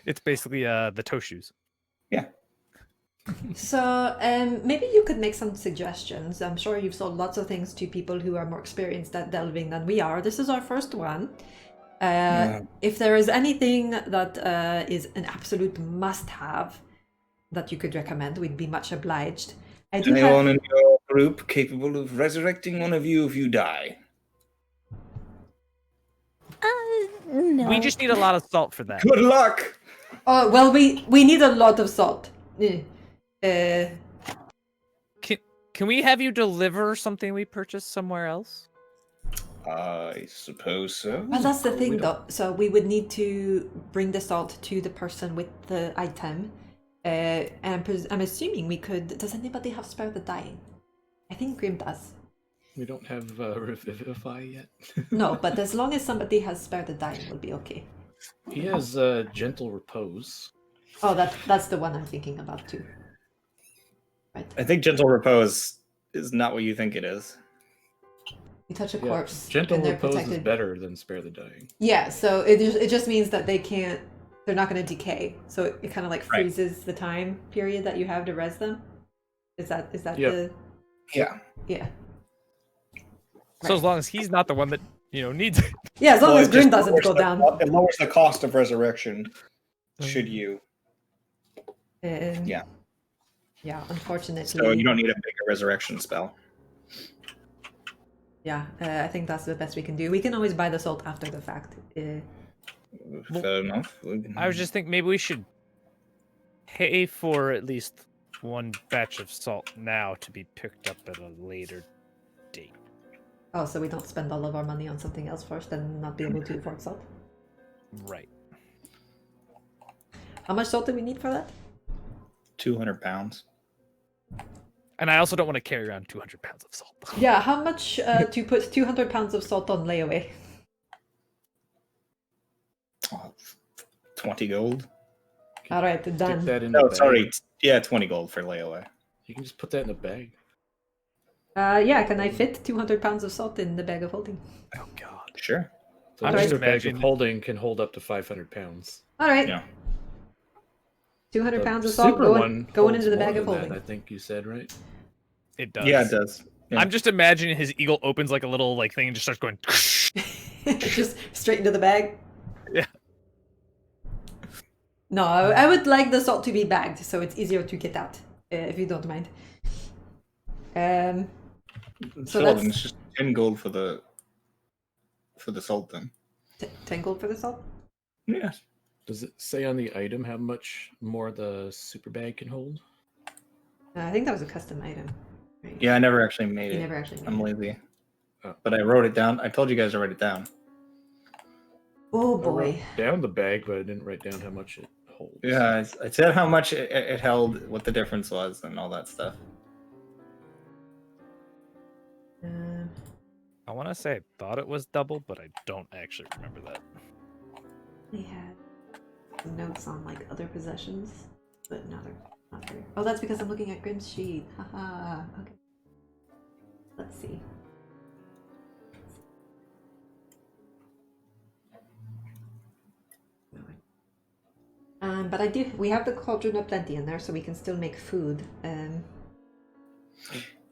[SPEAKER 4] It's basically the toe shoes.
[SPEAKER 1] Yeah.
[SPEAKER 2] So maybe you could make some suggestions. I'm sure you've sold lots of things to people who are more experienced at delving than we are. This is our first one. If there is anything that is an absolute must-have that you could recommend, we'd be much obliged. I do
[SPEAKER 1] Anyone
[SPEAKER 2] have...
[SPEAKER 1] in your group capable of resurrecting one of you if you die?
[SPEAKER 6] No.
[SPEAKER 4] We just need a lot of salt for that.
[SPEAKER 1] Good luck!
[SPEAKER 2] Oh, well, we need a lot of salt.
[SPEAKER 4] Can we have you deliver something we purchased somewhere else?
[SPEAKER 1] I suppose so.
[SPEAKER 2] Well, that's the
[SPEAKER 1] We
[SPEAKER 2] thing,
[SPEAKER 1] don't-
[SPEAKER 2] though. So we would need to bring the salt to the person with the item. And I'm assuming we could... Does anybody have Spare the Dying? I think Grim does.
[SPEAKER 3] We don't have Revivify yet.
[SPEAKER 2] No, but as long as somebody has Spare the Dying, we'll be okay.
[SPEAKER 3] He has Gentle Repose.
[SPEAKER 2] Oh, that's the one I'm thinking about, too. Right.
[SPEAKER 1] I think Gentle Repose is not what you think it is.
[SPEAKER 2] You touch a
[SPEAKER 3] Yeah,
[SPEAKER 2] corpse,
[SPEAKER 3] Gentle
[SPEAKER 2] and they're
[SPEAKER 3] Repose
[SPEAKER 2] protected.
[SPEAKER 3] is better than Spare the Dying.
[SPEAKER 2] Yeah, so it just means that they're not going to decay. So it kind of like
[SPEAKER 1] Right.
[SPEAKER 2] freezes the time period that you have to res them. Is that
[SPEAKER 3] Yep.
[SPEAKER 2] the...
[SPEAKER 1] Yeah.
[SPEAKER 2] Yeah.
[SPEAKER 4] So as long as he's not the one that needs it.
[SPEAKER 2] Yeah, as long
[SPEAKER 1] Well,
[SPEAKER 2] as
[SPEAKER 1] it
[SPEAKER 2] Grim
[SPEAKER 1] just
[SPEAKER 2] doesn't
[SPEAKER 1] lowers
[SPEAKER 2] go
[SPEAKER 1] the-
[SPEAKER 2] down.
[SPEAKER 1] It lowers the cost of resurrection. Should you? Yeah.
[SPEAKER 2] Yeah, unfortunately.
[SPEAKER 1] So you don't need a bigger resurrection spell.
[SPEAKER 2] Yeah, I think that's the best we can do. We can always buy the salt after the fact.
[SPEAKER 1] Fair enough.
[SPEAKER 4] I was just thinking maybe we should pay for at least one batch of salt now to be picked up at a later date.
[SPEAKER 2] Oh, so we don't spend all of our money on something else first and not be able to afford salt?
[SPEAKER 4] Right.
[SPEAKER 2] How much salt do we need for that?
[SPEAKER 1] 200 pounds.
[SPEAKER 4] And I also don't want to carry around 200 pounds of salt.
[SPEAKER 2] Yeah, how much to put 200 pounds of salt on layaway?
[SPEAKER 1] 20 gold.
[SPEAKER 2] All right,
[SPEAKER 3] Stick
[SPEAKER 2] done.
[SPEAKER 3] that in
[SPEAKER 1] No,
[SPEAKER 3] the bag.
[SPEAKER 1] sorry. Yeah, 20 gold for layaway.
[SPEAKER 3] You can just put that in a bag.
[SPEAKER 2] Yeah, can I fit 200 pounds of salt in the bag of holding?
[SPEAKER 4] Oh god.
[SPEAKER 1] Sure.
[SPEAKER 3] So
[SPEAKER 4] I'm
[SPEAKER 3] just
[SPEAKER 4] just
[SPEAKER 3] a bag of
[SPEAKER 4] imagining-
[SPEAKER 3] holding can hold up to 500 pounds.
[SPEAKER 2] All right.
[SPEAKER 1] Yeah.
[SPEAKER 2] 200
[SPEAKER 3] The
[SPEAKER 2] pounds of salt
[SPEAKER 3] super one
[SPEAKER 2] going
[SPEAKER 3] holds
[SPEAKER 2] into the
[SPEAKER 3] more
[SPEAKER 2] bag of
[SPEAKER 3] than that,
[SPEAKER 2] holding.
[SPEAKER 3] I think you said, right?
[SPEAKER 4] It does.
[SPEAKER 1] Yeah, it does. Yeah.
[SPEAKER 4] I'm just imagining his eagle opens like a little like thing and just starts going.
[SPEAKER 2] Just straight into the bag.
[SPEAKER 4] Yeah.
[SPEAKER 2] No, I would like the salt to be bagged so it's easier to get out, if you don't mind. So
[SPEAKER 1] Sure,
[SPEAKER 2] that's
[SPEAKER 1] then it's just 10 gold for the salt then.
[SPEAKER 2] 10 gold for the salt.
[SPEAKER 1] Yes.
[SPEAKER 3] Does it say on the item how much more the super bag can hold?
[SPEAKER 2] I think that was a custom item. Right?
[SPEAKER 1] Yeah, I never actually made
[SPEAKER 2] You
[SPEAKER 1] it.
[SPEAKER 2] never actually made
[SPEAKER 1] I'm
[SPEAKER 2] it.
[SPEAKER 1] lazy.
[SPEAKER 3] Oh.
[SPEAKER 1] But I wrote it down. I told you guys to write it down.
[SPEAKER 2] Oh
[SPEAKER 3] I
[SPEAKER 2] boy.
[SPEAKER 3] wrote down the bag, but I didn't write down how much it holds.
[SPEAKER 1] Yeah, I said how much it held, what the difference was, and all that stuff.
[SPEAKER 4] I want to say I thought it was double, but I don't actually remember that.
[SPEAKER 2] We had notes on like other possessions, but no, they're not there. Oh, that's because I'm looking at Grimm's sheet. Haha. Okay. Let's see. But we have the cauldron of plenty in there, so we can still make food.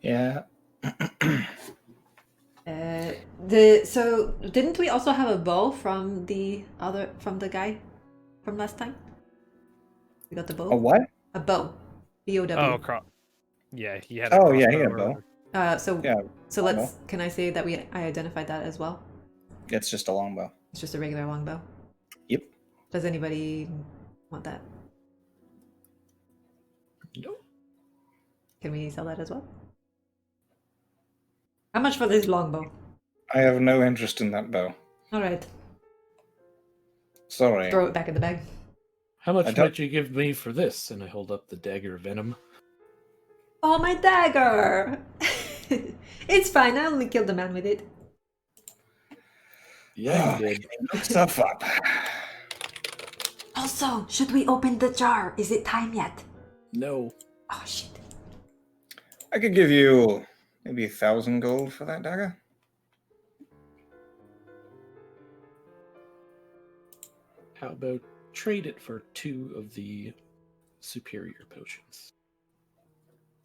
[SPEAKER 1] Yeah.
[SPEAKER 2] So didn't we also have a bow from the guy from last time? We got the bow.
[SPEAKER 1] A what?
[SPEAKER 2] A bow. B-O-W.
[SPEAKER 4] Oh, yeah, he had.
[SPEAKER 1] Oh, yeah, he had a
[SPEAKER 4] crossbow
[SPEAKER 1] bow.
[SPEAKER 4] or-
[SPEAKER 2] So
[SPEAKER 1] Yeah.
[SPEAKER 2] let's. Can I say that I identified that as well?
[SPEAKER 1] It's just a longbow.
[SPEAKER 2] It's just a regular longbow.
[SPEAKER 1] Yep.
[SPEAKER 2] Does anybody want that?
[SPEAKER 3] No.
[SPEAKER 2] Can we sell that as well? How much for this longbow?
[SPEAKER 1] I have no interest in that bow.
[SPEAKER 2] All right.
[SPEAKER 1] Sorry.
[SPEAKER 2] Throw it back in the bag.
[SPEAKER 3] How much
[SPEAKER 1] I don't-
[SPEAKER 3] might you give me for this? And I hold up the dagger of venom.
[SPEAKER 2] Oh, my dagger! It's fine. I only killed the man with it.
[SPEAKER 3] Yeah, you did.
[SPEAKER 1] Look stuff up.
[SPEAKER 2] Also, should we open the jar? Is it time yet?
[SPEAKER 3] No.
[SPEAKER 2] Oh shit.
[SPEAKER 1] I could give you maybe 1,000 gold for that dagger.
[SPEAKER 3] How about trade it for 2 of the superior potions?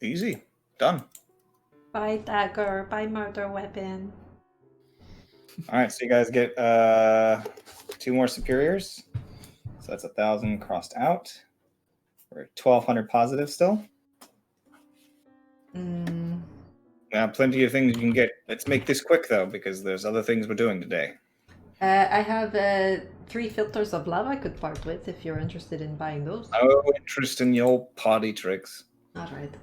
[SPEAKER 1] Easy. Done.
[SPEAKER 2] Buy dagger, buy murder weapon.
[SPEAKER 1] Alright, so you guys get 2 more superiors. So that's 1,000 crossed out. We're at 1,200 positive still. Yeah, plenty of things you can get. Let's make this quick though, because there's other things we're doing today.
[SPEAKER 2] I have 3 filters of love I could part with if you're interested in buying those.
[SPEAKER 1] No interest in your party tricks.
[SPEAKER 2] Alright.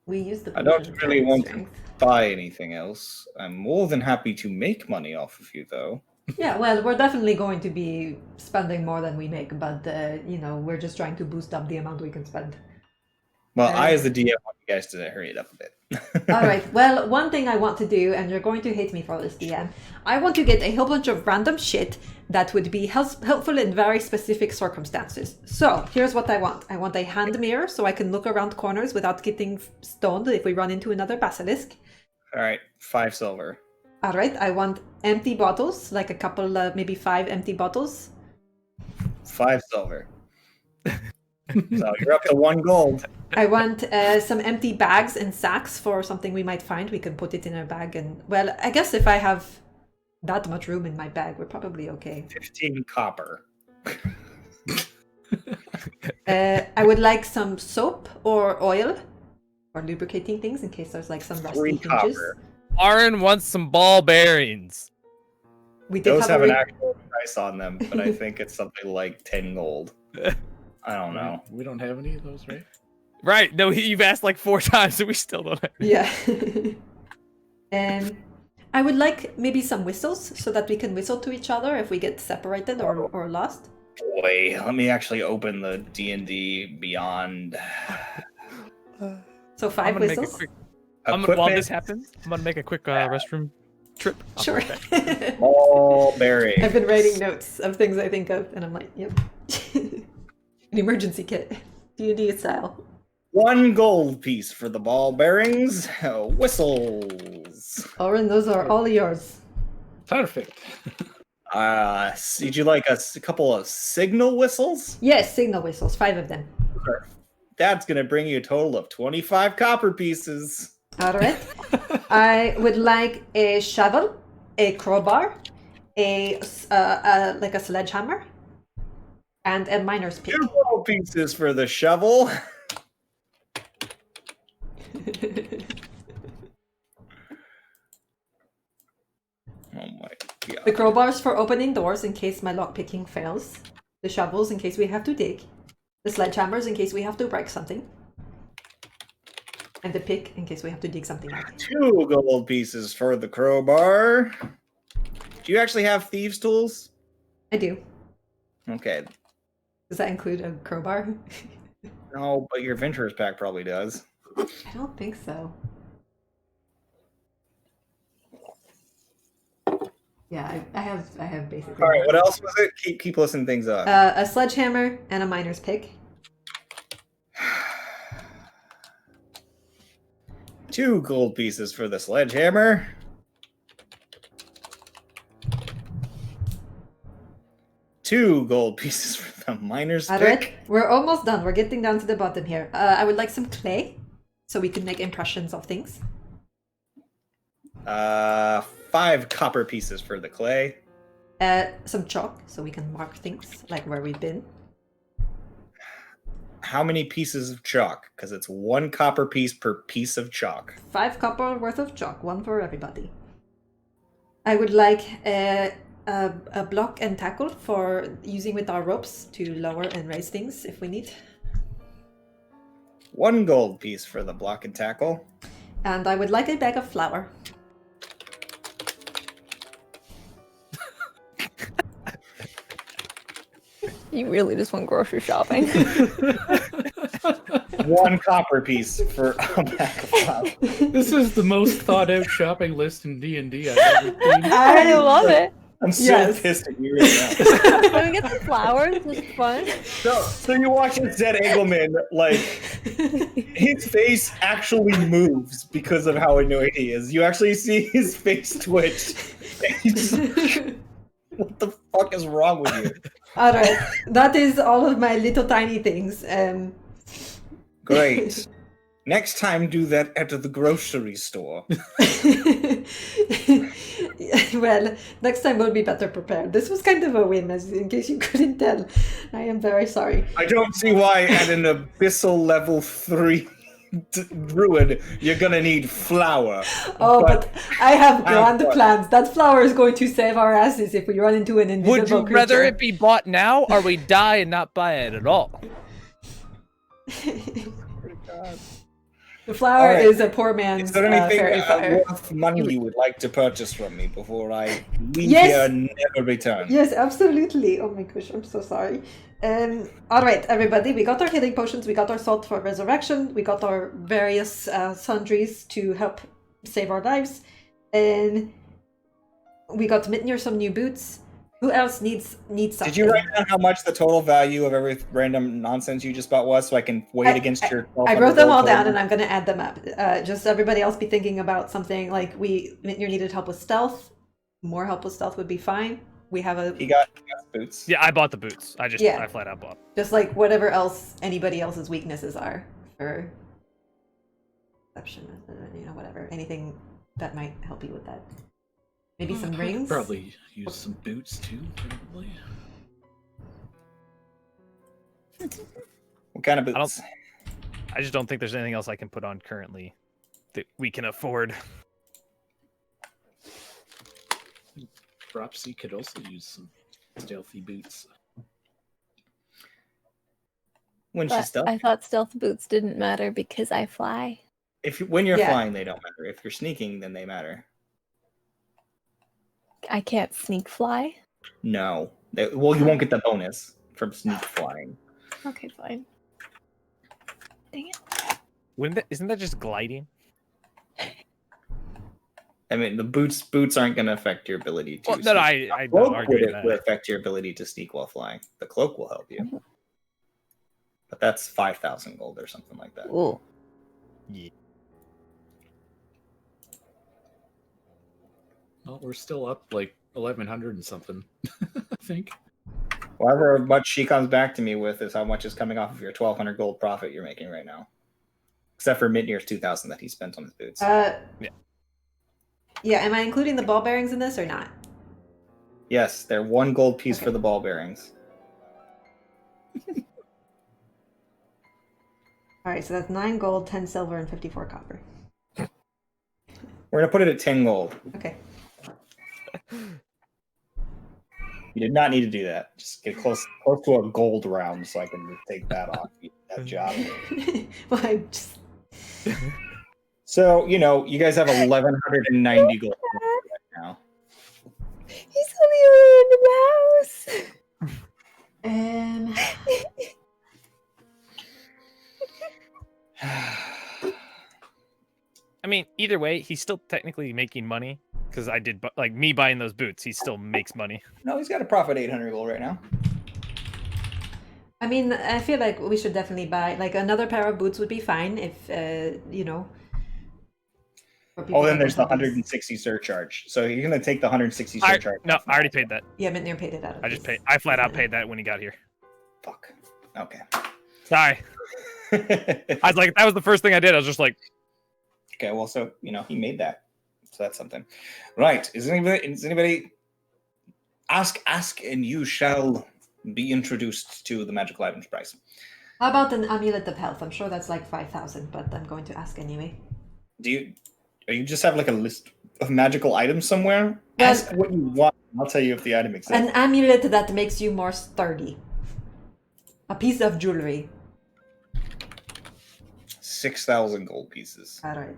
[SPEAKER 2] We use the
[SPEAKER 1] I don't
[SPEAKER 2] potion of
[SPEAKER 1] really want to
[SPEAKER 2] strength.
[SPEAKER 1] buy anything else. I'm more than happy to make money off of you though.
[SPEAKER 2] Yeah, well, we're definitely going to be spending more than we make, but we're just trying to boost up the amount we can spend.
[SPEAKER 1] Well, I as the DM want you guys to hurry it up a bit.
[SPEAKER 2] All right. Well, one thing I want to do, and you're going to hate me for this, DM, I want to get a whole bunch of random shit that would be helpful in very specific circumstances. So here's what I want. I want a hand mirror so I can look around corners without getting stoned if we run into another basilisk.
[SPEAKER 1] All right, 5 silver.
[SPEAKER 2] All right. I want empty bottles, like a couple, maybe 5 empty bottles.
[SPEAKER 1] 5 silver. So you're up to 1 gold.
[SPEAKER 2] I want some empty bags and sacks for something we might find. We can put it in our bag and, well, I guess if I have that much room in my bag, we're probably okay.
[SPEAKER 1] 15 copper.
[SPEAKER 2] I would like some soap or oil or lubricating things in case there's like some rusty
[SPEAKER 1] 3
[SPEAKER 2] hinges.
[SPEAKER 1] copper.
[SPEAKER 4] Aaron wants some ball bearings.
[SPEAKER 2] We did
[SPEAKER 1] Those have
[SPEAKER 2] have
[SPEAKER 1] an
[SPEAKER 2] a
[SPEAKER 1] actual price on them, but I think it's something like 10 gold. I don't know.
[SPEAKER 3] We don't have any of those, right?
[SPEAKER 4] Right? No, you've asked like 4 times, and we still don't have.
[SPEAKER 2] Yeah. And I would like maybe some whistles so that we can whistle to each other if we get separated or lost.
[SPEAKER 1] Boy, let me actually open the D&D Beyond.
[SPEAKER 2] So 5
[SPEAKER 4] I'm gonna make a
[SPEAKER 2] whistles.
[SPEAKER 4] quick. While this happens, I'm gonna make a quick restroom trip. I'll be
[SPEAKER 2] Sure.
[SPEAKER 4] right back.
[SPEAKER 1] Ball berry.
[SPEAKER 2] I've been writing notes of things I think of, and I'm like, yep. An emergency kit, D&D style.
[SPEAKER 1] 1 gold piece for the ball bearings. Whistles.
[SPEAKER 2] Oren, those are all yours.
[SPEAKER 3] Perfect.
[SPEAKER 1] Did you like a couple of signal whistles?
[SPEAKER 2] Yes, signal whistles, 5 of them.
[SPEAKER 1] That's gonna bring you a total of 25 copper pieces.
[SPEAKER 2] All right. I would like a shovel, a crowbar, like a sledgehammer, and a miner's pick.
[SPEAKER 1] 2 gold pieces for the shovel. Oh my god.
[SPEAKER 2] The crowbars for opening doors in case my lockpicking fails. The shovels in case we have to dig. The sledgehammers in case we have to break something. And the pick in case we have to dig something out.
[SPEAKER 1] 2 gold pieces for the crowbar. Do you actually have thieves' tools?
[SPEAKER 2] I do.
[SPEAKER 1] Okay.
[SPEAKER 2] Does that include a crowbar?
[SPEAKER 1] No, but your adventurer's pack probably does.
[SPEAKER 2] I don't think so. Yeah, I have basically.
[SPEAKER 1] All right, what else was it? Keep listing things up.
[SPEAKER 2] A sledgehammer and a miner's pick.
[SPEAKER 1] 2 gold pieces for the sledgehammer. 2 gold pieces for the miner's pick.
[SPEAKER 2] Alright, we're almost done. We're getting down to the bottom here. I would like some clay so we can make impressions of things.
[SPEAKER 1] 5 copper pieces for the clay.
[SPEAKER 2] Some chalk so we can mark things like where we've been.
[SPEAKER 1] How many pieces of chalk? Because it's 1 copper piece per piece of chalk.
[SPEAKER 2] 5 copper worth of chalk, 1 for everybody. I would like a block and tackle for using with our ropes to lower and raise things if we need.
[SPEAKER 1] 1 gold piece for the block and tackle.
[SPEAKER 2] And I would like a bag of flour.
[SPEAKER 6] You really just went grocery shopping.
[SPEAKER 1] 1 copper piece for a bag of flour.
[SPEAKER 3] This is the most thought out shopping list in D&D I've ever seen.
[SPEAKER 6] I love it.
[SPEAKER 1] I'm so
[SPEAKER 2] Yes.
[SPEAKER 1] pissed at you right now.
[SPEAKER 6] Can we get some flowers? This is fun.
[SPEAKER 1] So you watch Zed Engelman, like, his face actually moves because of how annoyed he is. You actually see his face twitch. And he's like, what the fuck is wrong with you?
[SPEAKER 2] Alright, that is all of my little tiny things.
[SPEAKER 1] Great. Next time, do that at the grocery store.
[SPEAKER 2] Well, next time we'll be better prepared. This was kind of a whim, as in case you couldn't tell. I am very sorry.
[SPEAKER 1] I don't see why at an abyssal level 3 druid you're gonna need flour.
[SPEAKER 2] Oh, but I have
[SPEAKER 1] I'm
[SPEAKER 2] grand
[SPEAKER 1] fine.
[SPEAKER 2] plans. That flower is going to save our asses if we run into an invisible
[SPEAKER 4] Would you
[SPEAKER 2] creature.
[SPEAKER 4] rather it be bought now, or we die and not buy it at all?
[SPEAKER 2] The flower
[SPEAKER 1] Alright.
[SPEAKER 2] is a poor man's
[SPEAKER 1] Is there anything
[SPEAKER 2] fairy fire.
[SPEAKER 1] worth money you would like to purchase from me before I leave
[SPEAKER 2] Yes.
[SPEAKER 1] here and never return?
[SPEAKER 2] Yes, absolutely. Oh my gosh, I'm so sorry. Alright, everybody, we got our healing potions, we got our salt for resurrection, we got our various sundries to help save our lives, and we got Mitnir some new boots. Who else needs something?
[SPEAKER 1] Did you write down how much the total value of every random nonsense you just bought was, so I can weigh it against your?
[SPEAKER 2] I wrote them all down, and I'm going to add them up. Just everybody else be thinking about something like Mitnir needed help with stealth. More help with stealth would be fine. We have
[SPEAKER 1] He got boots.
[SPEAKER 4] Yeah, I bought the boots. I flat out bought.
[SPEAKER 2] just like whatever else anybody else's weaknesses are for perception, whatever, anything that might help you with that. Maybe some rings.
[SPEAKER 3] Probably use some boots too, probably.
[SPEAKER 1] What kind of boots?
[SPEAKER 4] I just don't think there's anything else I can put on currently that we can afford.
[SPEAKER 3] Dropsy could also use some stealthy boots.
[SPEAKER 1] When she's
[SPEAKER 6] But
[SPEAKER 1] stealth.
[SPEAKER 6] I thought stealth boots didn't matter because I fly.
[SPEAKER 1] When you're
[SPEAKER 2] Yeah.
[SPEAKER 1] flying, they don't matter. If you're sneaking, then they matter.
[SPEAKER 6] I can't sneak fly.
[SPEAKER 1] No. Well, you won't get the bonus from sneak flying.
[SPEAKER 6] Okay, fine. Dang it.
[SPEAKER 4] Isn't that just gliding?
[SPEAKER 1] I mean, the boots aren't going to affect your ability to.
[SPEAKER 4] Well,
[SPEAKER 1] sneak.
[SPEAKER 4] no, I
[SPEAKER 1] Cloak
[SPEAKER 4] don't argue
[SPEAKER 1] would
[SPEAKER 4] that.
[SPEAKER 1] affect your ability to sneak while flying. The cloak will help you, but that's 5,000 gold or something like that.
[SPEAKER 6] Ooh.
[SPEAKER 4] Yeah.
[SPEAKER 3] Well, we're still up like 1100 and something, I think.
[SPEAKER 1] However much she comes back to me with is how much is coming off of your 1,200 gold profit you're making right now. Except for Midnir's 2,000 that he spent on his boots.
[SPEAKER 2] Yeah, am I including the ball bearings in this or not?
[SPEAKER 1] Yes, they're 1 gold piece for the ball bearings.
[SPEAKER 2] Alright, so that's 9 gold, 10 silver, and 54 copper.
[SPEAKER 1] We're going to put it at 10 gold.
[SPEAKER 2] Okay.
[SPEAKER 1] You did not need to do that. Just get close to a gold round so I can take that off that job.
[SPEAKER 2] Well, I just...
[SPEAKER 1] So, you guys have 1,190 gold right now.
[SPEAKER 6] He's the in the house.
[SPEAKER 4] I mean, either way, he's still technically making money because I did like me buying those boots. He still makes money.
[SPEAKER 1] No, he's got a profit 800 gold right now.
[SPEAKER 2] I mean, I feel like we should definitely buy, like, another pair of boots would be fine if,
[SPEAKER 1] Oh, then there's the 160 surcharge. So you're going to take the 160 surcharge.
[SPEAKER 4] No, I already paid that.
[SPEAKER 2] Yeah, Mitnir paid it out of
[SPEAKER 4] I flat out paid that when he got here.
[SPEAKER 1] Fuck. Okay.
[SPEAKER 4] Sorry. I was like, that was the first thing I did. I was just like...
[SPEAKER 1] Okay, well, so, he made that. So that's something. Right. Is anybody... Ask, and you shall be introduced to the magical items price.
[SPEAKER 2] How about an amulet of health? I'm sure that's like 5,000, but I'm going to ask anyway.
[SPEAKER 1] You just have like a list of magical items somewhere?
[SPEAKER 2] Well,
[SPEAKER 1] ask what you want. I'll tell you if the item exists.
[SPEAKER 2] An amulet that makes you more sturdy. A piece of jewelry.
[SPEAKER 1] 6,000 gold pieces.
[SPEAKER 2] All right.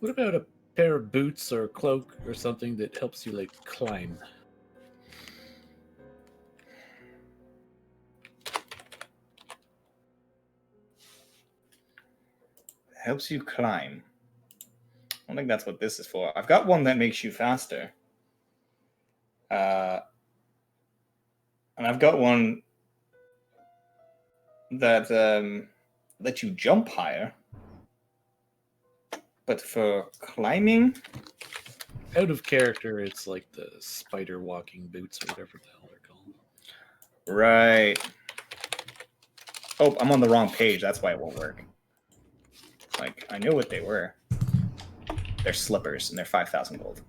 [SPEAKER 3] What about a pair of boots or a cloak or something that helps you, like, climb?
[SPEAKER 1] Helps you climb. I don't think that's what this is for. I've got one that makes you faster. And I've got one that lets you jump higher. But for climbing...
[SPEAKER 3] Out of character, it's like the spider walking boots or whatever the hell they're called.
[SPEAKER 1] Right. Oh, I'm on the wrong page. That's why it won't work. Like, I knew what they were. They're slippers, and they're 5,000 gold.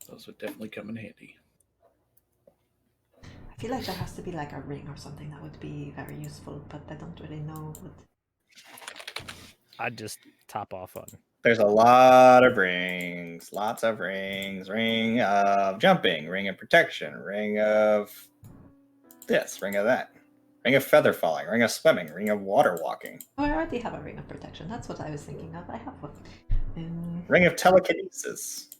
[SPEAKER 3] Those would definitely come in handy.
[SPEAKER 2] I feel like there has to be like a ring or something that would be very useful, but I don't really know what.
[SPEAKER 4] I'd just top off on.
[SPEAKER 1] There's a lot of rings. Lots of rings. Ring of jumping. Ring of protection. Ring of this. Ring of that. Ring of feather falling. Ring of swimming. Ring of water walking.
[SPEAKER 2] Oh, I already have a ring of protection. That's what I was thinking of. I have one.
[SPEAKER 1] Ring of telekinesis.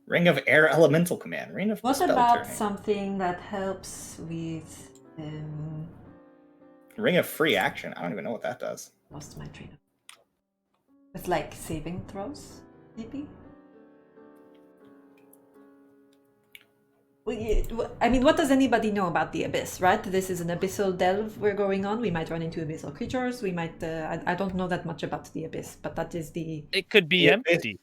[SPEAKER 1] Ring of air elemental command. Ring of
[SPEAKER 2] What
[SPEAKER 1] spell
[SPEAKER 2] about
[SPEAKER 1] turning.
[SPEAKER 2] something that helps with...
[SPEAKER 1] Ring of free action. I don't even know what that does.
[SPEAKER 2] Lost my train of... It's like saving throws, maybe? I mean, what does anybody know about the Abyss, right? This is an abyssal delve we're going on. We might run into abyssal creatures. We might... I don't know that much about the Abyss, but that is the...
[SPEAKER 4] It could be empty.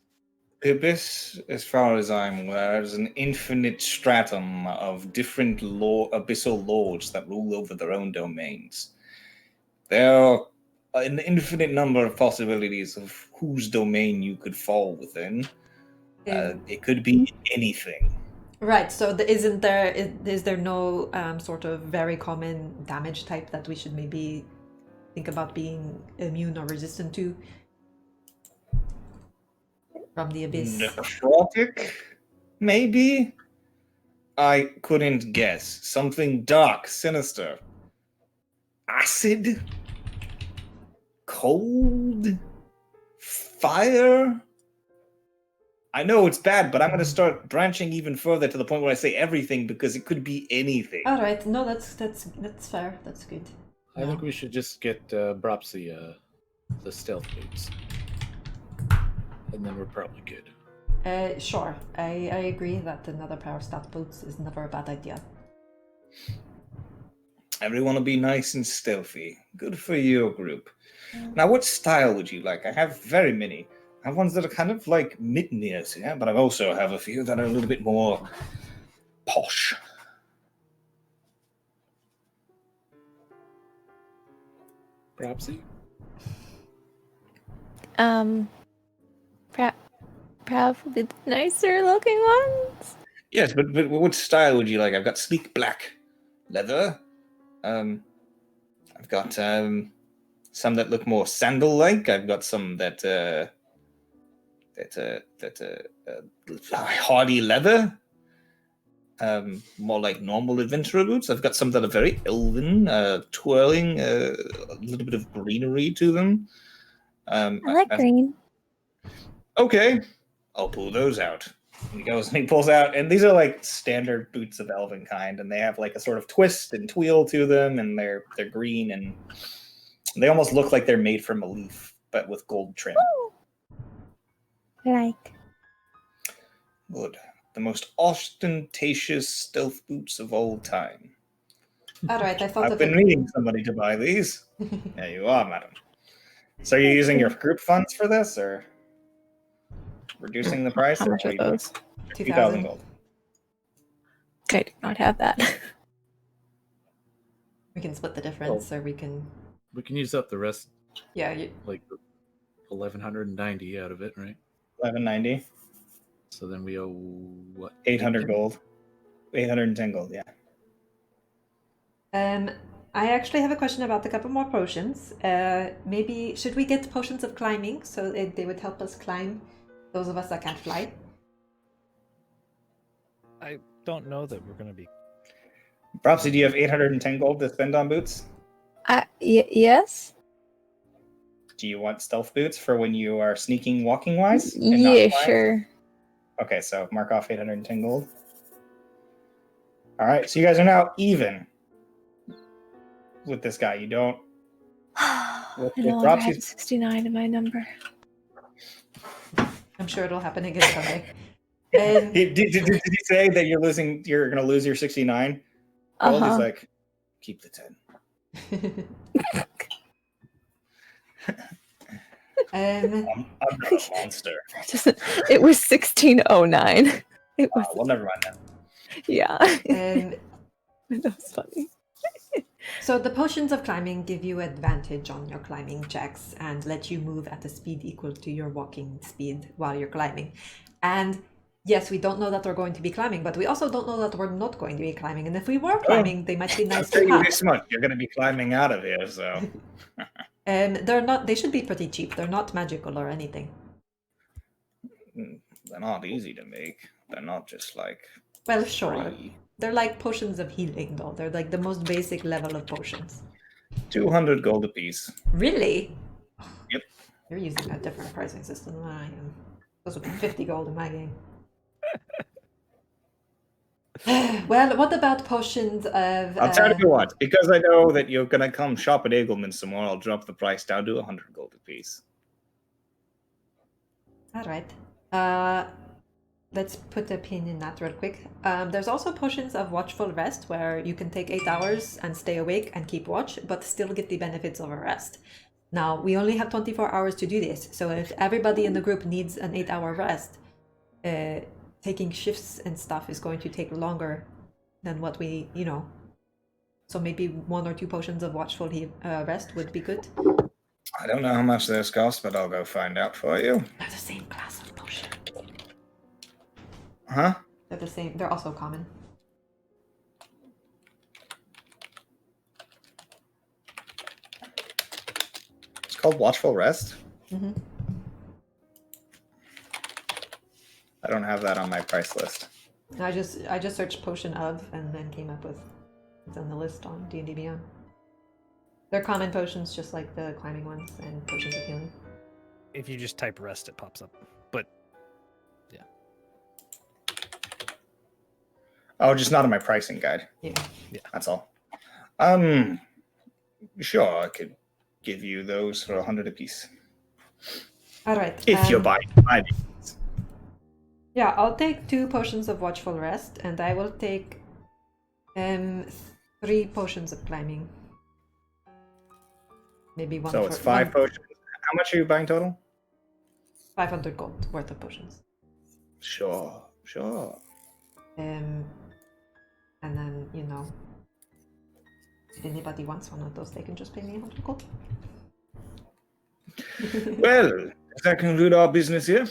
[SPEAKER 1] The Abyss, as far as I'm aware, is an infinite stratum of different abyssal lords that rule over their own domains. There are an infinite number of possibilities of whose domain you could fall within. It could be anything.
[SPEAKER 2] Right, so is there no sort of very common damage type that we should maybe think about being immune or resistant to? From the Abyss.
[SPEAKER 1] Necrotic? Maybe? I couldn't guess. Something dark, sinister. Acid? Cold? Fire? I know it's bad, but I'm going to start branching even further to the point where I say everything because it could be anything.
[SPEAKER 2] All right, no, that's fair. That's good.
[SPEAKER 3] I think we should just get Bropsy the stealth boots. And then we're probably good.
[SPEAKER 2] Sure. I agree that another pair of stealth boots is never a bad idea.
[SPEAKER 1] Everyone will be nice and stealthy. Good for your group. Now, what style would you like? I have very many. I have ones that are kind of like mid-nears, yeah, but I also have a few that are a little bit more posh.
[SPEAKER 3] Propsy?
[SPEAKER 6] Probably the nicer looking ones.
[SPEAKER 1] Yes, but what style would you like? I've got sleek black leather. I've got some that look more sandal-like. I've got some that hardy leather. More like normal adventurer boots. I've got some that are very elven, twirling, a little bit of greenery to them.
[SPEAKER 6] I like green.
[SPEAKER 1] Okay, I'll pull those out. And he goes and he pulls out, and these are like standard boots of elven kind, and they have like a sort of twist and tweel to them, and they're green, and they almost look like they're made from a leaf, but with gold trim.
[SPEAKER 6] I like.
[SPEAKER 1] Good. The most ostentatious stealth boots of all time.
[SPEAKER 2] All right, I thought
[SPEAKER 1] I've
[SPEAKER 2] that
[SPEAKER 1] been meeting somebody to buy these. There you are, madam. So you're using your group funds for this, or reducing the price?
[SPEAKER 5] How much are those?
[SPEAKER 1] 2,000 gold.
[SPEAKER 5] I do not have that.
[SPEAKER 2] we can split the difference, or we can.
[SPEAKER 3] We can use up the rest,
[SPEAKER 2] Yeah,
[SPEAKER 3] like 1,190 out of it, right?
[SPEAKER 1] 1190.
[SPEAKER 3] So then we owe what?
[SPEAKER 1] 800 gold. 810 gold, yeah.
[SPEAKER 2] I actually have a question about a couple more potions. Maybe should we get potions of climbing so they would help us climb? Those of us that can't fly.
[SPEAKER 4] I don't know that we're going to be.
[SPEAKER 1] Propsy, do you have 810 gold to spend on boots?
[SPEAKER 5] Yes.
[SPEAKER 1] Do you want stealth boots for when you are sneaking walking wise?
[SPEAKER 5] Yeah, sure.
[SPEAKER 1] Okay, so mark off 810 gold. All right, so you guys are now even with this guy. You don't.
[SPEAKER 5] I know I had 69 in my number.
[SPEAKER 2] I'm sure it'll happen again someday.
[SPEAKER 1] Did he say that you're going to lose your 69? Well, he's like, keep the 10. I'm not a monster.
[SPEAKER 5] It was 1609. It was.
[SPEAKER 1] Well, never mind that.
[SPEAKER 5] Yeah. That was funny.
[SPEAKER 2] So the potions of climbing give you advantage on your climbing checks and let you move at a speed equal to your walking speed while you're climbing. And yes, we don't know that we're going to be climbing, but we also don't know that we're not going to be climbing. And if we were climbing, they might be nice to have.
[SPEAKER 1] This much, you're going to be climbing out of here, so.
[SPEAKER 2] They're not. They should be pretty cheap. They're not magical or anything.
[SPEAKER 1] They're not easy to make. They're not just like.
[SPEAKER 2] Well, sure.
[SPEAKER 1] free.
[SPEAKER 2] They're like potions of healing, though. They're like the most basic level of potions.
[SPEAKER 1] 200 gold apiece.
[SPEAKER 2] Really?
[SPEAKER 1] Yep.
[SPEAKER 2] You're using a different pricing system than I am. Those would be 50 gold in my game. Well, what about potions of...
[SPEAKER 1] I'll tell you what, because I know that you're going to come shop at Eagleman some more, I'll drop the price down to 100 gold apiece.
[SPEAKER 2] All right. Let's put a pin in that real quick. There's also potions of Watchful Rest, where you can take 8 hours and stay awake and keep watch, but still get the benefits of a rest. Now, we only have 24 hours to do this, so if everybody in the group needs an 8-hour rest, taking shifts and stuff is going to take longer than what we, So maybe 1 or 2 potions of Watchful Rest would be good.
[SPEAKER 1] I don't know how much those cost, but I'll go find out for you.
[SPEAKER 2] They're the same class of potion.
[SPEAKER 1] Huh?
[SPEAKER 2] They're the same. They're also common.
[SPEAKER 1] It's called Watchful Rest?
[SPEAKER 2] Mm-hmm.
[SPEAKER 1] I don't have that on my price list.
[SPEAKER 2] I just searched potion of and then came up with it's on the list on D&D Beyond. They're common potions, just like the climbing ones and potions of healing.
[SPEAKER 4] If you just type rest, it pops up. But yeah.
[SPEAKER 1] Oh, just not in my pricing guide.
[SPEAKER 2] Yeah.
[SPEAKER 1] That's all. Sure, I could give you those for 100 apiece.
[SPEAKER 2] All right.
[SPEAKER 1] If you're buying.
[SPEAKER 2] Yeah, I'll take 2 potions of Watchful Rest, and I will take 3 3 potions of climbing. Maybe one.
[SPEAKER 1] So it's 5 potions. How much are you buying total?
[SPEAKER 2] 500 gold worth of potions.
[SPEAKER 1] Sure.
[SPEAKER 2] And then, if anybody wants one of those, they can just pay me 100 gold.
[SPEAKER 1] Well, does that conclude our business here?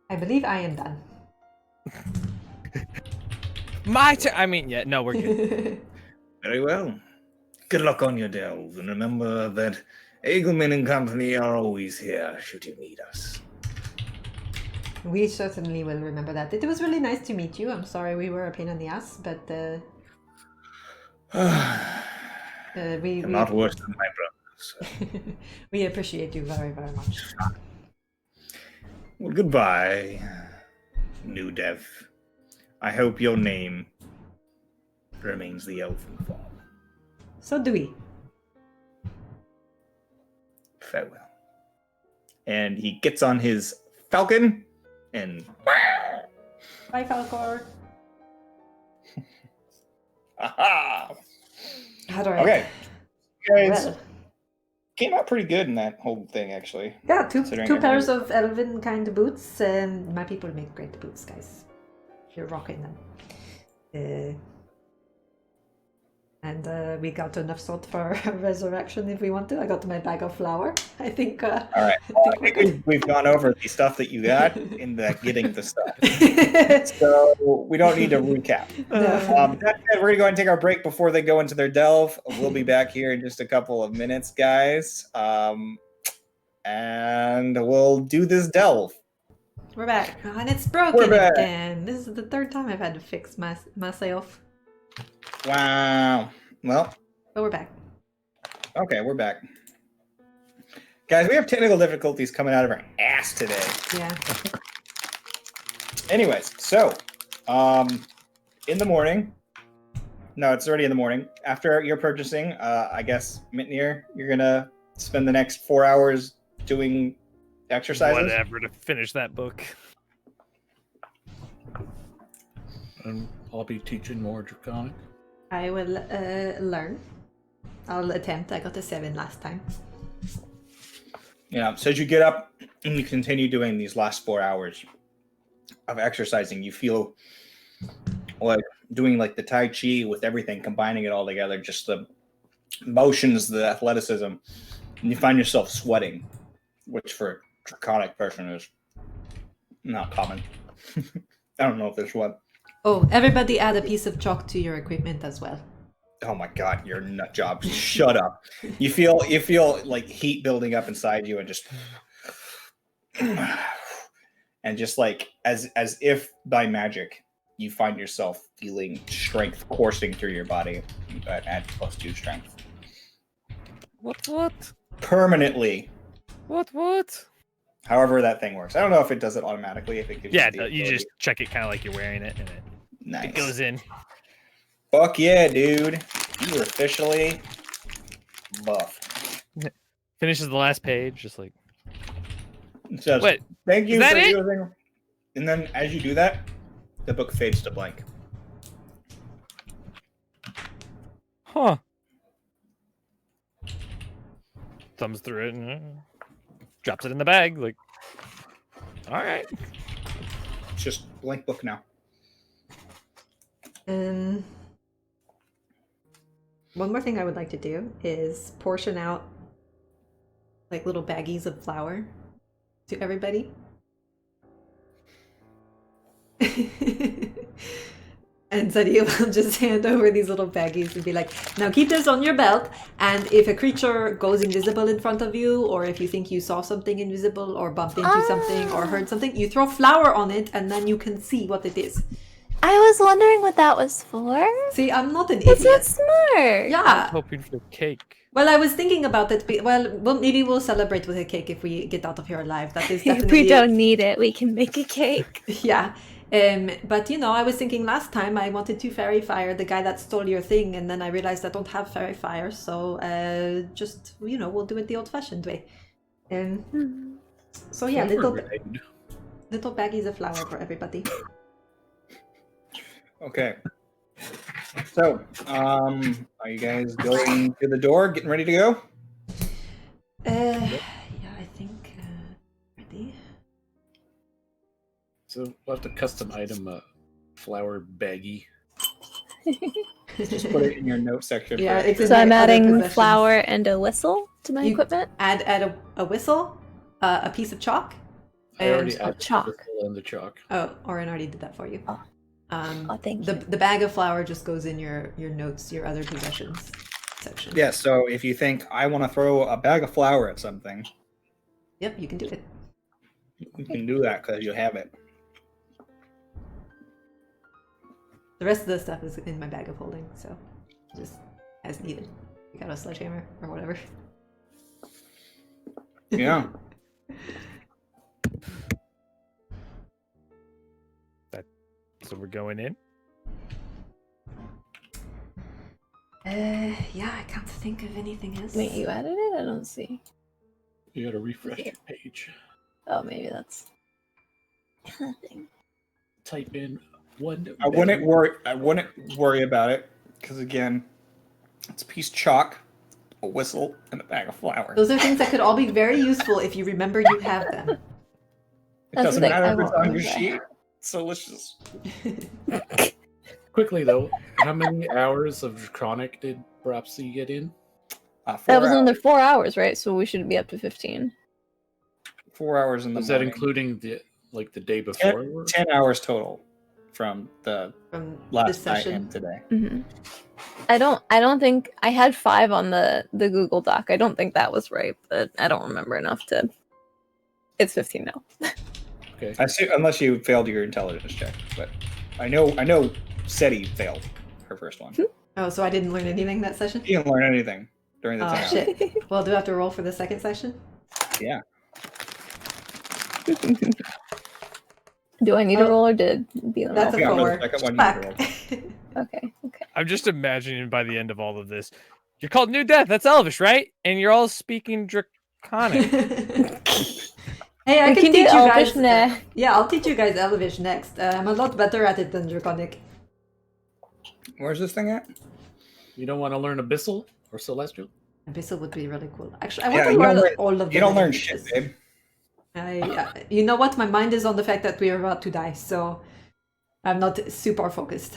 [SPEAKER 2] I believe I am done.
[SPEAKER 4] My turn. I mean, yeah, no, we're good.
[SPEAKER 1] Very well. Good luck on your delve, and remember that Eagleman and company are always here should you need us.
[SPEAKER 2] We certainly will remember that. It was really nice to meet you. I'm sorry we were a pain in the ass, but we
[SPEAKER 1] not worse than my brother.
[SPEAKER 2] we appreciate you very, very much.
[SPEAKER 1] Well, goodbye, new dev. I hope your name remains the elfin form.
[SPEAKER 2] So do we.
[SPEAKER 1] Farewell. And he gets on his falcon and...
[SPEAKER 2] Bye, Falcor.
[SPEAKER 1] Aha!
[SPEAKER 2] Alright.
[SPEAKER 1] Okay. You guys
[SPEAKER 2] Well,
[SPEAKER 1] came out pretty good in that whole thing, actually.
[SPEAKER 2] yeah, two
[SPEAKER 1] Considering
[SPEAKER 2] pairs of elven kind of boots. My people make great boots, guys. You're rocking them. And we got enough salt for resurrection if we want to. I got my bag of flour. I think.
[SPEAKER 1] All right. Well, I think we've gone over the stuff that you got in the getting the stuff. So we don't need to recap.
[SPEAKER 2] No.
[SPEAKER 1] That said, we're going to go ahead and take our break before they go into their delve. We'll be back here in just a couple of minutes, guys. And we'll do this delve.
[SPEAKER 2] We're back. Oh, and it's broken
[SPEAKER 1] We're back.
[SPEAKER 2] again. This is the 3rd time I've had to fix myself.
[SPEAKER 1] Wow. Well,
[SPEAKER 2] But we're back.
[SPEAKER 1] okay, we're back. Guys, we have technical difficulties coming out of our ass today.
[SPEAKER 2] Yeah.
[SPEAKER 1] Anyways, so, in the morning, no, it's already in the morning. After your purchasing, I guess, Mitnir, you're going to spend the next 4 hours doing exercises?
[SPEAKER 4] Whatever to finish that book.
[SPEAKER 3] And I'll be teaching more Draconic.
[SPEAKER 2] I will learn. I'll attempt. I got a 7 last time.
[SPEAKER 1] Yeah, so as you get up and you continue doing these last 4 hours of exercising, you feel like doing like the Tai Chi with everything, combining it all together, just the motions, the athleticism, and you find yourself sweating, which for a Draconic person is not common. I don't know if there's what.
[SPEAKER 2] Oh, everybody add a piece of chalk to your equipment as well.
[SPEAKER 1] Oh my god, you're a nut job. Shut up. You feel like heat building up inside you and just like as if by magic you find yourself feeling strength coursing through your body at +2 strength.
[SPEAKER 4] What?
[SPEAKER 1] Permanently.
[SPEAKER 4] What?
[SPEAKER 1] However that thing works. I don't know if it does it automatically, if it gives
[SPEAKER 4] Yeah,
[SPEAKER 1] you the
[SPEAKER 4] you
[SPEAKER 1] ability.
[SPEAKER 4] just check it kind of like you're wearing it, and
[SPEAKER 1] Nice.
[SPEAKER 4] it goes in.
[SPEAKER 1] Fuck yeah, dude. You are officially buff.
[SPEAKER 4] Finishes the last page, just like.
[SPEAKER 1] It says,
[SPEAKER 4] Wait,
[SPEAKER 1] thank you
[SPEAKER 4] is that
[SPEAKER 1] for
[SPEAKER 4] it?
[SPEAKER 1] using. And then as you do that, the book fades to blank.
[SPEAKER 4] Huh. Thumbs through it and drops it in the bag. Like, all right.
[SPEAKER 1] It's just blank book now.
[SPEAKER 2] One more thing I would like to do is portion out like little baggies of flour to everybody. And so you will just hand over these little baggies and be like, now keep this on your belt, and if a creature goes invisible in front of you, or if you think you saw something invisible or bumped into something or heard something, you throw flour on it and then you can see what it is.
[SPEAKER 6] I was wondering what that was for.
[SPEAKER 2] See, I'm not an
[SPEAKER 6] It's
[SPEAKER 2] idiot.
[SPEAKER 6] so smart.
[SPEAKER 2] Yeah.
[SPEAKER 4] Hoping for cake.
[SPEAKER 2] Well, I was thinking about it. Well, maybe we'll celebrate with a cake if we get out of here alive. That is
[SPEAKER 6] If
[SPEAKER 2] definitely
[SPEAKER 6] we don't need it, we can make a cake.
[SPEAKER 2] Yeah. But I was thinking last time I wanted to fairy fire the guy that stole your thing, and then I realized I don't have fairy fire, so just we'll do it the old-fashioned way. So yeah, little baggies of flour for everybody.
[SPEAKER 1] Okay. So, are you guys going to the door, getting ready to go?
[SPEAKER 2] Yeah, I think ready.
[SPEAKER 3] So we'll have to custom item a flower baggie.
[SPEAKER 1] Just put it in your note section.
[SPEAKER 2] Yeah,
[SPEAKER 1] for
[SPEAKER 2] it's in
[SPEAKER 6] So I'm
[SPEAKER 2] my other
[SPEAKER 6] adding
[SPEAKER 2] possessions.
[SPEAKER 6] flower and a whistle to my
[SPEAKER 2] You
[SPEAKER 6] equipment.
[SPEAKER 2] Add a whistle, a piece of chalk.
[SPEAKER 3] I already
[SPEAKER 2] And-
[SPEAKER 3] added
[SPEAKER 6] chalk.
[SPEAKER 3] the whistle and the chalk.
[SPEAKER 2] Oh, Orin already did that for you.
[SPEAKER 6] Oh. Thank
[SPEAKER 2] the
[SPEAKER 6] you.
[SPEAKER 2] the bag of flour just goes in your notes, your other possessions section.
[SPEAKER 1] Yeah, so if you think I want to throw a bag of flour at something,
[SPEAKER 2] Yep, you can do it.
[SPEAKER 1] you can do that because you have it.
[SPEAKER 2] The rest of the stuff is in my bag of holding, so just as needed. You got a sledgehammer or whatever.
[SPEAKER 1] Yeah.
[SPEAKER 4] So we're going in.
[SPEAKER 2] Yeah, I can't think of anything else.
[SPEAKER 6] Wait, you added it? I don't see.
[SPEAKER 3] You gotta refresh your page.
[SPEAKER 6] Oh, maybe that's nothing.
[SPEAKER 3] Type in one.
[SPEAKER 1] I wouldn't worry about it because again, it's a piece of chalk, a whistle, and a bag of flour.
[SPEAKER 2] Those are things that could all be very useful if you remember you have them.
[SPEAKER 1] It
[SPEAKER 6] That's
[SPEAKER 1] doesn't
[SPEAKER 6] the thing,
[SPEAKER 1] matter
[SPEAKER 6] I
[SPEAKER 1] if it's
[SPEAKER 6] won't
[SPEAKER 1] on your
[SPEAKER 6] remember.
[SPEAKER 1] sheet. So let's just.
[SPEAKER 3] Quickly though, how many hours of Draconic did Bropsy get in?
[SPEAKER 1] 4
[SPEAKER 6] That was
[SPEAKER 1] hours,
[SPEAKER 6] under 4 hours, right? So we should be up to 15.
[SPEAKER 1] 4 hours in the
[SPEAKER 3] Was that
[SPEAKER 1] morning.
[SPEAKER 3] including the day before?
[SPEAKER 1] 10 hours total from the
[SPEAKER 2] From this
[SPEAKER 1] last night
[SPEAKER 2] session.
[SPEAKER 1] and today.
[SPEAKER 6] Mm-hmm. I don't think I had 5 on the Google Doc. I don't think that was right, but I don't remember enough to. It's 15 now.
[SPEAKER 3] Okay.
[SPEAKER 1] Unless you failed your intelligence check, but I know Seti failed her first one.
[SPEAKER 2] Oh, so I didn't learn anything that session?
[SPEAKER 1] She didn't learn anything during the 10
[SPEAKER 2] Oh
[SPEAKER 1] hours.
[SPEAKER 2] shit. Well, do I have to roll for the second session?
[SPEAKER 1] Yeah.
[SPEAKER 6] Do I need to roll or did be
[SPEAKER 2] That's a
[SPEAKER 1] Yeah, for the
[SPEAKER 2] 4.
[SPEAKER 1] second one, you can
[SPEAKER 2] Fuck.
[SPEAKER 6] Okay.
[SPEAKER 4] I'm just imagining by the end of all of this, you're called New Death. That's Elvish, right? And you're all speaking Draconic.
[SPEAKER 2] Hey, I
[SPEAKER 6] We
[SPEAKER 2] can
[SPEAKER 6] can do
[SPEAKER 2] teach you
[SPEAKER 6] Elvish
[SPEAKER 2] guys.
[SPEAKER 6] next.
[SPEAKER 2] Yeah, I'll teach you guys Elvish next. I'm a lot better at it than Draconic.
[SPEAKER 1] Where's this thing at?
[SPEAKER 3] You don't want to learn Abyssal or Celestial?
[SPEAKER 2] Abyssal would be really cool. Actually, I
[SPEAKER 1] Yeah,
[SPEAKER 2] want to
[SPEAKER 1] you don't
[SPEAKER 2] learn
[SPEAKER 1] learn-
[SPEAKER 2] all of the
[SPEAKER 1] You don't learn
[SPEAKER 2] languages.
[SPEAKER 1] shit, babe.
[SPEAKER 2] You know what? My mind is on the fact that we are about to die, so I'm not super focused.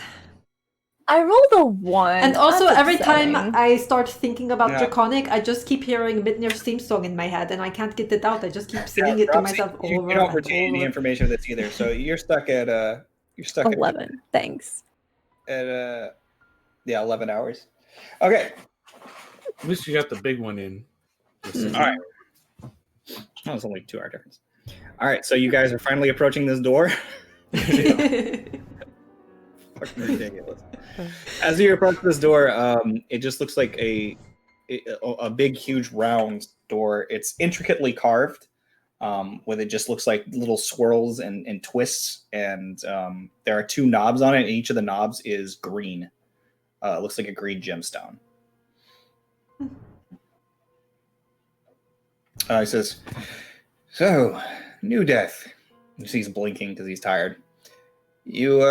[SPEAKER 6] I rolled a 1.
[SPEAKER 2] And also,
[SPEAKER 6] That's
[SPEAKER 2] every time
[SPEAKER 6] upsetting.
[SPEAKER 2] I start thinking about
[SPEAKER 1] Yeah.
[SPEAKER 2] Draconic, I just keep hearing Midnir's theme song in my head, and I can't get it out. I just keep singing it to
[SPEAKER 1] Roxy,
[SPEAKER 2] myself over
[SPEAKER 1] you don't
[SPEAKER 2] and
[SPEAKER 1] retain any
[SPEAKER 2] over.
[SPEAKER 1] information of this either, so you're stuck at
[SPEAKER 6] 11. Thanks.
[SPEAKER 1] at 11 hours. Okay.
[SPEAKER 3] At least you got the big one in.
[SPEAKER 6] Mm.
[SPEAKER 1] All right. That was only 2 hour difference. All right, so you guys are finally approaching this door. Fucking ridiculous. As you approach this door, it just looks like a big, huge, round door. It's intricately carved, with it just looks like little swirls and twists, and there are 2 knobs on it, and each of the knobs is green. It looks like a green gemstone. He says, "So, New Death." He's blinking because he's tired. You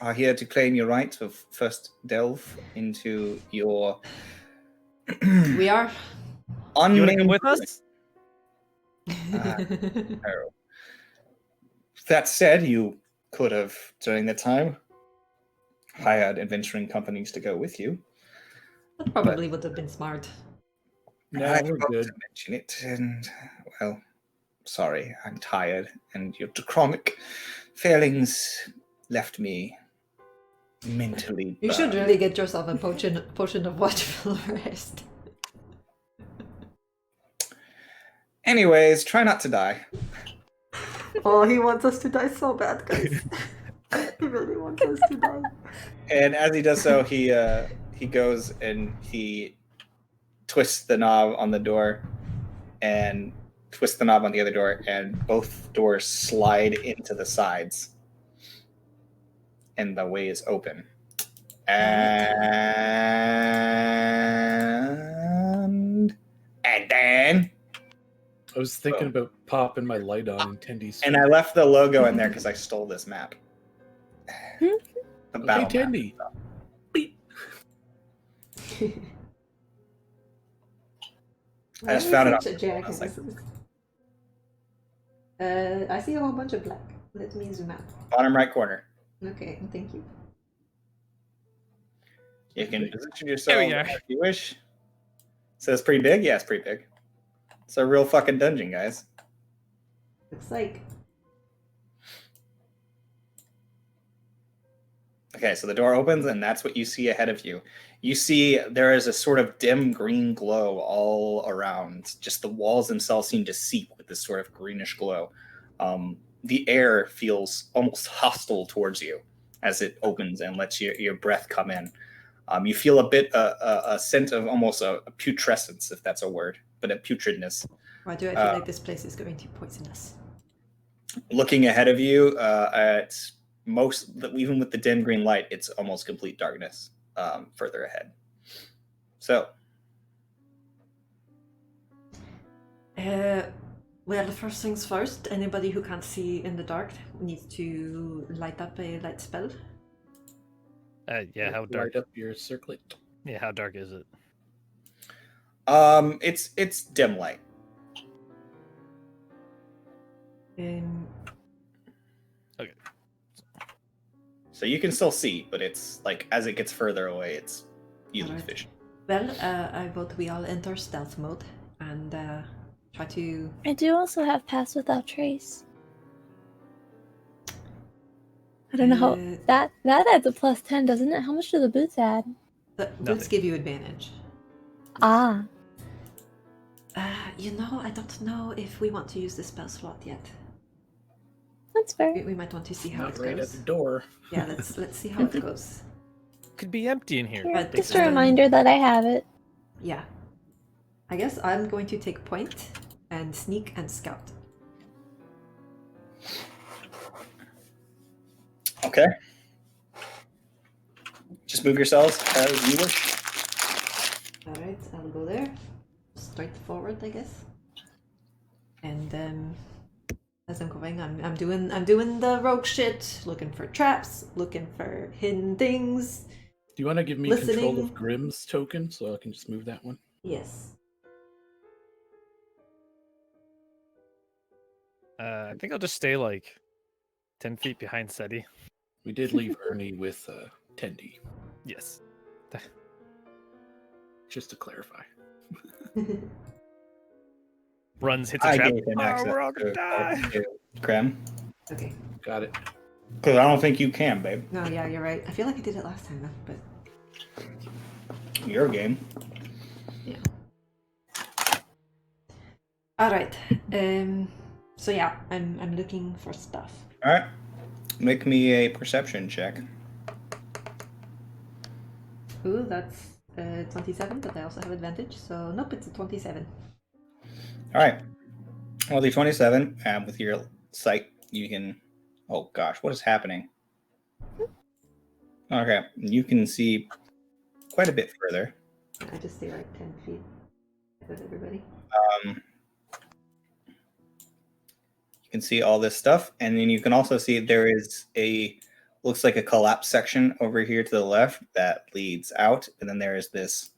[SPEAKER 1] are here to claim your right to first delve into your
[SPEAKER 2] We are.
[SPEAKER 4] You want to come
[SPEAKER 1] unnamed
[SPEAKER 4] with us?
[SPEAKER 1] arrow. That said, you could have, during the time, hired adventuring companies to go with you.
[SPEAKER 2] That probably would have been smart.
[SPEAKER 3] No,
[SPEAKER 1] I
[SPEAKER 3] we're
[SPEAKER 1] forgot
[SPEAKER 3] good.
[SPEAKER 1] to mention it, and well, sorry, I'm tired, and your chronic failings left me mentally.
[SPEAKER 2] You should
[SPEAKER 1] burned.
[SPEAKER 2] really get yourself a potion of Watchful rest.
[SPEAKER 1] Anyways, try not to die.
[SPEAKER 2] Oh, he wants us to die so bad, guys. He really wants us to die.
[SPEAKER 1] And as he does so, he goes and he twists the knob on the door, and twists the knob on the other door, and both doors slide into the sides, and the way is open. And then,
[SPEAKER 3] I was thinking about popping my light on in Tendy's.
[SPEAKER 1] and I left the logo in there because I stole this map. The
[SPEAKER 3] Okay,
[SPEAKER 1] battle map.
[SPEAKER 3] Tandy. Beep.
[SPEAKER 1] I just found it on
[SPEAKER 2] Jack.
[SPEAKER 1] Google. I was like,
[SPEAKER 2] I see a whole bunch of black. Let me zoom out.
[SPEAKER 1] bottom right corner.
[SPEAKER 2] Okay, thank you.
[SPEAKER 1] You can position
[SPEAKER 4] There
[SPEAKER 1] yourself
[SPEAKER 4] we are.
[SPEAKER 1] if you wish. So it's pretty big? Yeah, it's pretty big. It's a real fucking dungeon, guys.
[SPEAKER 2] Looks like.
[SPEAKER 1] Okay, so the door opens and that's what you see ahead of you. You see there is a sort of dim green glow all around. Just the walls themselves seem to seep with this sort of greenish glow. The air feels almost hostile towards you as it opens and lets your breath come in. You feel a bit a scent of almost a putrescence, if that's a word, but a putridness.
[SPEAKER 2] Why do I feel like this place is going to poison us?
[SPEAKER 1] Looking ahead of you at most, even with the dim green light, it's almost complete darkness further ahead. So,
[SPEAKER 2] well, first things first, anybody who can't see in the dark needs to light up a light spell.
[SPEAKER 4] Yeah, how dark?
[SPEAKER 3] Light up your circlet.
[SPEAKER 4] Yeah, how dark is it?
[SPEAKER 1] it's dim light.
[SPEAKER 2] Okay.
[SPEAKER 1] So you can still see, but it's like as it gets further away, you lose vision.
[SPEAKER 2] Well, I vote we all enter stealth mode and try to.
[SPEAKER 6] I do also have Pass Without Trace. I don't know how that adds a +10, doesn't it? How much do the boots add?
[SPEAKER 2] The boots give you advantage.
[SPEAKER 6] Ah.
[SPEAKER 2] I don't know if we want to use the spell slot yet.
[SPEAKER 6] That's fair.
[SPEAKER 2] We might want to see how
[SPEAKER 3] Not
[SPEAKER 2] it
[SPEAKER 3] right
[SPEAKER 2] goes.
[SPEAKER 3] at the door.
[SPEAKER 2] Yeah, let's see how it goes.
[SPEAKER 4] Could be empty in here.
[SPEAKER 6] Yeah, just a reminder that I have it.
[SPEAKER 2] Yeah. I guess I'm going to take point and sneak and scout.
[SPEAKER 1] Okay. Just move yourselves as you wish.
[SPEAKER 2] Alright, I'll go there. Straight forward, I guess. And as I'm going, I'm doing the rogue shit, looking for traps, looking for hidden things.
[SPEAKER 3] Do you want to give me
[SPEAKER 2] Listening.
[SPEAKER 3] control of Grimm's token so I can just move that one?
[SPEAKER 2] Yes.
[SPEAKER 4] I think I'll just stay like 10 feet behind Seti.
[SPEAKER 3] We did leave Ernie with Tendy,
[SPEAKER 4] Yes.
[SPEAKER 3] just to clarify.
[SPEAKER 4] Runs, hits a
[SPEAKER 1] I
[SPEAKER 4] trap.
[SPEAKER 1] gave him access
[SPEAKER 4] We're all gonna die.
[SPEAKER 1] to Krem.
[SPEAKER 2] Okay.
[SPEAKER 3] Got it.
[SPEAKER 1] Because I don't think you can, babe.
[SPEAKER 2] No, yeah, you're right. I feel like I did it last time though, but
[SPEAKER 1] Your game.
[SPEAKER 2] yeah. Alright. So yeah, I'm looking for stuff.
[SPEAKER 1] Alright. Make me a perception check.
[SPEAKER 2] Ooh, that's 27, but I also have advantage, so nope, it's a 27.
[SPEAKER 1] Alright. Well, the 27, with your sight, you can... Oh gosh, what is happening? Okay, you can see quite a bit further.
[SPEAKER 2] I just stay like 10 feet with everybody.
[SPEAKER 1] You can see all this stuff, and then you can also see there is looks like a collapse section over here to the left that leads out, and then there is this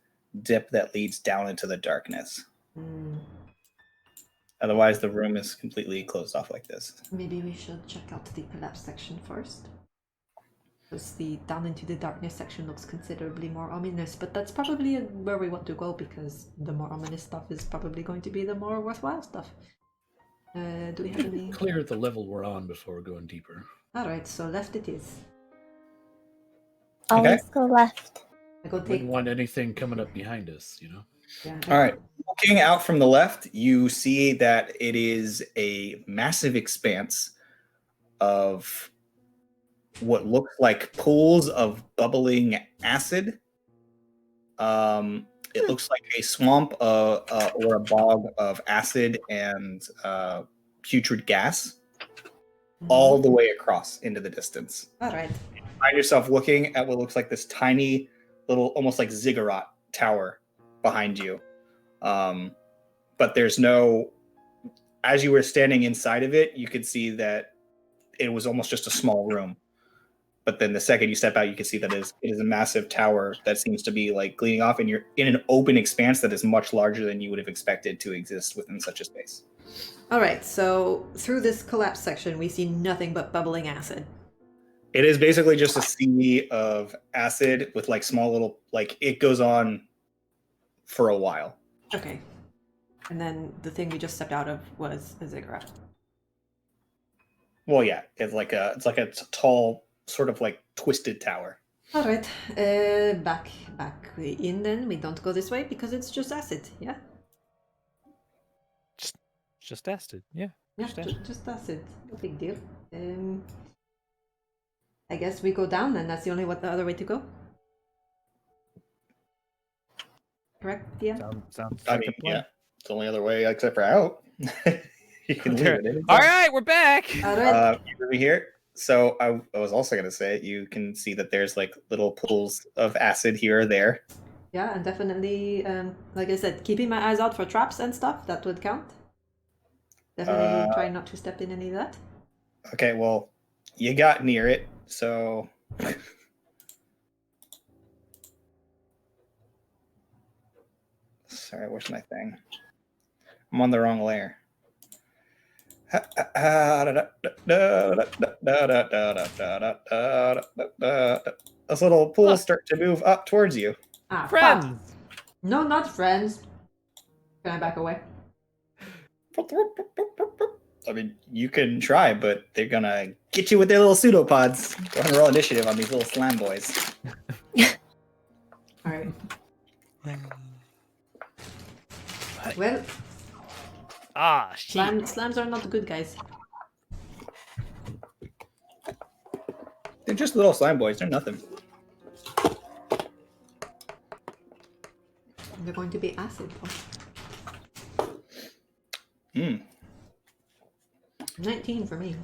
[SPEAKER 1] dip that leads down into the darkness. Otherwise, the room is completely closed off like this.
[SPEAKER 2] Maybe we should check out the collapse section first. Because the down into the darkness section looks considerably more ominous, but that's probably where we want to go because the more ominous stuff is probably going to be the more worthwhile stuff. Do we have any?
[SPEAKER 3] Clear the level we're on before going deeper.
[SPEAKER 2] Alright, so left it is.
[SPEAKER 6] Always go left.
[SPEAKER 2] I go
[SPEAKER 3] Wouldn't
[SPEAKER 2] take.
[SPEAKER 3] want anything coming up behind us, you know?
[SPEAKER 2] Yeah,
[SPEAKER 1] All right. Looking out from the left, you see that it is a massive expanse of what looks like pools of bubbling acid. It looks like a swamp or a bog of acid and putrid gas all the way across into the distance.
[SPEAKER 2] Alright.
[SPEAKER 1] You find yourself looking at what looks like this tiny little, almost like ziggurat tower behind you. But there's no, as you were standing inside of it, you could see that it was almost just a small room. But then the second you step out, you can see that it is a massive tower that seems to be like gleaming off, and you're in an open expanse that is much larger than you would have expected to exist within such a space.
[SPEAKER 2] All right, so through this collapse section, we see nothing but bubbling acid.
[SPEAKER 1] It is basically just a sea of acid with like small little, like it goes on for a while.
[SPEAKER 2] Okay. And then the thing we just stepped out of was a ziggurat.
[SPEAKER 1] Well, yeah, it's like a tall, sort of like twisted tower.
[SPEAKER 2] All right, back in then. We don't go this way because it's just acid, yeah?
[SPEAKER 4] Just acid, yeah.
[SPEAKER 2] Yeah, just acid. No big deal. I guess we go down then. That's the other way to go. Correct, yeah?
[SPEAKER 4] Sounds
[SPEAKER 1] I
[SPEAKER 4] like
[SPEAKER 1] mean,
[SPEAKER 4] a plan.
[SPEAKER 1] yeah, it's the only other way except for out. You can leave it in.
[SPEAKER 4] All right, we're back.
[SPEAKER 2] All right.
[SPEAKER 1] Over here. So I was also going to say, you can see that there's like little pools of acid here or there.
[SPEAKER 2] Yeah, and definitely, like I said, keeping my eyes out for traps and stuff, that would count. Definitely try not to step in any of that.
[SPEAKER 1] Okay, well, you got near it, so... Sorry, where's my thing? I'm on the wrong layer. Those little pools start to move up towards you.
[SPEAKER 2] Ah,
[SPEAKER 4] Friends!
[SPEAKER 2] fuck. No, not friends. Can I back away?
[SPEAKER 1] I mean, you can try, but they're gonna get you with their little pseudopods. Go ahead and roll initiative on these little slam boys.
[SPEAKER 2] All right. Well,
[SPEAKER 4] Shit.
[SPEAKER 2] slams are not the good guys.
[SPEAKER 1] They're just little slime boys. They're nothing.
[SPEAKER 2] They're going to be acid.
[SPEAKER 1] Hmm.
[SPEAKER 2] 19 for me.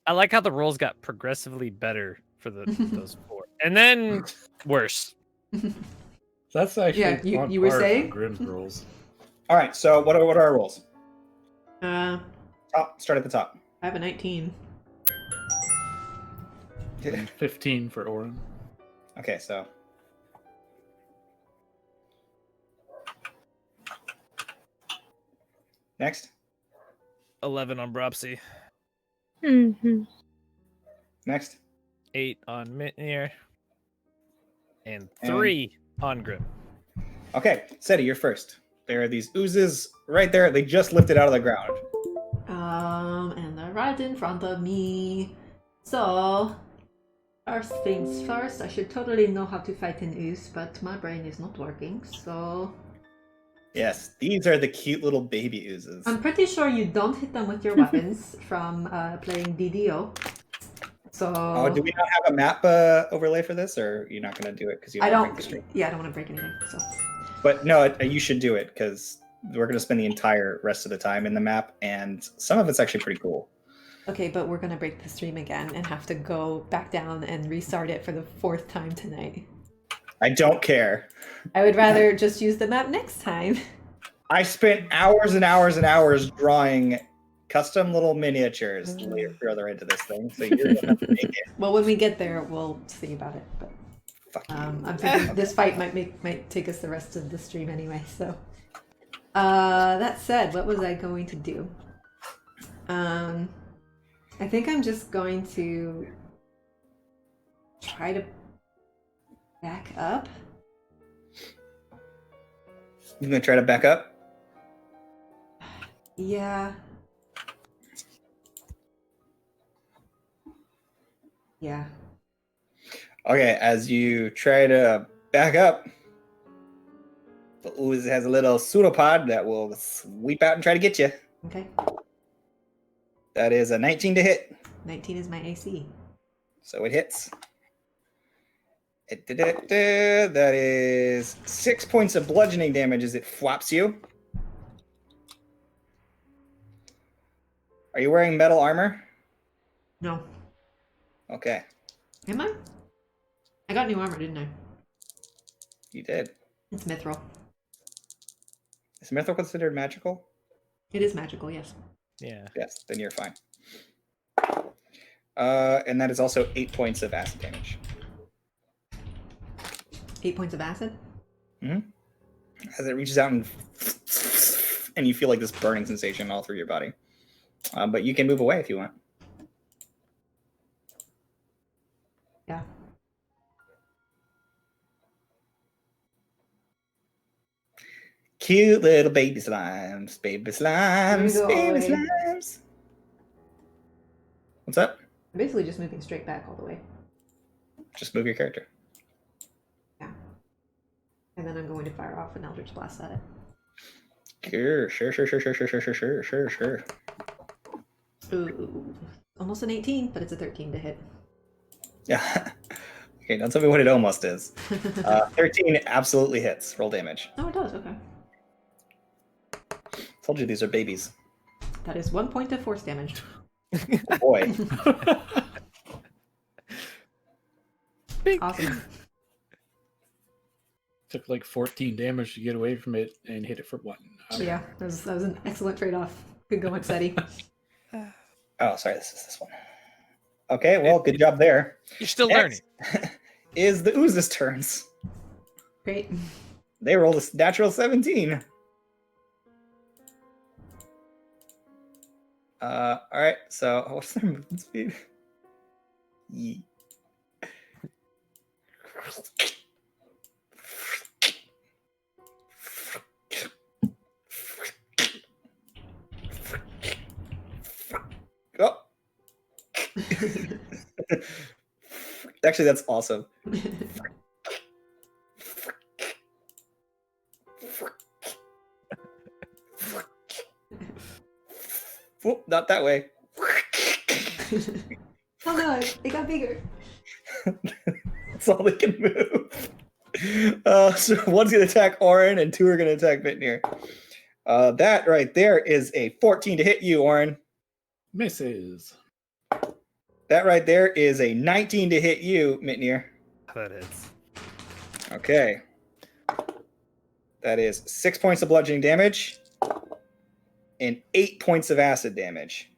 [SPEAKER 4] I like how the rolls got progressively better for those four, and then worse.
[SPEAKER 3] That's actually
[SPEAKER 2] Yeah,
[SPEAKER 3] on
[SPEAKER 2] you were
[SPEAKER 3] par
[SPEAKER 2] saying?
[SPEAKER 3] for Grim's rolls.
[SPEAKER 1] All right. So what are our rolls?
[SPEAKER 2] I
[SPEAKER 1] Start at the top.
[SPEAKER 2] have a 19.
[SPEAKER 3] And 15 for Orin.
[SPEAKER 1] Okay, so next.
[SPEAKER 4] 11 on Bropsy,
[SPEAKER 5] Mm-hmm.
[SPEAKER 1] Next.
[SPEAKER 4] 8 on Mitnir, and 3 on Grim.
[SPEAKER 1] Okay, Seti, you're first. There are these oozes right there. They just lifted out of the ground.
[SPEAKER 2] And they're right in front of me. So, first things first, I should totally know how to fight an ooze, but my brain is not working, so...
[SPEAKER 1] Yes, these are the cute little baby oozes.
[SPEAKER 2] I'm pretty sure you don't hit them with your weapons from playing DDO. So...
[SPEAKER 1] Oh, do we not have a map overlay for this, or you're not going to do it because you
[SPEAKER 2] I
[SPEAKER 1] don't
[SPEAKER 2] don't...
[SPEAKER 1] break the stream?
[SPEAKER 2] Yeah, I don't want to break anything, so...
[SPEAKER 1] But no, you should do it because we're going to spend the entire rest of the time in the map, and some of it's actually pretty cool.
[SPEAKER 2] Okay, but we're gonna break the stream again and have to go back down and restart it for the 4th time tonight.
[SPEAKER 1] I don't care.
[SPEAKER 2] I would rather just use the map next time.
[SPEAKER 1] I spent hours and hours and hours drawing custom little miniatures further into this thing, so you're going to have to make it.
[SPEAKER 2] Well, when we get there, we'll see about it. But
[SPEAKER 1] Fuck you.
[SPEAKER 2] I'm thinking this fight might take us the rest of the stream anyway. So, that said, what was I going to do? I think I'm just going to try to back up.
[SPEAKER 1] You're going to try to back up?
[SPEAKER 2] Yeah. Yeah.
[SPEAKER 1] Okay, as you try to back up, the ooze has a little pseudopod that will sweep out and try to get you.
[SPEAKER 2] Okay.
[SPEAKER 1] That is a 19 to hit,
[SPEAKER 2] 19 is my AC.
[SPEAKER 1] so it hits. That is 6 points of bludgeoning damage as it flaps you. Are you wearing metal armor?
[SPEAKER 2] No.
[SPEAKER 1] Okay,
[SPEAKER 2] Am I? I got new armor, didn't I?
[SPEAKER 1] you did.
[SPEAKER 2] It's mithril.
[SPEAKER 1] Is mithril considered magical?
[SPEAKER 2] It is magical, yes.
[SPEAKER 4] Yeah.
[SPEAKER 1] Yes, then you're fine. And that is also 8 points of acid damage.
[SPEAKER 2] 8 points of acid?
[SPEAKER 1] As it reaches out and you feel like this burning sensation all through your body. But you can move away if you want.
[SPEAKER 2] Yeah.
[SPEAKER 1] Cute little baby slimes, baby slimes,
[SPEAKER 2] Go all the
[SPEAKER 1] baby
[SPEAKER 2] way.
[SPEAKER 1] slimes. What's up?
[SPEAKER 2] I'm basically just moving straight back all the way.
[SPEAKER 1] Just move your character.
[SPEAKER 2] Yeah. And then I'm going to fire off an Eldritch Blast at it.
[SPEAKER 1] Sure.
[SPEAKER 2] Ooh. Almost an 18, but it's a 13 to hit.
[SPEAKER 1] Yeah. Okay, don't tell me what it almost is. 13 absolutely hits. Roll damage.
[SPEAKER 2] Oh, it does, okay.
[SPEAKER 1] Told you these are babies.
[SPEAKER 2] That is 1 point of force damage.
[SPEAKER 1] Oh boy.
[SPEAKER 2] Awesome.
[SPEAKER 3] Took like 14 damage to get away from it and hit it for 1.
[SPEAKER 2] Yeah, that was an excellent trade-off. Good going, Seti.
[SPEAKER 1] Oh, sorry, this is this one. Okay, well, good job there.
[SPEAKER 4] You're still learning.
[SPEAKER 1] Is the oozes turns.
[SPEAKER 2] Great.
[SPEAKER 1] They rolled a natural 17. All right, so what's their movement speed? Yee. Oh. Actually, that's awesome. Whoop, not that way.
[SPEAKER 2] Oh no, it got bigger.
[SPEAKER 1] That's all they can move. So one's going to attack Orin and 2 are going to attack Vitnir. That right there is a 14 to hit you, Orin.
[SPEAKER 3] Misses.
[SPEAKER 1] That right there is a 19 to hit you, Mitnir.
[SPEAKER 4] That hits.
[SPEAKER 1] Okay. That is 6 points of bludgeoning damage and 8 points of acid damage.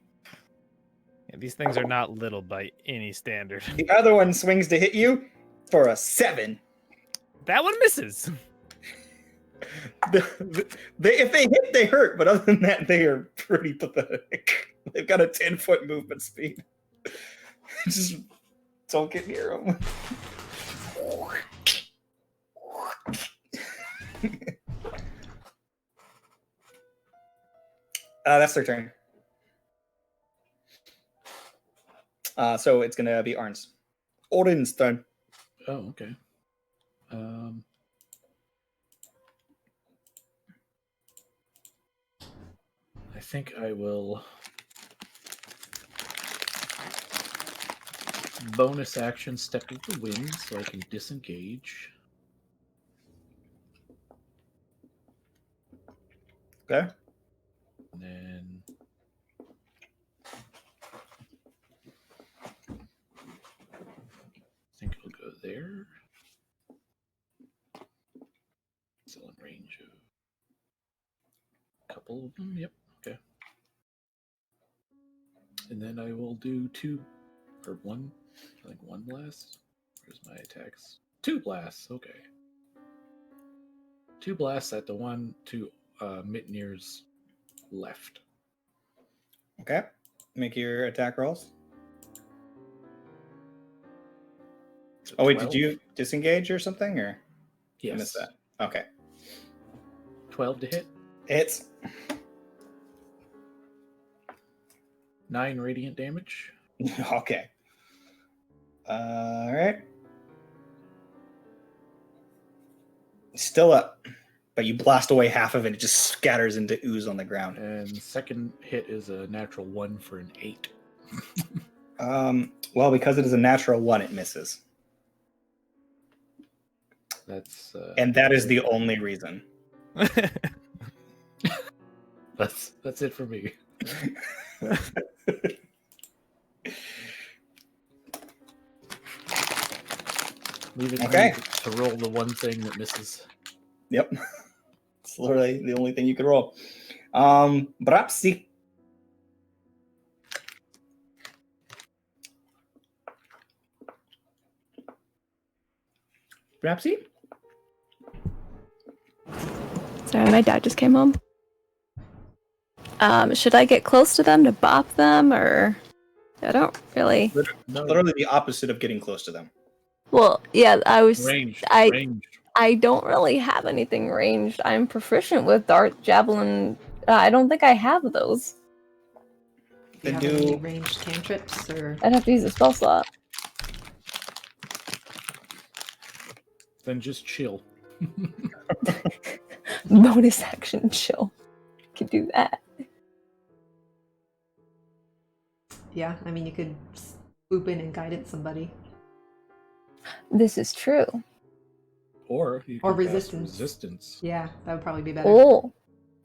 [SPEAKER 4] Yeah, these things are not little by any standard.
[SPEAKER 1] The other one swings to hit you for a 7.
[SPEAKER 4] That one misses.
[SPEAKER 1] If they hit, they hurt, but other than that, they are pretty pathetic. They've got a 10-foot movement speed. Just don't get near them. That's their turn. So it's gonna be Orin's turn.
[SPEAKER 3] Oh, okay. I think I will bonus action step with the wind so I can disengage.
[SPEAKER 1] Okay.
[SPEAKER 3] And then I think I'll go there. Still in range of a couple of them. Yep. Okay. And then I will do 2 or 1. I think 1 blast. Where's my attacks? 2 blasts. Okay. 2 blasts at the one to Mitnir's left.
[SPEAKER 1] Okay. Make your attack rolls.
[SPEAKER 3] So
[SPEAKER 1] Oh wait,
[SPEAKER 3] 12.
[SPEAKER 1] did you disengage or something, or
[SPEAKER 3] Yes.
[SPEAKER 1] I missed that? Okay.
[SPEAKER 3] 12 to hit.
[SPEAKER 1] Hits.
[SPEAKER 3] 9 radiant damage.
[SPEAKER 1] Okay. All right. Still up, but you blast away half of it. It just scatters into ooze on the ground.
[SPEAKER 3] And second hit is a natural 1 for an 8.
[SPEAKER 1] Well, because it is a natural 1, it misses.
[SPEAKER 3] That's
[SPEAKER 1] And that is the only reason.
[SPEAKER 3] that's it for me. Leave it to
[SPEAKER 1] Okay.
[SPEAKER 3] me to roll the one thing that misses.
[SPEAKER 1] Yep. It's literally the only thing you could roll. Brapsi. Rapsy?
[SPEAKER 5] Sorry, my dad just came home. Should I get close to them to bop them, or I don't really.
[SPEAKER 3] No,
[SPEAKER 1] Literally the opposite of getting close to them.
[SPEAKER 5] Well, yeah, I was.
[SPEAKER 3] ranged.
[SPEAKER 5] I don't really have anything ranged. I'm proficient with dart, javelin. I don't think I have those.
[SPEAKER 2] Do you
[SPEAKER 1] Then
[SPEAKER 2] have any
[SPEAKER 1] do-
[SPEAKER 2] ranged cantrips or?
[SPEAKER 5] I'd have to use a spell slot.
[SPEAKER 3] Then just chill.
[SPEAKER 5] Bonus action chill. Could do that.
[SPEAKER 2] Yeah, I mean you could swoop in and guidance somebody.
[SPEAKER 5] This is true.
[SPEAKER 3] Or you
[SPEAKER 2] Or
[SPEAKER 3] can cast
[SPEAKER 2] resistance.
[SPEAKER 3] resistance.
[SPEAKER 2] Yeah, that would probably be better.
[SPEAKER 5] Oh,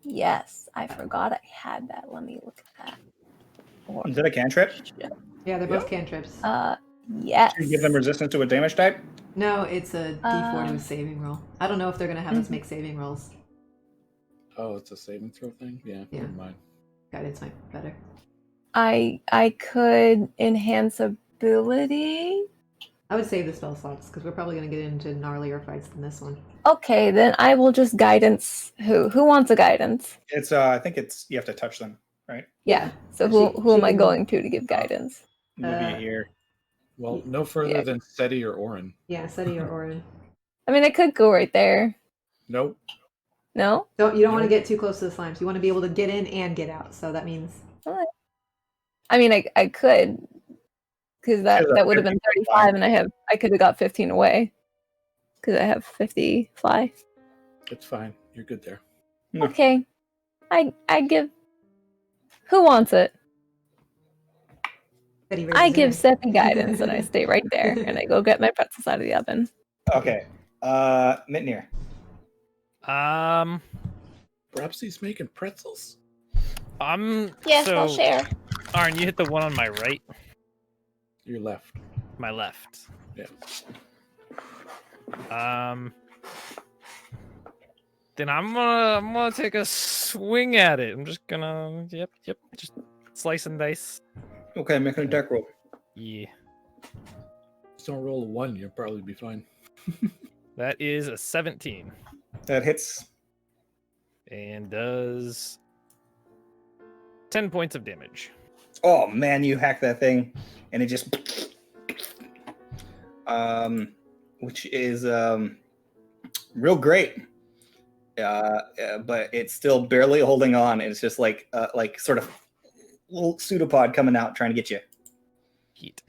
[SPEAKER 5] yes. I forgot I had that. Let me look at that. Or-
[SPEAKER 1] Is that a cantrip?
[SPEAKER 2] Yeah, they're both cantrips.
[SPEAKER 5] Yes.
[SPEAKER 1] You give them resistance to a damage type?
[SPEAKER 2] No, it's a D4 to a
[SPEAKER 5] Uh,
[SPEAKER 2] saving roll. I don't know if they're gonna have us make saving rolls.
[SPEAKER 3] Oh, it's a saving throw thing? Yeah,
[SPEAKER 2] Yeah.
[SPEAKER 3] never mind.
[SPEAKER 2] Guidance might be better.
[SPEAKER 5] I could enhance ability.
[SPEAKER 2] I would save the spell slots because we're probably gonna get into gnarlier fights than this one.
[SPEAKER 5] Okay, then I will just guidance. Who wants a guidance?
[SPEAKER 1] It's I think it's you have to touch them, right?
[SPEAKER 5] Yeah. So
[SPEAKER 2] She-
[SPEAKER 5] who am
[SPEAKER 2] she
[SPEAKER 5] I
[SPEAKER 2] can-
[SPEAKER 5] going to give guidance?
[SPEAKER 1] Maybe here.
[SPEAKER 3] Well, no further
[SPEAKER 5] Yeah.
[SPEAKER 3] than Seti or Orin.
[SPEAKER 2] Yeah, Seti or Orin.
[SPEAKER 5] I mean, I could go right there.
[SPEAKER 3] Nope.
[SPEAKER 5] No.
[SPEAKER 2] You don't want to get too close to the slimes. You want to be able to get in and get out. So that means
[SPEAKER 5] I mean, I could, because that
[SPEAKER 1] There's a
[SPEAKER 5] would have been
[SPEAKER 1] 50
[SPEAKER 5] 35, and I could have got 15 away, because I have 50 fly.
[SPEAKER 3] It's fine. You're good there.
[SPEAKER 1] Hmm.
[SPEAKER 5] Okay, I'd give. Who wants it?
[SPEAKER 2] Seti
[SPEAKER 5] I
[SPEAKER 2] raises
[SPEAKER 5] give
[SPEAKER 2] her
[SPEAKER 5] Seth the guidance, and I stay right there, and I go get my pretzels out of the oven.
[SPEAKER 1] Okay. Mitnir.
[SPEAKER 3] Perhaps he's making pretzels.
[SPEAKER 5] Yes, I'll
[SPEAKER 4] so,
[SPEAKER 5] share.
[SPEAKER 4] Arn, you hit the one on my right,
[SPEAKER 3] Your left.
[SPEAKER 4] my left.
[SPEAKER 3] Yeah.
[SPEAKER 4] Then I'm gonna take a swing at it. I'm just gonna yep, just slice and dice.
[SPEAKER 1] Okay, make an attack roll.
[SPEAKER 4] Yeah.
[SPEAKER 3] Just don't roll a 1, you'll probably be fine.
[SPEAKER 4] That is a 17
[SPEAKER 1] That hits.
[SPEAKER 4] and does 10 points of damage.
[SPEAKER 1] Oh man, you hack that thing, and it just, which is real great. But it's still barely holding on. It's just like sort of little pseudopod coming out trying to get you.
[SPEAKER 4] Heat.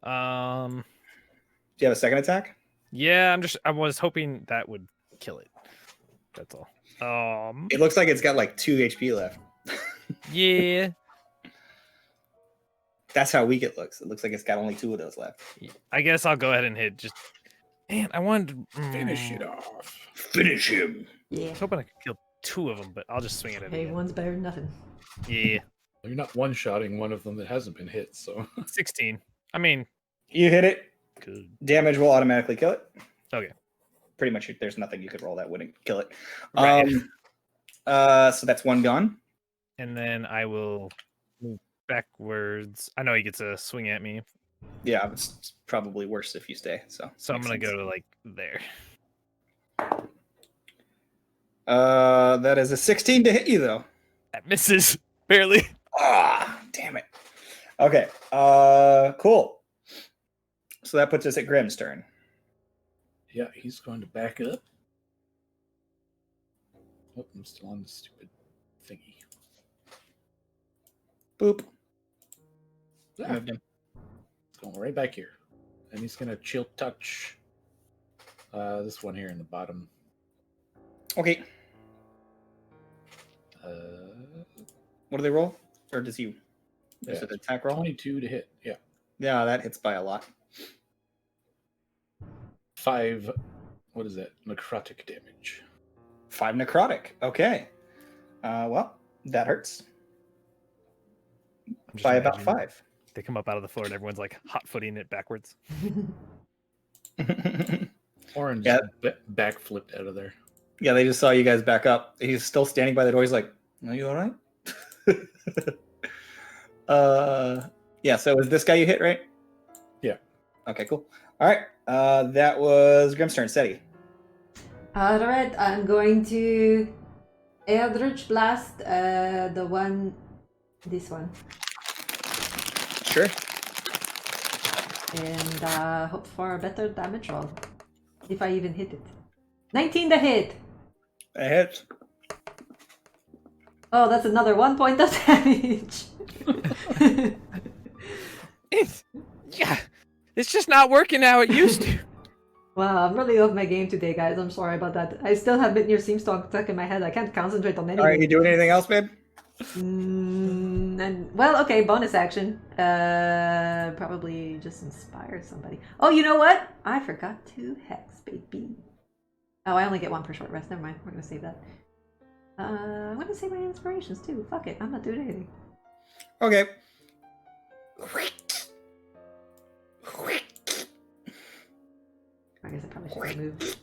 [SPEAKER 1] Do you have a second attack?
[SPEAKER 4] Yeah, I was hoping that would kill it. That's all.
[SPEAKER 1] It looks like it's got like 2 HP left.
[SPEAKER 4] Yeah.
[SPEAKER 1] That's how weak it looks. It looks like it's got only 2 of those left.
[SPEAKER 4] I guess I'll go ahead and hit. Just man, I wanted to
[SPEAKER 3] Finish it off.
[SPEAKER 1] Finish him.
[SPEAKER 2] Yeah.
[SPEAKER 4] I was hoping I could kill 2 of them, but I'll just swing at it.
[SPEAKER 2] Hey,
[SPEAKER 4] Again.
[SPEAKER 2] one's better than nothing.
[SPEAKER 4] Yeah,
[SPEAKER 3] You're not one-shotting one of them that hasn't been hit, so...
[SPEAKER 4] 16. I mean,
[SPEAKER 1] You hit it.
[SPEAKER 4] good.
[SPEAKER 1] Damage will automatically kill it.
[SPEAKER 4] Okay.
[SPEAKER 1] Pretty much, there's nothing you could roll that wouldn't kill it.
[SPEAKER 4] Right.
[SPEAKER 1] So that's one gone.
[SPEAKER 4] And then I will move backwards. I know he gets a swing at me,
[SPEAKER 1] Yeah, it's probably worse if you stay. So
[SPEAKER 4] so I'm
[SPEAKER 1] makes
[SPEAKER 4] gonna
[SPEAKER 1] sense.
[SPEAKER 4] go to like there.
[SPEAKER 1] That is a 16 to hit you though.
[SPEAKER 4] That misses barely.
[SPEAKER 1] Ah, damn it. Okay. Cool. So that puts us at Grimm's turn.
[SPEAKER 3] Yeah, he's going to back up. Oh, I'm still on the stupid thingy.
[SPEAKER 1] Boop.
[SPEAKER 3] Ah,
[SPEAKER 1] Moved him.
[SPEAKER 3] it's going right back here. And he's going to chill touch this one here in the bottom.
[SPEAKER 1] Okay. What do they roll? Or does he? Is
[SPEAKER 3] Yeah,
[SPEAKER 1] it attack roll?
[SPEAKER 3] 22 to hit. Yeah.
[SPEAKER 1] Yeah, that hits by a lot.
[SPEAKER 3] 5, what is that? Necrotic damage.
[SPEAKER 1] 5 necrotic. Okay. Well, that hurts
[SPEAKER 4] I'm just
[SPEAKER 1] by about
[SPEAKER 4] imagining
[SPEAKER 1] 5.
[SPEAKER 4] They come up out of the floor and everyone's like hot footing it backwards.
[SPEAKER 3] Orange
[SPEAKER 1] Yeah.
[SPEAKER 3] backflipped out of there.
[SPEAKER 1] Yeah, they just saw you guys back up. He's still standing by the door. He's like, "Are you all right?" Yeah. So is this guy you hit, right?
[SPEAKER 3] Yeah.
[SPEAKER 1] Okay. Cool. All right. That was Grim's turn. Steady.
[SPEAKER 2] Alright, I'm going to Eldritch Blast this one.
[SPEAKER 1] Sure.
[SPEAKER 2] And hope for a better damage roll. If I even hit it. 19 to hit!
[SPEAKER 1] A hit.
[SPEAKER 2] Oh, that's another 1 point of damage.
[SPEAKER 4] It's just not working how it used to.
[SPEAKER 2] Wow, I'm really off my game today, guys. I'm sorry about that. I still have Midnir Seamstalk stuck in my head. I can't concentrate on anything.
[SPEAKER 1] Are you doing anything else, babe?
[SPEAKER 2] Well, okay, bonus action. Probably just inspire somebody. Oh, you know what? I forgot to hex, baby. Oh, I only get 1 per short rest. Never mind. We're gonna save that. I'm gonna save my inspirations too. Fuck it. I'm not doing anything.
[SPEAKER 1] Okay.
[SPEAKER 2] I guess I probably should remove.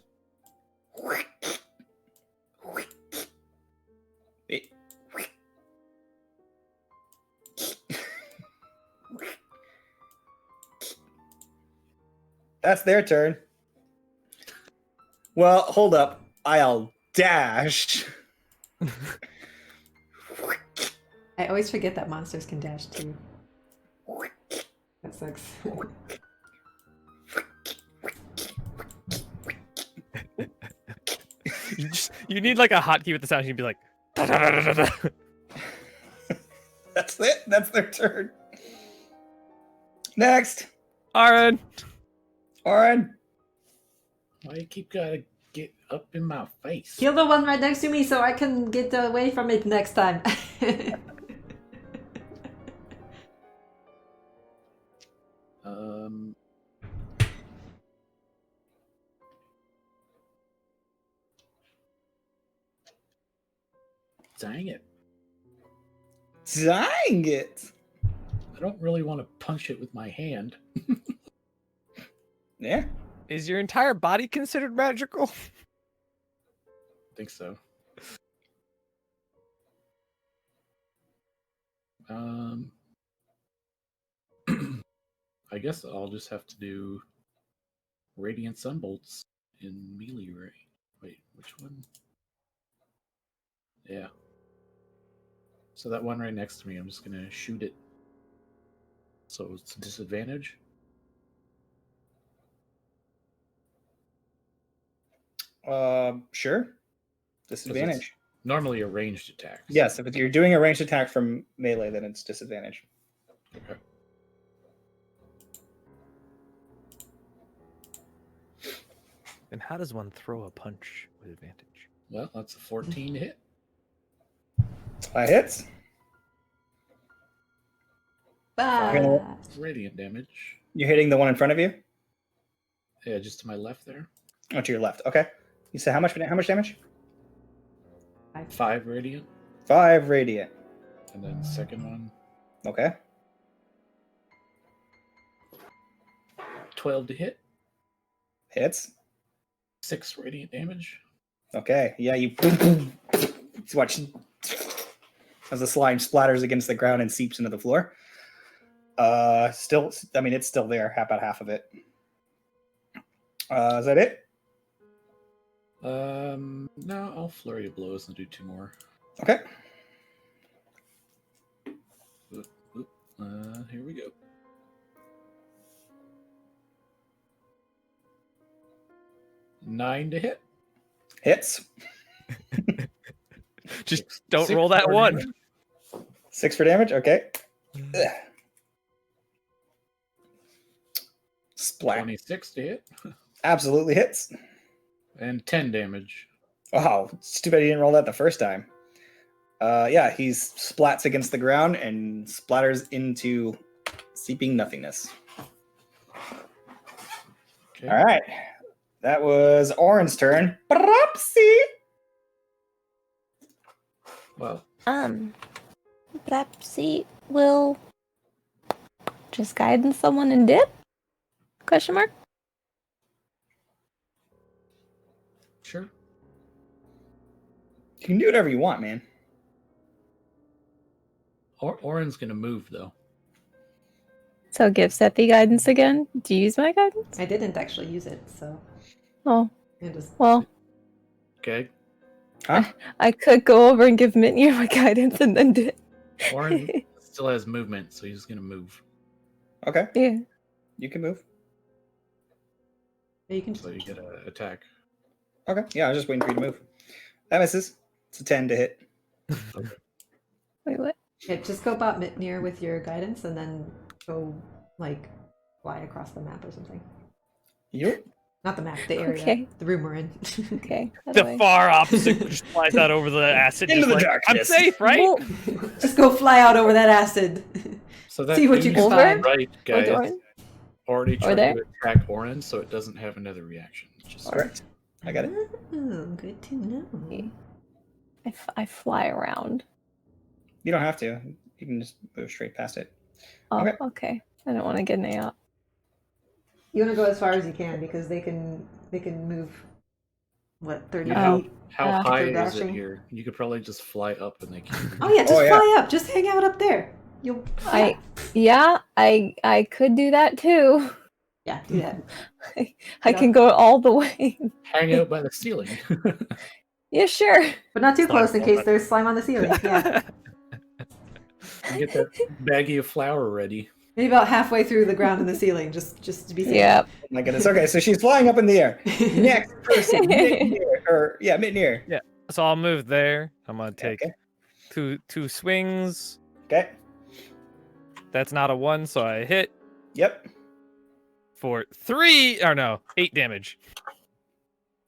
[SPEAKER 1] That's their turn. Well, hold up. I'll dash.
[SPEAKER 2] I always forget that monsters can dash too. That sucks.
[SPEAKER 4] You need like a hotkey with the sound. You'd be like, da, da, da, da, da.
[SPEAKER 1] That's it. That's their turn. Next.
[SPEAKER 4] Aaron.
[SPEAKER 1] Oren.
[SPEAKER 3] Why you keep gotta get up in my face?
[SPEAKER 2] Kill the one right next to me so I can get away from it next time.
[SPEAKER 3] Dang it.
[SPEAKER 1] Dang it.
[SPEAKER 3] I don't really want to punch it with my hand.
[SPEAKER 1] Yeah.
[SPEAKER 4] Is your entire body considered magical?
[SPEAKER 3] I think so. I guess I'll just have to do Radiant Sunbolts in melee ray. Wait, which one? Yeah. So that one right next to me, I'm just gonna shoot it. So it's a disadvantage.
[SPEAKER 1] Sure. Disadvantage.
[SPEAKER 3] Normally a ranged attack. So.
[SPEAKER 1] Yes, if you're doing a ranged attack from melee, then it's disadvantage.
[SPEAKER 3] Okay.
[SPEAKER 4] And how does one throw a punch with advantage?
[SPEAKER 3] Well, that's a 14 hit.
[SPEAKER 1] That hits.
[SPEAKER 2] Ah.
[SPEAKER 3] Radiant damage.
[SPEAKER 1] You're hitting the one in front of you?
[SPEAKER 3] Yeah, just to my left there.
[SPEAKER 1] Oh, to your left. Okay. You said how much damage?
[SPEAKER 3] 5 radiant.
[SPEAKER 1] 5 radiant.
[SPEAKER 3] And then second one,
[SPEAKER 1] Okay.
[SPEAKER 3] 12 to hit.
[SPEAKER 1] Hits.
[SPEAKER 3] 6 radiant damage.
[SPEAKER 1] Okay. Yeah, you watch as the slime splatters against the ground and seeps into the floor. Still, I mean, it's still there, about half of it. Is that it?
[SPEAKER 3] No, I'll flurry of blows and do 2 more.
[SPEAKER 1] Okay.
[SPEAKER 3] Here we go. Nine to hit.
[SPEAKER 1] Hits.
[SPEAKER 4] Just don't
[SPEAKER 3] 6
[SPEAKER 4] roll that
[SPEAKER 3] for
[SPEAKER 4] one.
[SPEAKER 3] damage.
[SPEAKER 1] 6 for damage. Okay. Ugh. Splat.
[SPEAKER 3] 26 to hit.
[SPEAKER 1] Absolutely hits.
[SPEAKER 3] And 10 damage.
[SPEAKER 1] Wow, it's too bad you didn't roll that the first time. Yeah, he splats against the ground and splatters into seeping nothingness.
[SPEAKER 3] Okay.
[SPEAKER 1] All right, that was Oren's turn. Propsy.
[SPEAKER 3] Well,
[SPEAKER 6] Perhaps he will just guidance someone and dip? Question mark?
[SPEAKER 3] sure.
[SPEAKER 1] You can do whatever you want, man.
[SPEAKER 3] Oren's gonna move though.
[SPEAKER 5] So give Seth the guidance again. Do you use my guidance?
[SPEAKER 2] I didn't actually use it, so
[SPEAKER 5] Oh,
[SPEAKER 2] it just
[SPEAKER 5] well,
[SPEAKER 3] Okay.
[SPEAKER 1] Huh?
[SPEAKER 5] I could go over and give Mitnir my guidance and then do it.
[SPEAKER 3] Orin still has movement, so he's gonna move.
[SPEAKER 1] Okay,
[SPEAKER 5] Yeah.
[SPEAKER 1] you can move.
[SPEAKER 2] you can.
[SPEAKER 3] So you get an attack.
[SPEAKER 1] Okay, yeah, I was just waiting for you to move. That misses. It's a 10 to hit.
[SPEAKER 5] Wait, what?
[SPEAKER 2] Yeah, just go about near with your guidance, and then go like fly across the map or something.
[SPEAKER 1] You?
[SPEAKER 2] Not the map, the area,
[SPEAKER 5] Okay.
[SPEAKER 2] the room we're in.
[SPEAKER 5] Okay.
[SPEAKER 4] The far opposite just flies out over the acid.
[SPEAKER 1] Into
[SPEAKER 4] just
[SPEAKER 1] the
[SPEAKER 4] like, I'm
[SPEAKER 1] darkness.
[SPEAKER 4] safe, right?
[SPEAKER 5] Well,
[SPEAKER 2] Just go fly out over that acid.
[SPEAKER 3] So that
[SPEAKER 2] See what you can
[SPEAKER 5] Over?
[SPEAKER 2] find.
[SPEAKER 3] right,
[SPEAKER 5] or
[SPEAKER 3] guys.
[SPEAKER 5] Doran?
[SPEAKER 3] Already tried
[SPEAKER 5] there?
[SPEAKER 3] to attack Orin, so it doesn't have another reaction. Just
[SPEAKER 1] Correct. I got it.
[SPEAKER 2] Oh, good to know.
[SPEAKER 5] I fly around.
[SPEAKER 1] You don't have to. You can just move straight past it.
[SPEAKER 5] Oh,
[SPEAKER 1] Okay.
[SPEAKER 5] okay. I don't want to get an out.
[SPEAKER 2] You want to go as far as you can because they can move. What 30
[SPEAKER 3] Yeah,
[SPEAKER 2] feet?
[SPEAKER 3] how
[SPEAKER 5] Uh,
[SPEAKER 3] high
[SPEAKER 2] they're
[SPEAKER 3] is it
[SPEAKER 2] dashing.
[SPEAKER 3] here? You could probably just fly up and they can't.
[SPEAKER 2] Oh yeah, just
[SPEAKER 1] Oh, yeah.
[SPEAKER 2] fly up. Just hang out up there. You'll.
[SPEAKER 5] I could do that too.
[SPEAKER 2] Yeah, do that.
[SPEAKER 5] I can go all the way.
[SPEAKER 3] Hang out by the ceiling.
[SPEAKER 5] Yeah, sure.
[SPEAKER 2] But not too
[SPEAKER 4] Slime
[SPEAKER 2] close in
[SPEAKER 4] fall
[SPEAKER 2] case
[SPEAKER 4] back.
[SPEAKER 2] there's slime on the ceiling. Yeah.
[SPEAKER 3] And get that baggie of flour ready.
[SPEAKER 2] Maybe about halfway through the ground and the ceiling, just to be safe.
[SPEAKER 5] Yep.
[SPEAKER 1] Oh my goodness. Okay, so she's flying up in the air. Next person, Mitnir.
[SPEAKER 4] Yeah. So I'll move there. I'm gonna take
[SPEAKER 1] Okay.
[SPEAKER 4] two swings.
[SPEAKER 1] Okay.
[SPEAKER 4] That's not a 1, so I hit
[SPEAKER 1] Yep.
[SPEAKER 4] for 8 damage.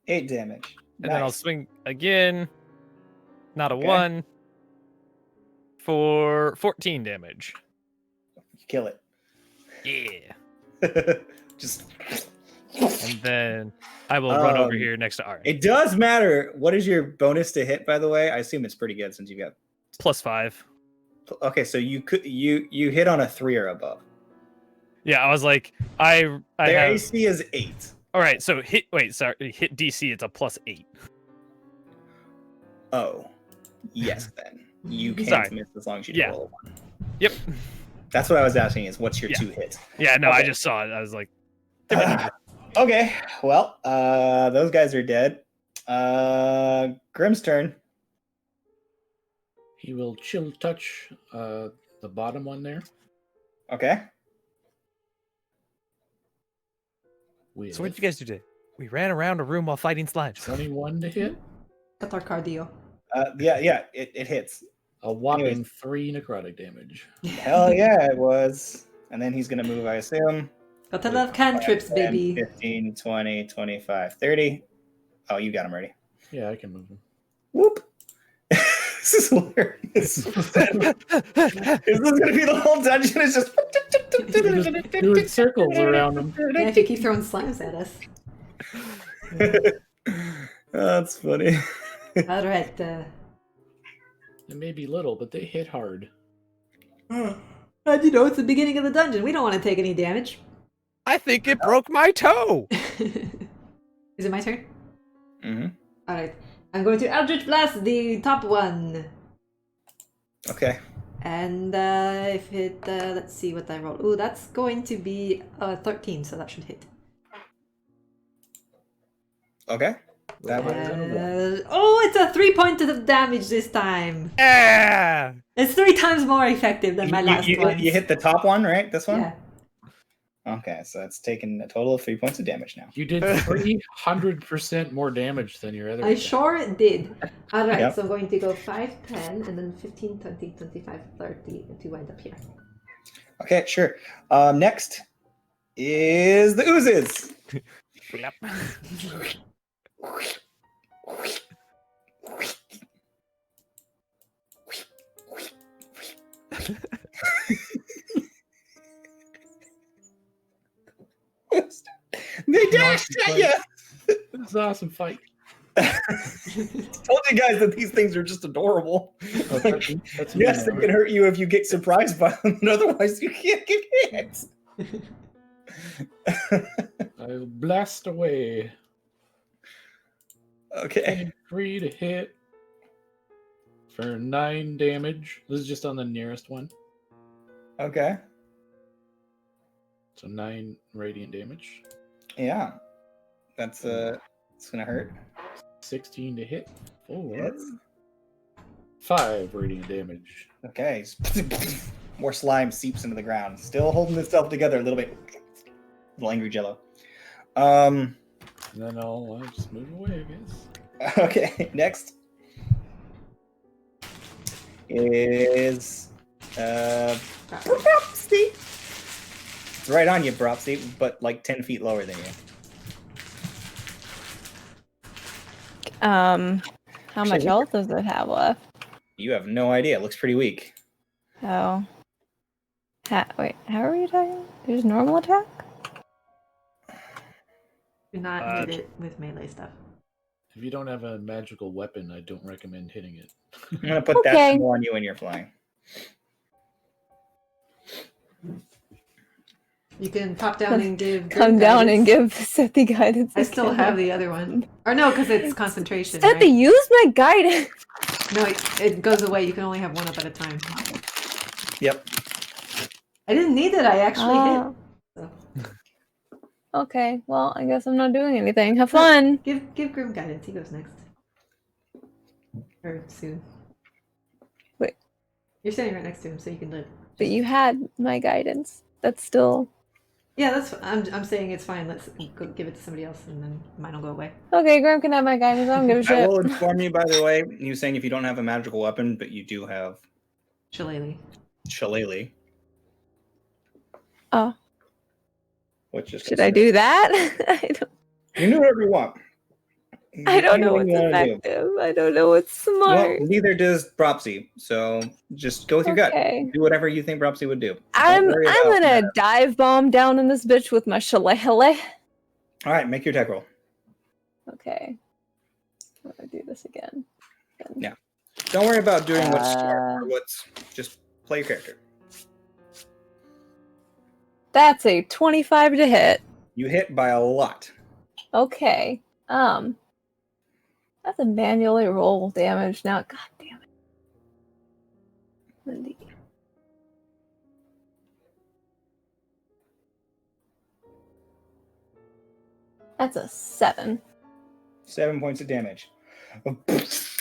[SPEAKER 1] 8 damage.
[SPEAKER 4] And then I'll
[SPEAKER 1] Nice.
[SPEAKER 4] swing again. Not a
[SPEAKER 1] Okay.
[SPEAKER 4] 1 for 14 damage.
[SPEAKER 1] Kill it.
[SPEAKER 4] Yeah.
[SPEAKER 1] Just.
[SPEAKER 4] And then I will run over
[SPEAKER 1] Um,
[SPEAKER 4] here next to Ari.
[SPEAKER 1] It does matter. What is your bonus to hit, by the way? I assume it's pretty good since you got.
[SPEAKER 4] +5.
[SPEAKER 1] Okay, so you hit on a 3 or above.
[SPEAKER 4] Yeah, I was like, I
[SPEAKER 1] Their
[SPEAKER 4] have.
[SPEAKER 1] AC is 8.
[SPEAKER 4] All right, so hit DC. It's a +8.
[SPEAKER 1] Oh, yes. Then you can't
[SPEAKER 4] Sorry.
[SPEAKER 1] miss as long as you
[SPEAKER 4] Yeah.
[SPEAKER 1] roll a 1.
[SPEAKER 4] Yep.
[SPEAKER 1] That's what I was asking. Is what's your
[SPEAKER 4] Yeah.
[SPEAKER 1] 2 hit?
[SPEAKER 4] Yeah, no, I
[SPEAKER 1] Okay.
[SPEAKER 4] just saw it. I was like,
[SPEAKER 1] Okay. Well, those guys are dead. Grim's turn.
[SPEAKER 3] He will chill touch the bottom one there.
[SPEAKER 1] Okay.
[SPEAKER 3] With
[SPEAKER 4] so what did you guys do today? We ran around a room while fighting slimes.
[SPEAKER 3] 21 to hit.
[SPEAKER 2] That's our cardio.
[SPEAKER 1] Yeah. It hits.
[SPEAKER 3] A whopping
[SPEAKER 1] Anyways.
[SPEAKER 3] 3 necrotic damage.
[SPEAKER 1] Hell yeah, it was. And then he's gonna move, I assume.
[SPEAKER 2] Gotta love cantrips,
[SPEAKER 1] 10,
[SPEAKER 2] baby.
[SPEAKER 1] 15, 20, 25, 30. Oh, you got him already.
[SPEAKER 3] Yeah, I can move him.
[SPEAKER 1] Whoop. This is hilarious. Is this gonna be the whole dungeon? It's just
[SPEAKER 3] Doing circles around him.
[SPEAKER 2] Yeah, if you keep throwing slimes at us.
[SPEAKER 1] That's funny.
[SPEAKER 2] All right.
[SPEAKER 3] They may be little, but they hit hard.
[SPEAKER 2] How'd you know it's the beginning of the dungeon? We don't want to take any damage.
[SPEAKER 4] I think it broke my toe.
[SPEAKER 2] Is it my turn?
[SPEAKER 1] Mm-hmm.
[SPEAKER 2] All right. I'm going to Eldritch Blast the top one.
[SPEAKER 1] Okay.
[SPEAKER 2] And if it, let's see what I roll. Ooh, that's going to be 13, so that should hit.
[SPEAKER 1] Okay. That was
[SPEAKER 2] Oh, it's a 3 points of damage this time.
[SPEAKER 4] Ah!
[SPEAKER 2] It's 3 times more effective than my last one.
[SPEAKER 1] you hit the top one, right? This one?
[SPEAKER 2] Yeah.
[SPEAKER 1] Okay, so that's taken a total of 3 points of damage now.
[SPEAKER 3] You did 300% more damage than your other.
[SPEAKER 2] I sure did. All right,
[SPEAKER 1] Yep.
[SPEAKER 2] so I'm going to go 5, 10, and then 15, 20, 25, 30 to wind up here.
[SPEAKER 1] Okay, sure. Next is the oozes.
[SPEAKER 4] Flap.
[SPEAKER 1] They dashed at you.
[SPEAKER 3] This is an awesome fight.
[SPEAKER 1] Told you guys that these things are just adorable.
[SPEAKER 3] Oh, that's
[SPEAKER 1] Yes, they can hurt you if you get surprised by them, but otherwise you can't get hit.
[SPEAKER 3] I'll blast away.
[SPEAKER 1] Okay.
[SPEAKER 3] 23 to hit for 9 damage. This is just on the nearest one.
[SPEAKER 1] Okay.
[SPEAKER 3] So 9 radiant damage.
[SPEAKER 1] Yeah. That's it's gonna hurt.
[SPEAKER 3] 16 to hit. 4.
[SPEAKER 1] Hits.
[SPEAKER 3] 5 radiant damage.
[SPEAKER 1] Okay. More slime seeps into the ground. Still holding itself together a little bit. Little angry Jello.
[SPEAKER 3] And then I'll just move away, I guess.
[SPEAKER 1] Okay. Next is Bropsy. It's right on you, Bropsy, but like 10 feet lower than you.
[SPEAKER 5] How much health does it have left?
[SPEAKER 1] You have no idea. It looks pretty weak.
[SPEAKER 5] Oh. Wait, how are you talking? There's normal attack?
[SPEAKER 2] Do not hit it with melee stuff.
[SPEAKER 3] If you don't have a magical weapon, I don't recommend hitting it.
[SPEAKER 1] I'm gonna put that symbol on you when you're flying.
[SPEAKER 2] You can pop down and give.
[SPEAKER 5] Come down and give Sethi guidance.
[SPEAKER 2] I still have the other one. Or no, because it's concentration.
[SPEAKER 5] Sethi,
[SPEAKER 2] Right?
[SPEAKER 5] use my guidance.
[SPEAKER 2] No, it goes away. You can only have one up at a time.
[SPEAKER 1] Yep.
[SPEAKER 2] I didn't need it. I actually hit. So.
[SPEAKER 5] Okay, well, I guess I'm not doing anything. Have fun.
[SPEAKER 2] Give Grim guidance. He goes next. Or soon.
[SPEAKER 5] Wait.
[SPEAKER 2] You're sitting right next to him, so you can live.
[SPEAKER 5] But you had my guidance. That's still...
[SPEAKER 2] Yeah, that's. I'm saying it's fine. Let's go give it to somebody else, and then mine will go away.
[SPEAKER 5] Okay, Grim can have my guidance. I don't give a shit.
[SPEAKER 1] I will inform you, by the way, he was saying if you don't have a magical weapon, but you do have Shillelagh.
[SPEAKER 5] Oh.
[SPEAKER 1] Which is
[SPEAKER 5] Should I do that?
[SPEAKER 1] You do whatever you want.
[SPEAKER 5] I don't know what's effective. I don't know what's smart.
[SPEAKER 1] Well, neither does Bropsy. So just go with your gut. Do whatever you think Bropsy would do.
[SPEAKER 5] I'm gonna dive bomb down in this bitch with my shillelagh.
[SPEAKER 1] All right, make your attack roll.
[SPEAKER 5] Okay. I'm gonna do this again.
[SPEAKER 1] Yeah. Don't worry about doing what's smart or what's. Just play your character.
[SPEAKER 5] That's a 25 to hit.
[SPEAKER 1] You hit by a lot.
[SPEAKER 5] Okay. I have to manually roll damage now. God damn it. Lindy. That's a 7.
[SPEAKER 1] 7 points of damage.
[SPEAKER 2] Nice.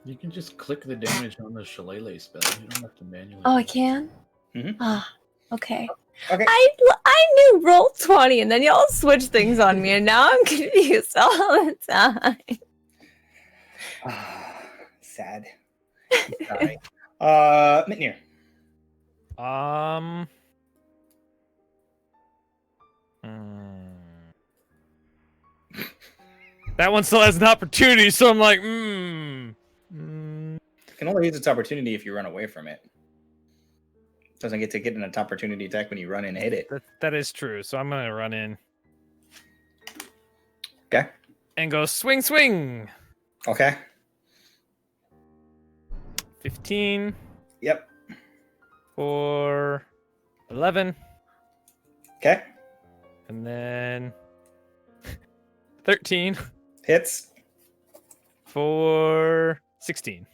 [SPEAKER 3] You can just click the damage on the Shillelagh spell. You don't have to manually.
[SPEAKER 5] Oh, I can?
[SPEAKER 1] Mm-hmm.
[SPEAKER 5] Ah, okay.
[SPEAKER 1] Okay.
[SPEAKER 5] I knew roll 20 and then y'all switch things on me and now I'm confused all the time.
[SPEAKER 1] Sad. Sorry. Mitnir.
[SPEAKER 4] That one still has an opportunity, so I'm like,
[SPEAKER 1] You can only use its opportunity if you run away from it. Doesn't get to get an opportunity attack when you run in and hit it.
[SPEAKER 4] That is true. So I'm gonna run in.
[SPEAKER 1] Okay.
[SPEAKER 4] And go swing, swing.
[SPEAKER 1] Okay.
[SPEAKER 4] 15.
[SPEAKER 1] Yep.
[SPEAKER 4] For 11.
[SPEAKER 1] Okay.
[SPEAKER 4] And then 13.
[SPEAKER 1] Hits.
[SPEAKER 4] For 16.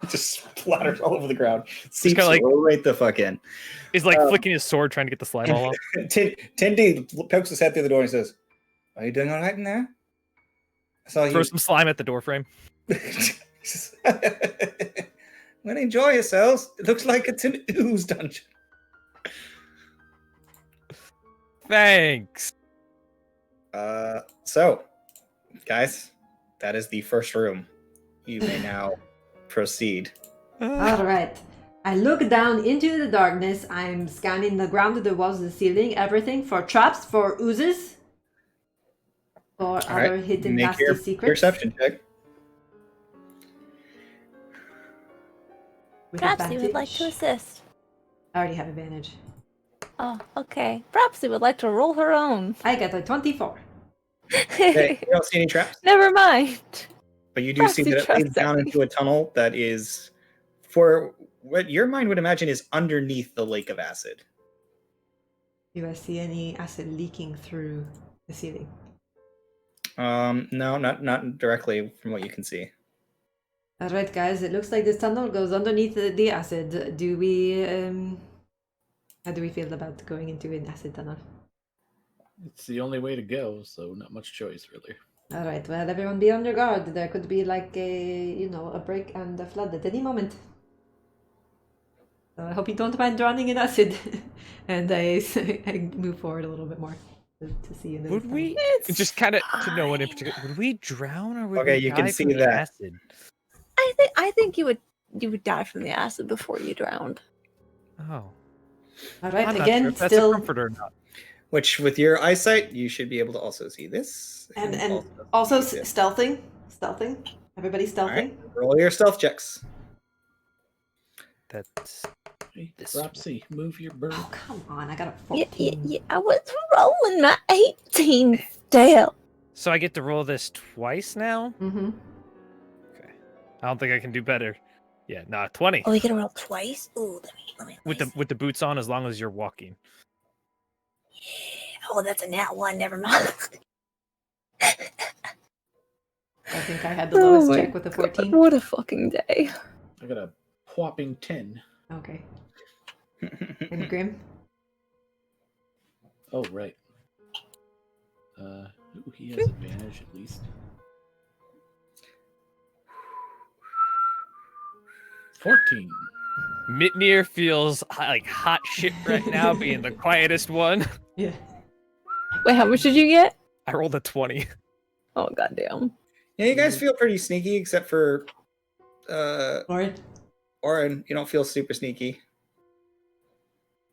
[SPEAKER 1] Just splatters all over the ground. Seeps
[SPEAKER 4] like,
[SPEAKER 1] right the fuck in.
[SPEAKER 4] He's like flicking his sword, trying to get the slime all off.
[SPEAKER 1] Tindy pokes his head through the door and says, "Are you doing all right in there?" I saw
[SPEAKER 4] Throw some slime at the door frame.
[SPEAKER 1] Well, enjoy yourselves. It looks like it's an ooze dungeon.
[SPEAKER 4] Thanks.
[SPEAKER 1] So, guys, that is the first room. You may now proceed.
[SPEAKER 2] All right. I look down into the darkness. I'm scanning the ground, the walls, the ceiling, everything for traps, for oozes, for other hidden
[SPEAKER 1] Make
[SPEAKER 2] nasty
[SPEAKER 1] your
[SPEAKER 2] secrets.
[SPEAKER 1] perception check.
[SPEAKER 2] With
[SPEAKER 5] Perhaps you would like
[SPEAKER 2] advantage.
[SPEAKER 5] to assist.
[SPEAKER 2] I already have advantage.
[SPEAKER 5] Oh, okay. Perhaps you would like to roll her own.
[SPEAKER 2] I got a 24.
[SPEAKER 1] Okay, you don't see any traps,
[SPEAKER 5] Never mind.
[SPEAKER 1] but you do
[SPEAKER 5] Perhaps
[SPEAKER 1] see
[SPEAKER 5] you
[SPEAKER 1] that it
[SPEAKER 5] trust
[SPEAKER 1] leads down
[SPEAKER 5] me.
[SPEAKER 1] into a tunnel that is, for what your mind would imagine, is underneath the lake of acid.
[SPEAKER 2] Do I see any acid leaking through the ceiling?
[SPEAKER 1] No, not directly from what you can see.
[SPEAKER 2] All right, guys. It looks like this tunnel goes underneath the acid. Do we? How do we feel about going into an acid tunnel?
[SPEAKER 3] It's the only way to go, so not much choice, really.
[SPEAKER 2] All right. Well, everyone be on your guard. There could be like a break and a flood at any moment. I hope you don't mind drowning in acid. And I move forward a little bit more to see.
[SPEAKER 4] Would we
[SPEAKER 6] It's
[SPEAKER 4] just kind of to know what in
[SPEAKER 6] fine.
[SPEAKER 4] particular? Would we drown or would
[SPEAKER 1] Okay,
[SPEAKER 4] we
[SPEAKER 1] you can
[SPEAKER 4] die
[SPEAKER 1] see
[SPEAKER 4] from the
[SPEAKER 1] that.
[SPEAKER 4] acid?
[SPEAKER 6] I think you would die from the acid before you drowned.
[SPEAKER 4] Oh,
[SPEAKER 2] All right.
[SPEAKER 4] I'm not
[SPEAKER 2] Again,
[SPEAKER 4] sure if that's
[SPEAKER 2] still.
[SPEAKER 4] a comfort or not.
[SPEAKER 1] Which, with your eyesight, you should be able to also see this.
[SPEAKER 2] And also
[SPEAKER 1] see this.
[SPEAKER 2] stealthing. Everybody stealthing.
[SPEAKER 1] Alright, roll your stealth checks.
[SPEAKER 4] That's
[SPEAKER 3] Hey,
[SPEAKER 4] This
[SPEAKER 3] Dropsy, move your bird.
[SPEAKER 2] Oh, come on. I got a
[SPEAKER 6] Yeah,
[SPEAKER 2] 14.
[SPEAKER 6] yeah, I was rolling my 18 still.
[SPEAKER 4] so I get to roll this twice now.
[SPEAKER 2] Mm-hmm.
[SPEAKER 4] Okay, I don't think I can do better. Yeah, nah, 20
[SPEAKER 6] Oh, we can roll twice. Ooh, let me.
[SPEAKER 4] with the boots on as long as you're walking.
[SPEAKER 6] Oh, that's a nat one. Never mind.
[SPEAKER 2] I think I had the lowest check with a 14.
[SPEAKER 6] What a fucking day.
[SPEAKER 3] I got a whopping 10.
[SPEAKER 2] Okay. And Grim?
[SPEAKER 3] Oh, right. Ooh, he has advantage at least. 14.
[SPEAKER 4] Mitnir feels like hot shit right now, being the quietest one.
[SPEAKER 2] Yeah.
[SPEAKER 6] Wait, how much did you get?
[SPEAKER 4] I rolled a 20.
[SPEAKER 6] Oh, goddamn.
[SPEAKER 1] Yeah, you guys feel pretty sneaky, except for
[SPEAKER 2] Lauren?
[SPEAKER 1] Oren. You don't feel super sneaky.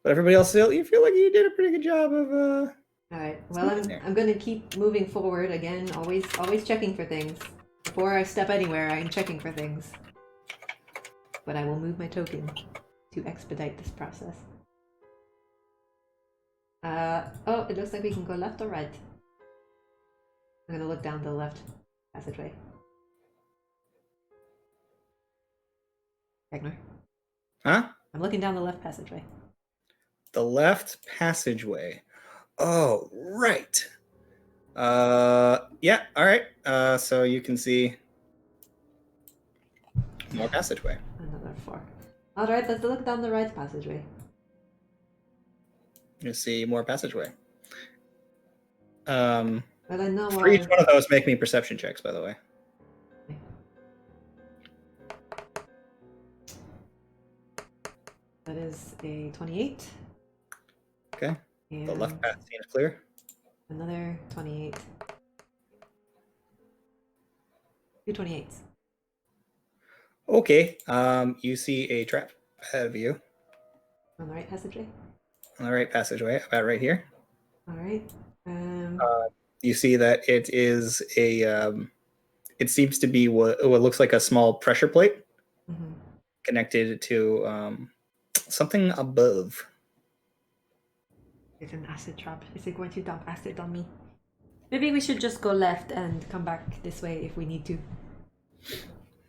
[SPEAKER 1] But everybody else, you feel like you did a pretty good job of
[SPEAKER 2] Alright. Well,
[SPEAKER 1] Sneaking there.
[SPEAKER 2] I'm gonna keep moving forward again. Always checking for things. Before I step anywhere, I'm checking for things. But I will move my token to expedite this process. Oh, it looks like we can go left or right. I'm gonna look down the left passageway. Gagnor.
[SPEAKER 1] Huh?
[SPEAKER 2] I'm looking down the left passageway.
[SPEAKER 1] The left passageway. Oh, right. Yeah, all right. So you can see more passageway.
[SPEAKER 2] Another 4. Alright, let's look down the right passageway.
[SPEAKER 1] You see more passageway.
[SPEAKER 2] Well, I know
[SPEAKER 1] For each one of those, make me perception checks, by the way.
[SPEAKER 2] That is a 28.
[SPEAKER 1] Okay.
[SPEAKER 2] And
[SPEAKER 1] The left path seems clear.
[SPEAKER 2] another 28. 2 28s.
[SPEAKER 1] Okay. You see a trap ahead of you
[SPEAKER 2] On the right passageway.
[SPEAKER 1] on the right passageway, about right here.
[SPEAKER 2] Alright.
[SPEAKER 1] You see that it is a. It seems to be what looks like a small pressure plate
[SPEAKER 2] Mhm.
[SPEAKER 1] connected to something above.
[SPEAKER 2] It's an acid trap. Is it going to dump acid on me? Maybe we should just go left and come back this way if we need to.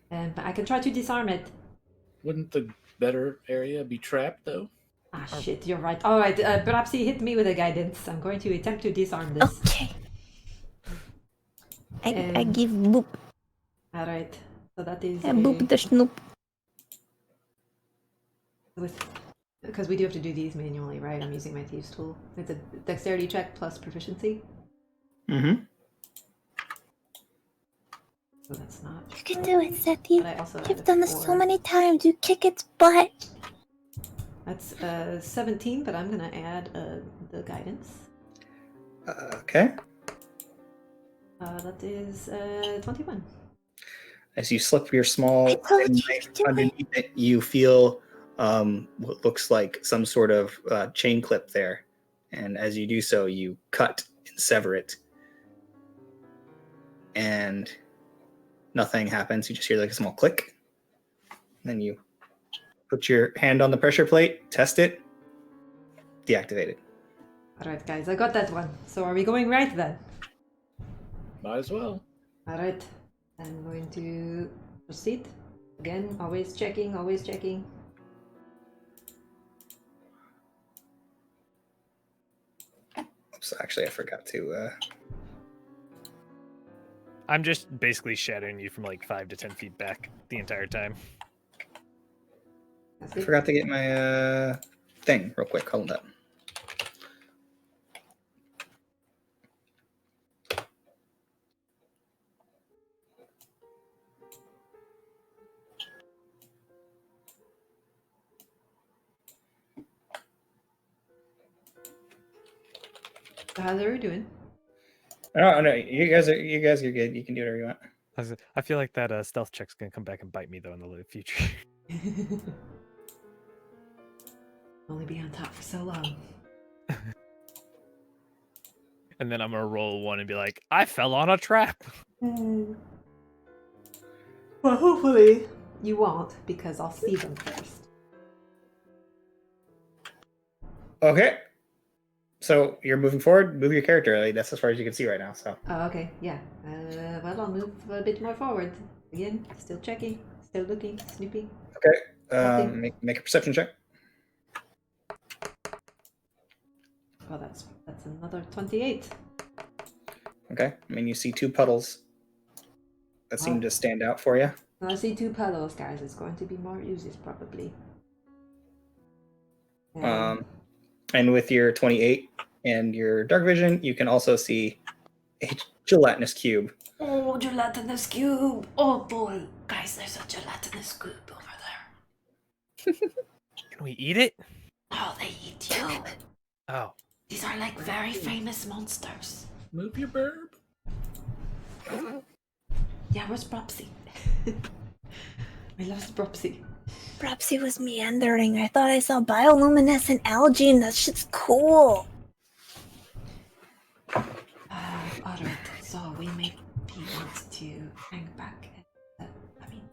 [SPEAKER 2] But I can try to disarm it.
[SPEAKER 3] Wouldn't the better area be trapped, though?
[SPEAKER 2] Ah, shit, you're right. Alright, perhaps he hit me with a guidance. I'm going to attempt to disarm this.
[SPEAKER 6] Okay. I
[SPEAKER 2] Um,
[SPEAKER 6] give boop.
[SPEAKER 2] Alright, so that is
[SPEAKER 6] Boop the snoop.
[SPEAKER 2] because we do have to do these manually, right? I'm using my thieves tool. It's a dexterity check plus proficiency.
[SPEAKER 1] Mm-hmm.
[SPEAKER 2] So that's not.
[SPEAKER 6] You can do it, Seth. You,
[SPEAKER 2] But I also
[SPEAKER 6] you've
[SPEAKER 2] added
[SPEAKER 6] done this so
[SPEAKER 2] 4.
[SPEAKER 6] many times. You kick its butt.
[SPEAKER 2] That's 17, but I'm gonna add the guidance.
[SPEAKER 1] Okay.
[SPEAKER 2] That is 21.
[SPEAKER 1] As you slip your small
[SPEAKER 6] I told you
[SPEAKER 1] knife
[SPEAKER 6] to do it.
[SPEAKER 1] underneath it, you feel what looks like some sort of chain clip there. And as you do so, you cut and sever it. And nothing happens. You just hear like a small click. Then you put your hand on the pressure plate, test it, deactivate it.
[SPEAKER 2] Alright, guys, I got that one. So are we going right then?
[SPEAKER 3] Might as well.
[SPEAKER 2] Alright, I'm going to proceed. Again, always checking, always checking.
[SPEAKER 1] Oops, actually, I forgot to
[SPEAKER 4] I'm just basically shadowing you from like 5 to 10 feet back the entire time.
[SPEAKER 2] That's
[SPEAKER 1] I
[SPEAKER 2] good.
[SPEAKER 1] forgot to get my thing real quick. Hold up.
[SPEAKER 2] So how's everyone doing?
[SPEAKER 1] Oh no, you guys are good. You can do whatever you want.
[SPEAKER 4] I feel like that stealth check's gonna come back and bite me though in the future.
[SPEAKER 2] Only be on top for so long.
[SPEAKER 4] And then I'm gonna roll one and be like, I fell on a trap.
[SPEAKER 2] Well, hopefully you won't, because I'll see them first.
[SPEAKER 1] Okay. So you're moving forward. Move your character. Like, that's as far as you can see right now. So.
[SPEAKER 2] Oh, okay, yeah. Well, I'll move a bit more forward. Again, still checking, still looking, snooping.
[SPEAKER 1] Okay. Make a perception check.
[SPEAKER 2] Oh, that's another 28.
[SPEAKER 1] Okay. I mean, you see two puddles that seem to stand out for you.
[SPEAKER 2] I see two puddles, guys. It's going to be more uses probably.
[SPEAKER 1] And with your 28 and your dark vision, you can also see a gelatinous cube.
[SPEAKER 2] Oh, gelatinous cube! Oh boy, guys, there's a gelatinous cube over there.
[SPEAKER 4] Can we eat it?
[SPEAKER 2] Oh, they eat you.
[SPEAKER 4] Oh.
[SPEAKER 2] These are like very famous monsters.
[SPEAKER 3] Move your burb.
[SPEAKER 2] Yeah, where's Bropsy? I lost Bropsy.
[SPEAKER 6] Bropsy was meandering. I thought I saw bioluminescent algae and that shit's cool.
[SPEAKER 2] Alright, so we may be want to hang back. I mean,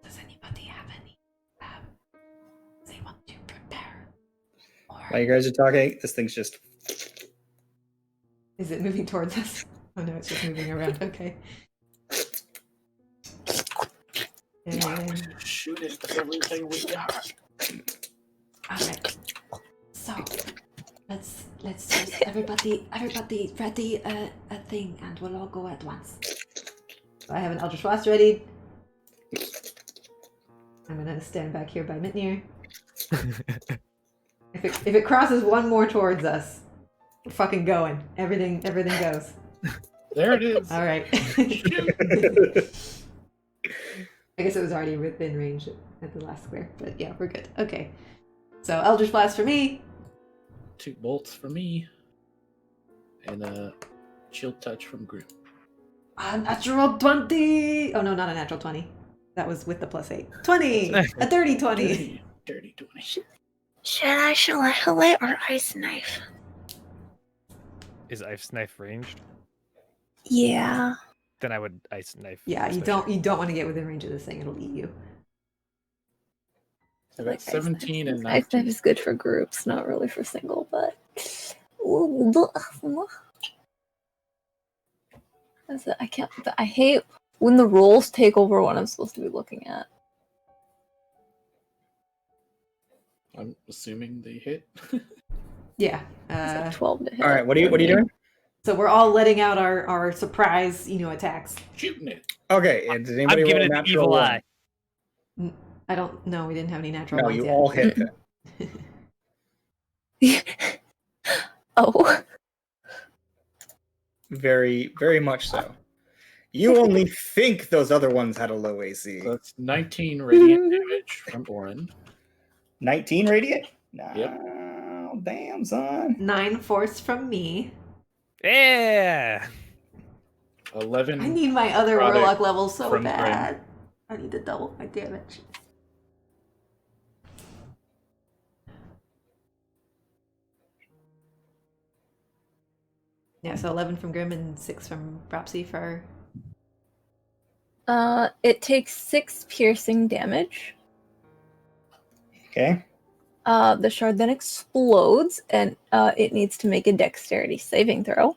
[SPEAKER 2] does anybody have any they want to prepare? Or
[SPEAKER 1] While you guys are talking, this thing's just.
[SPEAKER 2] is it moving towards us? Oh no, it's just moving around. Okay. And
[SPEAKER 3] Shoot it with everything we got.
[SPEAKER 2] alright. So let's just everybody ready a thing and we'll all go at once. So I have an Eldritch Blast ready. I'm gonna stand back here by Mitnir. If it crosses one more towards us, we're fucking going. Everything goes.
[SPEAKER 3] There it is.
[SPEAKER 2] Alright. I guess it was already within range at the last square, but yeah, we're good. Okay. So Eldritch Blast for me.
[SPEAKER 3] 2 bolts for me. And a chill touch from Grim.
[SPEAKER 2] A natural 20! Oh no, not a natural 20. That was with the +8. 20! A dirty 20!
[SPEAKER 3] Dirty 20.
[SPEAKER 6] Should I shillelagh or ice knife?
[SPEAKER 4] Is ice knife ranged?
[SPEAKER 6] Yeah.
[SPEAKER 4] Then I would ice knife.
[SPEAKER 2] Yeah, you
[SPEAKER 4] especially.
[SPEAKER 2] don't want to get within range of this thing, it'll eat you.
[SPEAKER 3] I got 17 and
[SPEAKER 6] Ice
[SPEAKER 3] 19.
[SPEAKER 6] knife is good for groups, not really for single, but that's it. I hate when the rolls take over what I'm supposed to be looking at.
[SPEAKER 3] I'm assuming they hit.
[SPEAKER 2] Yeah.
[SPEAKER 6] It's like 12 to hit.
[SPEAKER 1] All right. What are you doing?
[SPEAKER 2] So we're all letting out our surprise, attacks.
[SPEAKER 3] Shooting it.
[SPEAKER 1] Okay. And did anybody
[SPEAKER 4] I'm giving
[SPEAKER 1] roll a
[SPEAKER 4] it the
[SPEAKER 1] natural
[SPEAKER 4] evil
[SPEAKER 1] one?
[SPEAKER 4] eye.
[SPEAKER 2] I don't know, we didn't have any natural
[SPEAKER 1] No,
[SPEAKER 2] ones
[SPEAKER 1] you
[SPEAKER 2] yet.
[SPEAKER 1] all hit.
[SPEAKER 6] Oh.
[SPEAKER 1] Very, very much so. You only think those other ones had a low AC.
[SPEAKER 3] So that's 19 radiant damage from Orin.
[SPEAKER 1] 19 radiant? Nah,
[SPEAKER 3] Yep.
[SPEAKER 1] damn, son.
[SPEAKER 2] 9 force from me.
[SPEAKER 4] Yeah.
[SPEAKER 3] 11.
[SPEAKER 2] I need my other
[SPEAKER 3] Product
[SPEAKER 2] warlock level so
[SPEAKER 3] from
[SPEAKER 2] bad. I need to double my damage. Yeah, so 11 from Grim and 6 from Bropsy for...
[SPEAKER 6] It takes 6 piercing damage.
[SPEAKER 1] Okay.
[SPEAKER 6] The shard then explodes, and it needs to make a dexterity saving throw.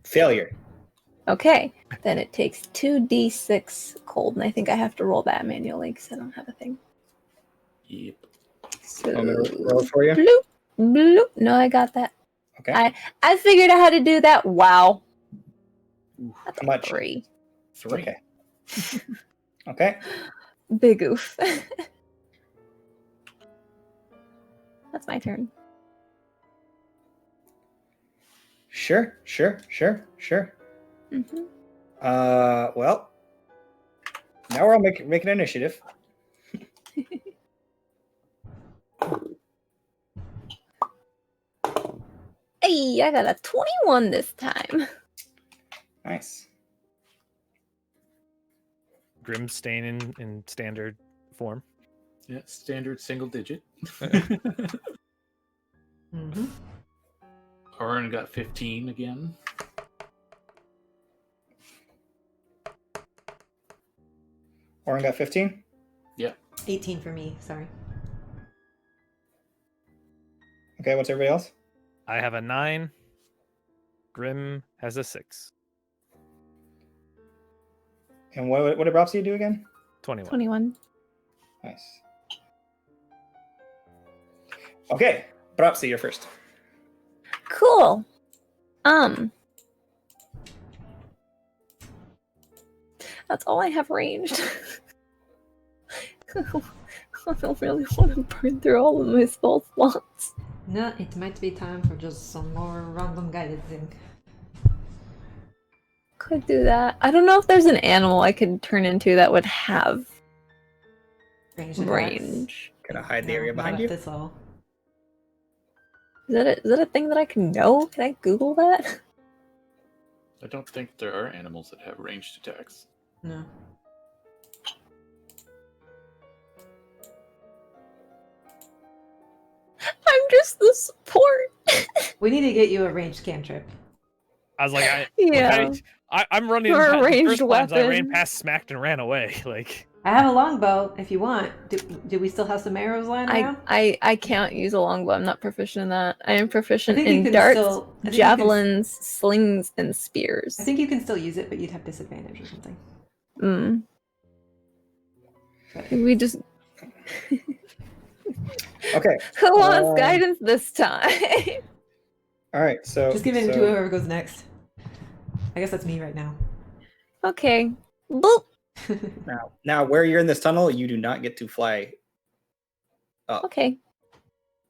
[SPEAKER 1] Failure.
[SPEAKER 6] Okay, then it takes 2d6 cold, and I think I have to roll that manually because I don't have a thing.
[SPEAKER 3] Yep.
[SPEAKER 6] So,
[SPEAKER 1] Want me to roll it for you?
[SPEAKER 6] bloop, bloop. No, I got that.
[SPEAKER 1] Okay.
[SPEAKER 6] I figured out how to do that. Wow. That's
[SPEAKER 1] How much?
[SPEAKER 6] 3.
[SPEAKER 3] 3.
[SPEAKER 1] Okay. Okay.
[SPEAKER 6] Big oof. That's my turn.
[SPEAKER 1] Sure.
[SPEAKER 6] Mm-hmm.
[SPEAKER 1] Well, now we're all making an initiative.
[SPEAKER 6] Hey, I got a 21 this time.
[SPEAKER 1] Nice.
[SPEAKER 4] Grim staying in standard form.
[SPEAKER 3] Yeah, standard single digit.
[SPEAKER 2] Mm-hmm.
[SPEAKER 3] Orin got 15 again.
[SPEAKER 1] Orin got 15.
[SPEAKER 2] 18 for me, sorry.
[SPEAKER 1] Okay, what's everybody else?
[SPEAKER 4] I have a 9. Grim has a 6.
[SPEAKER 1] And what did Robsy do again?
[SPEAKER 4] 21.
[SPEAKER 6] 21.
[SPEAKER 1] Nice. Okay, Robsy, you're first.
[SPEAKER 6] Cool. That's all I have ranged. I don't really want to burn through all of my spell slots.
[SPEAKER 2] No, it might be time for just some more random guided thing.
[SPEAKER 6] Could do that. I don't know if there's an animal I could turn into that would have
[SPEAKER 2] Range attacks.
[SPEAKER 6] range.
[SPEAKER 1] Can I hide the area
[SPEAKER 2] No,
[SPEAKER 1] behind
[SPEAKER 2] not
[SPEAKER 1] you?
[SPEAKER 2] at this level.
[SPEAKER 6] Is that a thing that I can know? Can I Google that?
[SPEAKER 3] I don't think there are animals that have ranged attacks.
[SPEAKER 2] No.
[SPEAKER 6] I'm just the support.
[SPEAKER 2] We need to get you a ranged cantrip.
[SPEAKER 4] I was like,
[SPEAKER 6] Yeah.
[SPEAKER 4] I'm running.
[SPEAKER 6] Or a
[SPEAKER 4] the
[SPEAKER 6] ranged
[SPEAKER 4] first times I ran
[SPEAKER 6] weapon.
[SPEAKER 4] past, smacked, and ran away. Like,
[SPEAKER 2] I have a longbow if you want. Do we still have some arrows lying around?
[SPEAKER 6] I can't use a longbow. I'm not proficient in that. I am proficient
[SPEAKER 2] I think you
[SPEAKER 6] in
[SPEAKER 2] can
[SPEAKER 6] darts,
[SPEAKER 2] still- I think you can-
[SPEAKER 6] javelins, slings, and spears.
[SPEAKER 2] I think you can still use it, but you'd have disadvantage or something. But-
[SPEAKER 6] We just
[SPEAKER 1] Okay.
[SPEAKER 6] who wants guidance this time?
[SPEAKER 1] All right. So
[SPEAKER 2] Just give it to whoever goes next. I guess that's me right now.
[SPEAKER 6] Okay. Boop.
[SPEAKER 1] now, where you're in this tunnel, you do not get to fly up.
[SPEAKER 6] Okay.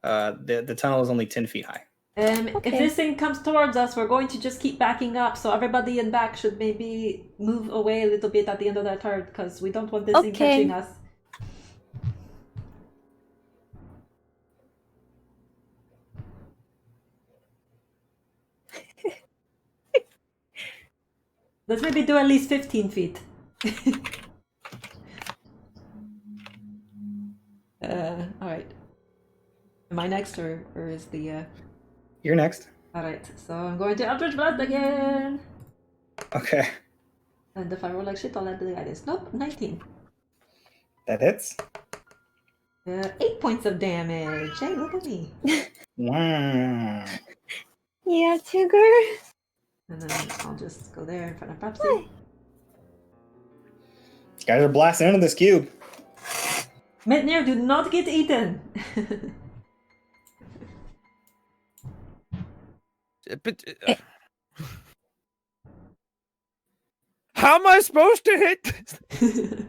[SPEAKER 1] The tunnel is only 10 feet high.
[SPEAKER 2] If
[SPEAKER 6] Okay.
[SPEAKER 2] this thing comes towards us, we're going to just keep backing up. So everybody in back should maybe move away a little bit at the end of that turn because we don't want this thing
[SPEAKER 6] Okay.
[SPEAKER 2] catching us. Let's maybe do at least 15 feet. Alright. Am I next or is the
[SPEAKER 1] You're next.
[SPEAKER 2] Alright, so I'm going to Eldritch Blast again!
[SPEAKER 1] Okay.
[SPEAKER 2] And if I roll like shit, I'll add the guidance. Nope, 19.
[SPEAKER 1] That hits.
[SPEAKER 2] 8 points of damage. Hey, look at me.
[SPEAKER 1] Wow.
[SPEAKER 6] Yeah, Tigger.
[SPEAKER 2] And then I'll just go there in front of Popsy.
[SPEAKER 1] Guys are blasting into this cube.
[SPEAKER 2] Mitnir, do not get eaten!
[SPEAKER 4] but how am I supposed to hit this?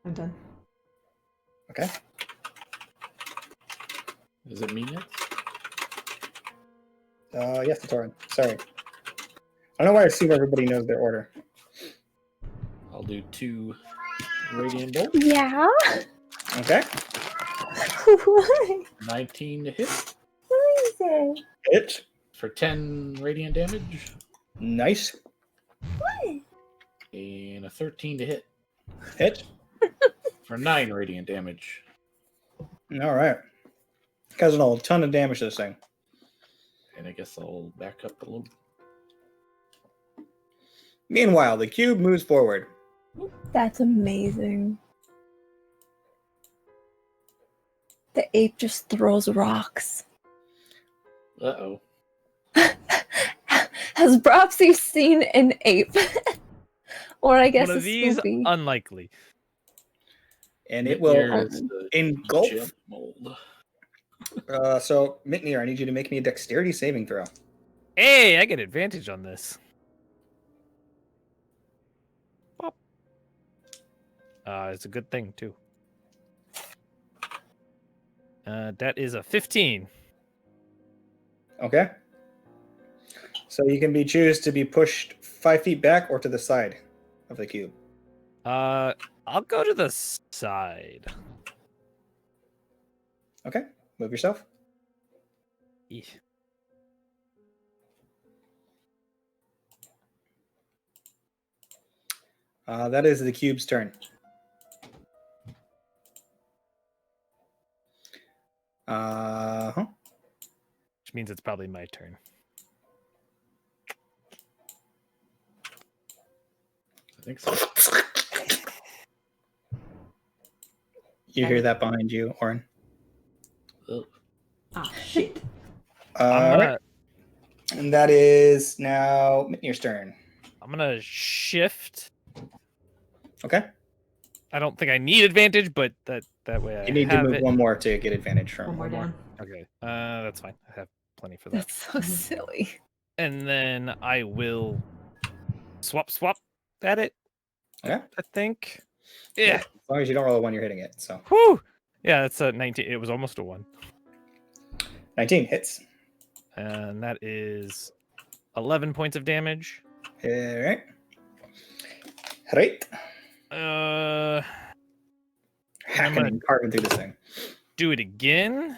[SPEAKER 2] I'm done.
[SPEAKER 1] Okay.
[SPEAKER 3] Is it me next?
[SPEAKER 1] Yes, it's Orin. Sorry. I don't know why I assume everybody knows their order.
[SPEAKER 3] I'll do 2 radiant bolt.
[SPEAKER 6] Yeah.
[SPEAKER 1] Okay.
[SPEAKER 6] What
[SPEAKER 3] 19 to hit
[SPEAKER 6] is it?
[SPEAKER 1] Hit.
[SPEAKER 3] for 10 radiant damage.
[SPEAKER 1] Nice.
[SPEAKER 3] And a 13 to hit
[SPEAKER 1] Hit.
[SPEAKER 3] for 9 radiant damage.
[SPEAKER 1] All right. Causing a ton of damage to this thing.
[SPEAKER 3] And I guess I'll back up a little.
[SPEAKER 1] Meanwhile, the cube moves forward.
[SPEAKER 6] That's amazing. The ape just throws rocks.
[SPEAKER 3] Uh-oh.
[SPEAKER 6] Has Bropsy seen an ape? Or I guess
[SPEAKER 4] One
[SPEAKER 6] a
[SPEAKER 4] of these,
[SPEAKER 6] Scoopy.
[SPEAKER 4] unlikely.
[SPEAKER 1] And it will
[SPEAKER 3] Is the
[SPEAKER 1] engulf.
[SPEAKER 3] gem mold.
[SPEAKER 1] So, Mitnir, I need you to make me a dexterity saving throw.
[SPEAKER 4] Hey, I get advantage on this. Pop. It's a good thing too. That is a 15.
[SPEAKER 1] Okay. So you can choose to be pushed 5 feet back or to the side of the cube.
[SPEAKER 4] I'll go to the side.
[SPEAKER 1] Okay. Move yourself.
[SPEAKER 4] Eesh.
[SPEAKER 1] That is the cube's turn.
[SPEAKER 4] Which means it's probably my turn.
[SPEAKER 3] I think so.
[SPEAKER 1] You hear that behind you, Orin.
[SPEAKER 3] Ugh.
[SPEAKER 2] Ah, shit.
[SPEAKER 1] All right. And that is now Mitnir's turn.
[SPEAKER 4] I'm gonna shift.
[SPEAKER 1] Okay.
[SPEAKER 4] I don't think I need advantage, but that way I
[SPEAKER 1] You need to
[SPEAKER 4] have
[SPEAKER 1] move
[SPEAKER 4] it.
[SPEAKER 1] one more to get advantage from.
[SPEAKER 2] One more down.
[SPEAKER 4] Okay, that's fine. I have plenty for that.
[SPEAKER 6] That's so silly.
[SPEAKER 4] And then I will swap at it.
[SPEAKER 1] Okay.
[SPEAKER 4] I think. Yeah.
[SPEAKER 1] As long as you don't roll a 1, you're hitting it. So
[SPEAKER 4] Whew. Yeah, that's a 19. It was almost a 1.
[SPEAKER 1] 19 hits.
[SPEAKER 4] And that is 11 points of damage.
[SPEAKER 1] All right. Right. Hacking and carving through this thing.
[SPEAKER 4] Do it again.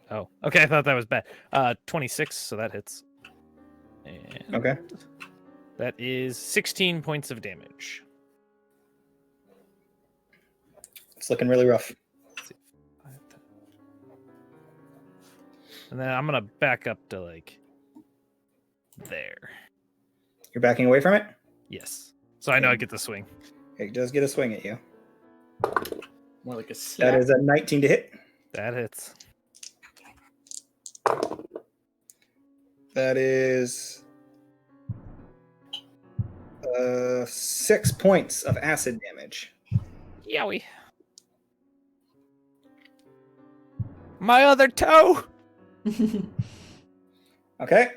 [SPEAKER 4] Oh, okay. I thought that was bad. 26, so that hits. And
[SPEAKER 1] Okay.
[SPEAKER 4] that is 16 points of damage.
[SPEAKER 1] It's looking really rough.
[SPEAKER 4] And then I'm gonna back up to like there.
[SPEAKER 1] You're backing away from it?
[SPEAKER 4] Yes. So I know I get the swing.
[SPEAKER 1] It does get a swing at you.
[SPEAKER 3] More like a slap.
[SPEAKER 1] That is a 19 to hit.
[SPEAKER 4] That hits.
[SPEAKER 1] That is 6 points of acid damage.
[SPEAKER 4] Yowie. My other toe.
[SPEAKER 1] Okay.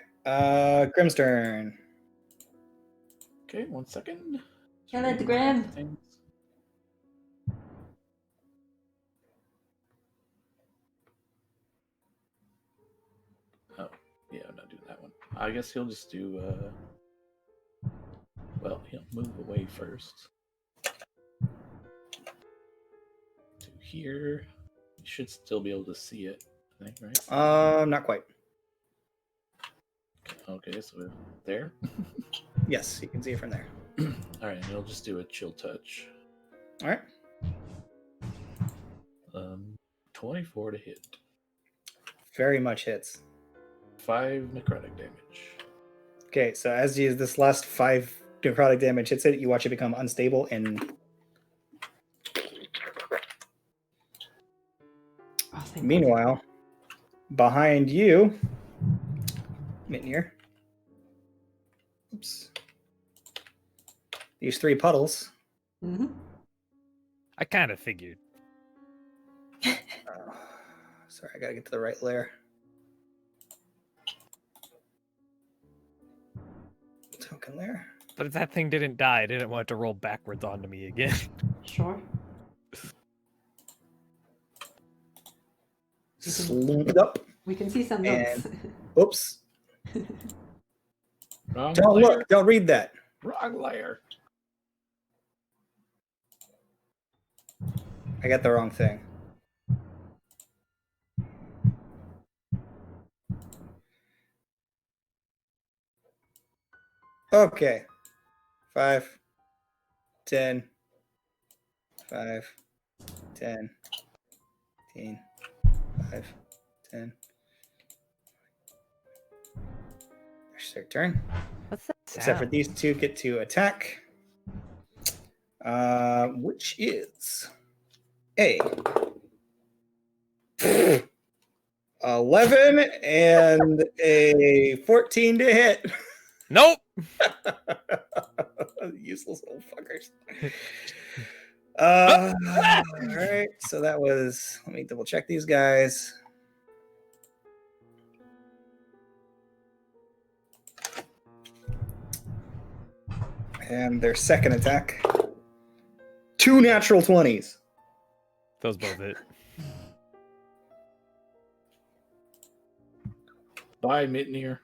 [SPEAKER 1] Grim's turn.
[SPEAKER 3] Okay, 1 second.
[SPEAKER 2] Get it, Grim.
[SPEAKER 3] Things. Oh, yeah, I'm not doing that one. I guess he'll just do, well, he'll move away first. To here. You should still be able to see it, I think, right?
[SPEAKER 1] Not quite.
[SPEAKER 3] Okay, so there.
[SPEAKER 1] Yes, you can see it from there.
[SPEAKER 3] All right, he'll just do a chill touch.
[SPEAKER 1] All right.
[SPEAKER 3] 24 to hit.
[SPEAKER 1] Very much hits.
[SPEAKER 3] 5 necrotic damage.
[SPEAKER 1] Okay, so as you this last 5 necrotic damage hits it, you watch it become unstable and meanwhile, behind you, Mitnir. Oops. These 3 puddles.
[SPEAKER 2] Mm-hmm.
[SPEAKER 4] I kind of figured.
[SPEAKER 1] Sorry, I gotta get to the right layer. Token layer.
[SPEAKER 4] But if that thing didn't die, I didn't want it to roll backwards onto me again.
[SPEAKER 2] Sure.
[SPEAKER 1] Slowed up.
[SPEAKER 2] We can see some notes.
[SPEAKER 1] Oops.
[SPEAKER 3] Wrong
[SPEAKER 1] Don't
[SPEAKER 3] layer.
[SPEAKER 1] look. Don't read that.
[SPEAKER 3] Wrong layer.
[SPEAKER 1] I got the wrong thing. Okay. 5, 10, 5, 10, 15, 5, 10. There's their turn.
[SPEAKER 6] What's that
[SPEAKER 1] Except for
[SPEAKER 6] sound?
[SPEAKER 1] these 2 get to attack. Which is a 11 and a 14 to hit.
[SPEAKER 4] Nope.
[SPEAKER 1] Useless little fuckers. All right. So that was. Let me double check these guys. And their second attack. 2 natural 20s.
[SPEAKER 4] Those both hit.
[SPEAKER 3] Bye, Mitnir.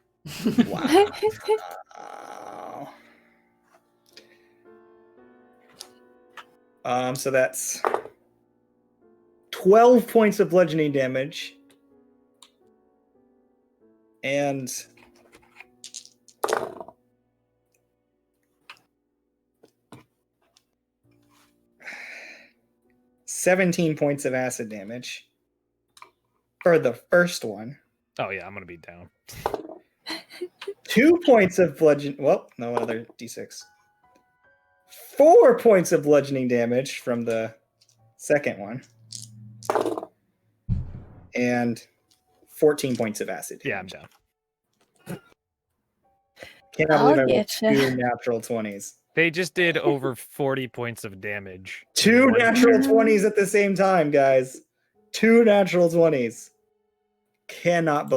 [SPEAKER 1] Wow. So that's 12 points of bludgeoning damage. And 17 points of acid damage for the first one.
[SPEAKER 4] Oh yeah, I'm gonna be down.
[SPEAKER 1] 2 points of bludgeoning. Well, no other d6. 4 points of bludgeoning damage from the second one. And 14 points of acid damage.
[SPEAKER 4] Yeah, I'm down.
[SPEAKER 1] Cannot believe I rolled
[SPEAKER 5] getcha.
[SPEAKER 1] 2 natural 20s.
[SPEAKER 4] They just did over 40 points of damage.
[SPEAKER 1] 2
[SPEAKER 4] One-
[SPEAKER 1] natural 20s at the same time, guys. 2 natural 20s. Cannot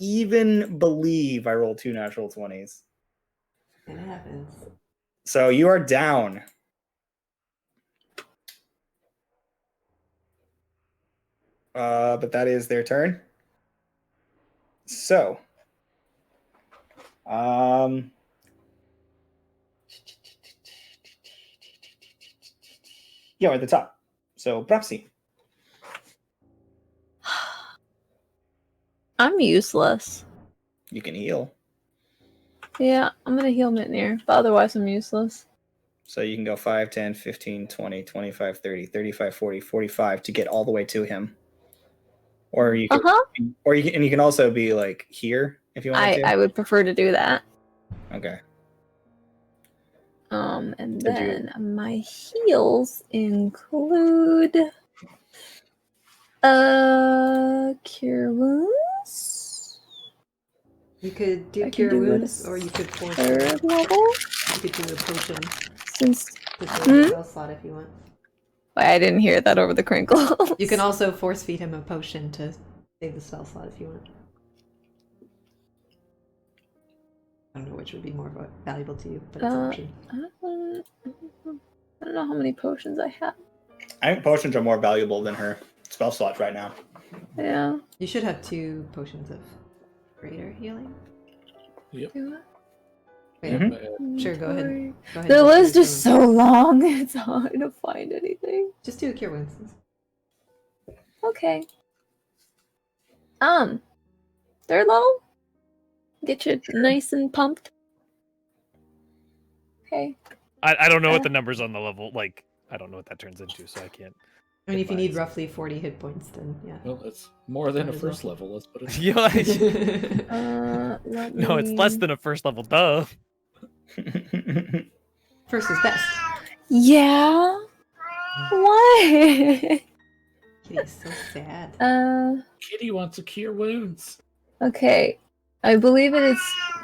[SPEAKER 1] even believe I rolled 2 natural 20s.
[SPEAKER 7] It happens.
[SPEAKER 1] So you are down. But that is their turn. So, yeah, we're at the top. So, Brapsy.
[SPEAKER 6] I'm useless.
[SPEAKER 1] You can heal.
[SPEAKER 6] Yeah, I'm gonna heal Mitnir, but otherwise I'm useless.
[SPEAKER 1] So you can go 5, 10, 15, 20, 25, 30, 35, 40, 45 to get all the way to him. Or you can, and you can also be like here if you want to.
[SPEAKER 6] I would prefer to do that.
[SPEAKER 1] Okay.
[SPEAKER 6] And
[SPEAKER 1] Did you-
[SPEAKER 6] then my heals include cure wounds.
[SPEAKER 2] You could do
[SPEAKER 6] I can
[SPEAKER 2] cure
[SPEAKER 6] do it
[SPEAKER 2] wounds, or you could force.
[SPEAKER 6] Third level.
[SPEAKER 2] You could do a potion
[SPEAKER 6] Since
[SPEAKER 2] to save the spell slot if you want.
[SPEAKER 6] Wait, I didn't hear that over the crinkles.
[SPEAKER 2] You can also force feed him a potion to save the spell slot if you want. I don't know which would be more valuable to you, but it's an option.
[SPEAKER 6] I don't know how many potions I have.
[SPEAKER 1] I think potions are more valuable than her spell slots right now.
[SPEAKER 6] Yeah.
[SPEAKER 2] You should have 2 potions of greater healing.
[SPEAKER 3] Yep.
[SPEAKER 2] Wait,
[SPEAKER 1] Mhm.
[SPEAKER 2] Sure, go ahead. Go ahead.
[SPEAKER 6] The
[SPEAKER 2] do
[SPEAKER 6] list
[SPEAKER 2] cure
[SPEAKER 6] is so long, it's hard to find anything.
[SPEAKER 2] Just do a cure wounds.
[SPEAKER 6] Okay. Third level? Get you nice and pumped. Okay.
[SPEAKER 4] I don't know what the numbers on the level, like, I don't know what that turns into, so I can't.
[SPEAKER 2] I mean, if you need
[SPEAKER 4] advise.
[SPEAKER 2] roughly 40 hit points, then yeah.
[SPEAKER 3] Well, it's more than a
[SPEAKER 2] Might as well.
[SPEAKER 3] first level. Let's put it.
[SPEAKER 4] Yeah,
[SPEAKER 6] Let
[SPEAKER 4] no, it's less
[SPEAKER 6] me-
[SPEAKER 4] than a first level, duh.
[SPEAKER 2] First is best.
[SPEAKER 6] Yeah. What?
[SPEAKER 2] Kitty's so sad.
[SPEAKER 3] Kitty wants to cure wounds.
[SPEAKER 6] Okay. I believe it is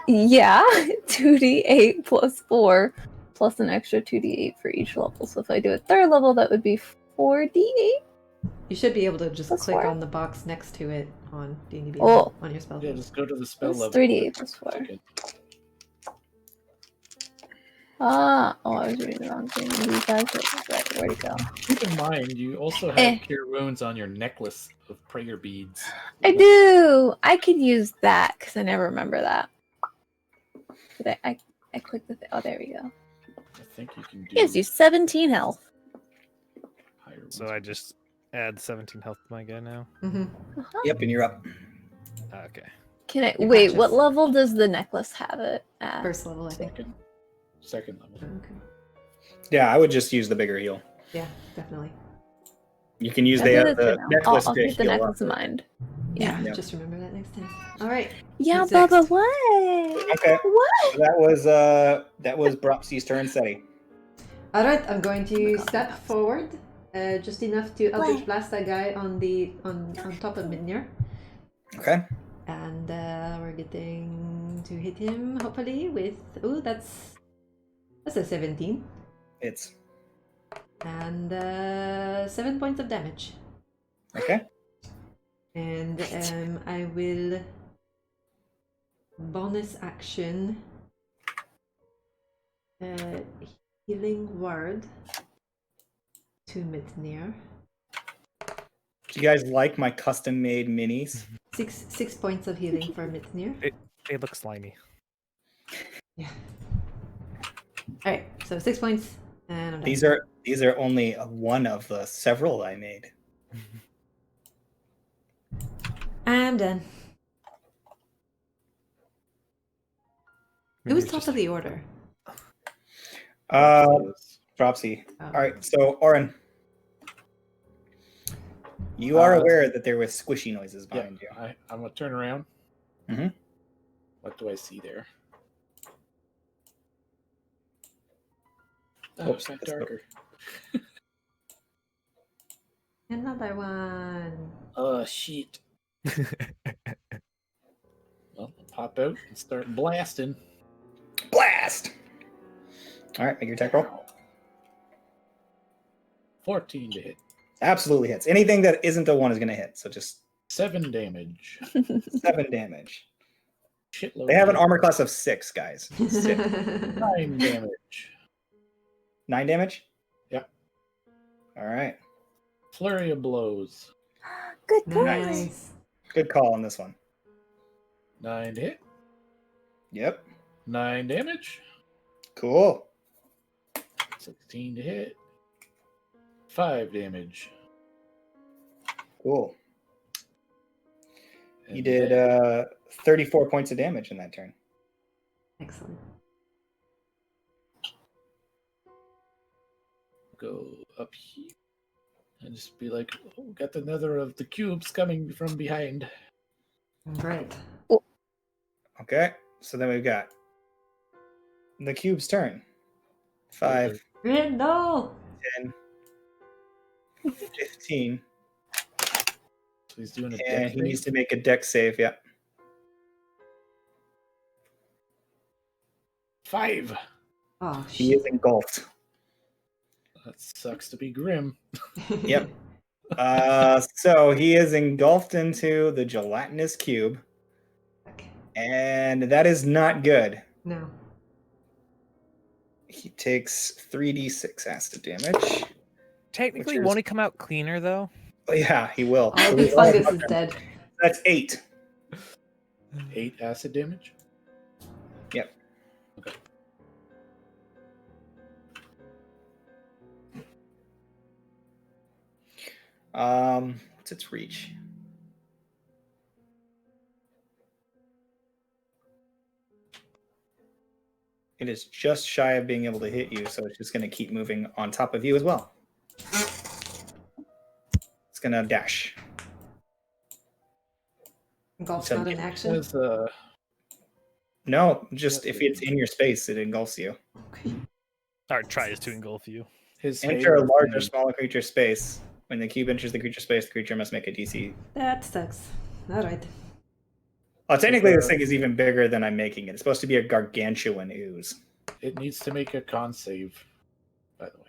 [SPEAKER 6] 2d8 plus 4 plus an extra 2d8 for each level. So if I do a third level, that would be 4d8.
[SPEAKER 2] You should be able to just
[SPEAKER 6] Plus
[SPEAKER 2] click
[SPEAKER 6] 4.
[SPEAKER 2] on the box next to it on D&D
[SPEAKER 6] Oh.
[SPEAKER 2] on your spell.
[SPEAKER 3] Yeah, just go to the spell
[SPEAKER 6] That's
[SPEAKER 3] level.
[SPEAKER 6] 3d8 plus 4.
[SPEAKER 3] Okay.
[SPEAKER 6] I was reading the wrong thing. These guys are right. Where'd it go?
[SPEAKER 3] Keep in mind, you also have
[SPEAKER 6] Eh.
[SPEAKER 3] cure wounds on your necklace of prayer beads.
[SPEAKER 6] I do. I could use that because I never remember that. Did I clicked the thing. Oh, there we go.
[SPEAKER 3] I think you can do.
[SPEAKER 6] Gives you 17 health.
[SPEAKER 3] higher
[SPEAKER 4] So
[SPEAKER 3] ones.
[SPEAKER 4] I just add 17 health to my guy now.
[SPEAKER 2] Mm-hmm.
[SPEAKER 1] Yep, and you're up.
[SPEAKER 4] Okay.
[SPEAKER 6] Can I
[SPEAKER 2] Your
[SPEAKER 6] wait?
[SPEAKER 2] patches.
[SPEAKER 6] What level does the necklace have it at?
[SPEAKER 2] First level, I think.
[SPEAKER 3] Second level.
[SPEAKER 2] Okay.
[SPEAKER 1] Yeah, I would just use the bigger heal.
[SPEAKER 2] Yeah, definitely.
[SPEAKER 1] You can use
[SPEAKER 6] I'll do
[SPEAKER 1] the
[SPEAKER 6] it for now.
[SPEAKER 1] necklace
[SPEAKER 6] I'll
[SPEAKER 1] to
[SPEAKER 6] keep the
[SPEAKER 1] heal
[SPEAKER 6] necklace
[SPEAKER 1] up.
[SPEAKER 6] in mind.
[SPEAKER 2] Yeah,
[SPEAKER 1] Yeah.
[SPEAKER 2] just remember that next time. All right.
[SPEAKER 6] Yeah,
[SPEAKER 2] Who's
[SPEAKER 6] Bubba,
[SPEAKER 2] next?
[SPEAKER 6] what?
[SPEAKER 1] Okay.
[SPEAKER 6] What?
[SPEAKER 1] So that was Bropsy's turn, Seti.
[SPEAKER 2] All right, I'm going to
[SPEAKER 6] my God,
[SPEAKER 2] step
[SPEAKER 6] my God.
[SPEAKER 2] forward, just enough to Eldritch
[SPEAKER 6] What?
[SPEAKER 2] Blast that guy on top of Midnir.
[SPEAKER 1] Okay.
[SPEAKER 2] And we're getting going to hit him, hopefully, with... Ooh, that's a 17.
[SPEAKER 1] It's
[SPEAKER 2] And 7 points of damage.
[SPEAKER 1] okay.
[SPEAKER 2] And I will bonus action healing word to Mitnir.
[SPEAKER 1] Do you guys like my custom-made minis?
[SPEAKER 2] 6 points of healing for Mitnir.
[SPEAKER 4] They look slimy.
[SPEAKER 2] Yeah. All right, so 6 points, and I'm done.
[SPEAKER 1] These are only one of the several I made.
[SPEAKER 2] I'm done. Who's top of the order?
[SPEAKER 1] Dropsy.
[SPEAKER 2] Oh.
[SPEAKER 1] All right, so Oren, you are aware that there were squishy noises behind you.
[SPEAKER 3] I'm gonna turn around.
[SPEAKER 1] Mm-hmm.
[SPEAKER 3] What do I see there?
[SPEAKER 1] Oh,
[SPEAKER 3] It's not darker.
[SPEAKER 2] Another one.
[SPEAKER 3] Oh, shit. Well, pop out and start blasting.
[SPEAKER 1] Blast! All right, make your attack roll.
[SPEAKER 3] 14 to hit.
[SPEAKER 1] Absolutely hits. Anything that isn't a 1 is going to hit. So just
[SPEAKER 3] 7 damage.
[SPEAKER 1] 7 damage.
[SPEAKER 3] Shitload.
[SPEAKER 1] They have an
[SPEAKER 3] of
[SPEAKER 1] armor class of 6, guys. 6.
[SPEAKER 3] 9 damage.
[SPEAKER 1] 9 damage?
[SPEAKER 3] Yep.
[SPEAKER 1] All right.
[SPEAKER 3] Flurry of blows.
[SPEAKER 5] Good boy.
[SPEAKER 2] Nice.
[SPEAKER 1] Good call on this one.
[SPEAKER 3] 9 to hit.
[SPEAKER 1] Yep.
[SPEAKER 3] 9 damage.
[SPEAKER 1] Cool.
[SPEAKER 3] 16 to hit. 5 damage.
[SPEAKER 1] Cool.
[SPEAKER 3] And
[SPEAKER 1] You did
[SPEAKER 3] then
[SPEAKER 1] 34 points of damage in that turn.
[SPEAKER 2] Excellent.
[SPEAKER 3] go up here and just be like, oh, got another of the cubes coming from behind.
[SPEAKER 2] Great.
[SPEAKER 1] Okay, so then we've got the cube's turn. 5,
[SPEAKER 2] No!
[SPEAKER 1] 10, 15.
[SPEAKER 3] So he's doing a
[SPEAKER 1] And
[SPEAKER 3] dex
[SPEAKER 1] he
[SPEAKER 3] save.
[SPEAKER 1] needs to make a dex save, yeah.
[SPEAKER 3] 5.
[SPEAKER 2] Oh,
[SPEAKER 1] He is engulfed.
[SPEAKER 3] That sucks to be grim.
[SPEAKER 1] Yep. So he is engulfed into the gelatinous cube,
[SPEAKER 2] Okay.
[SPEAKER 1] and that is not good.
[SPEAKER 2] No.
[SPEAKER 1] He takes 3d6 acid damage.
[SPEAKER 4] Technically,
[SPEAKER 1] Which is-
[SPEAKER 4] won't he come out cleaner though?
[SPEAKER 1] Oh, yeah, he will.
[SPEAKER 2] All
[SPEAKER 1] So
[SPEAKER 2] the
[SPEAKER 1] we-
[SPEAKER 2] fungus is dead.
[SPEAKER 1] That's 8.
[SPEAKER 3] 8 acid damage.
[SPEAKER 1] Yep.
[SPEAKER 3] Okay.
[SPEAKER 1] What's its reach? It is just shy of being able to hit you, so it's just going to keep moving on top of you as well. It's going to dash.
[SPEAKER 2] Golf's
[SPEAKER 1] So
[SPEAKER 2] not an
[SPEAKER 3] It
[SPEAKER 2] action.
[SPEAKER 3] says,
[SPEAKER 1] No, just if it's in your space, it engulfs you.
[SPEAKER 2] Okay.
[SPEAKER 4] Or tries to engulf you.
[SPEAKER 3] his
[SPEAKER 1] Enter a
[SPEAKER 3] favorite
[SPEAKER 1] larger,
[SPEAKER 3] thing-
[SPEAKER 1] smaller creature space. When the cube enters the creature space, the creature must make a DC.
[SPEAKER 2] That sucks. Alright.
[SPEAKER 1] Oh, technically, this thing is even bigger than I'm making it. It's supposed to be a gargantuan ooze.
[SPEAKER 3] It needs to make a con save, by the way.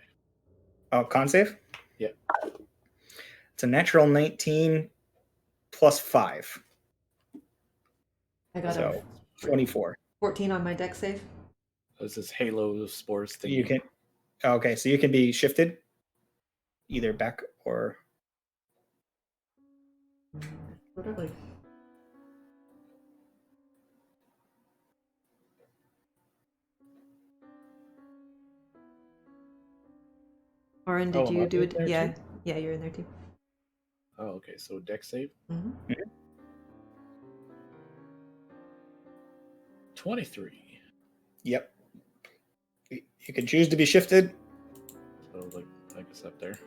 [SPEAKER 1] Oh, con save?
[SPEAKER 3] Yeah.
[SPEAKER 1] It's a natural 19 plus 5.
[SPEAKER 2] I got
[SPEAKER 1] So,
[SPEAKER 2] a
[SPEAKER 1] 24.
[SPEAKER 2] 14 on my deck save.
[SPEAKER 3] There's this Halo Spores thing.
[SPEAKER 1] You can. Okay, so you can be shifted either back or.
[SPEAKER 2] Whatever. Oren, did
[SPEAKER 3] Oh, am
[SPEAKER 2] you
[SPEAKER 3] I
[SPEAKER 2] do
[SPEAKER 3] in
[SPEAKER 2] it?
[SPEAKER 3] there
[SPEAKER 2] Yeah.
[SPEAKER 3] too?
[SPEAKER 2] Yeah, you're in there too.
[SPEAKER 3] Oh, okay. So deck save.
[SPEAKER 2] hmm
[SPEAKER 3] 23.
[SPEAKER 1] Yep. You can choose to be shifted.
[SPEAKER 3] So like I guess up there.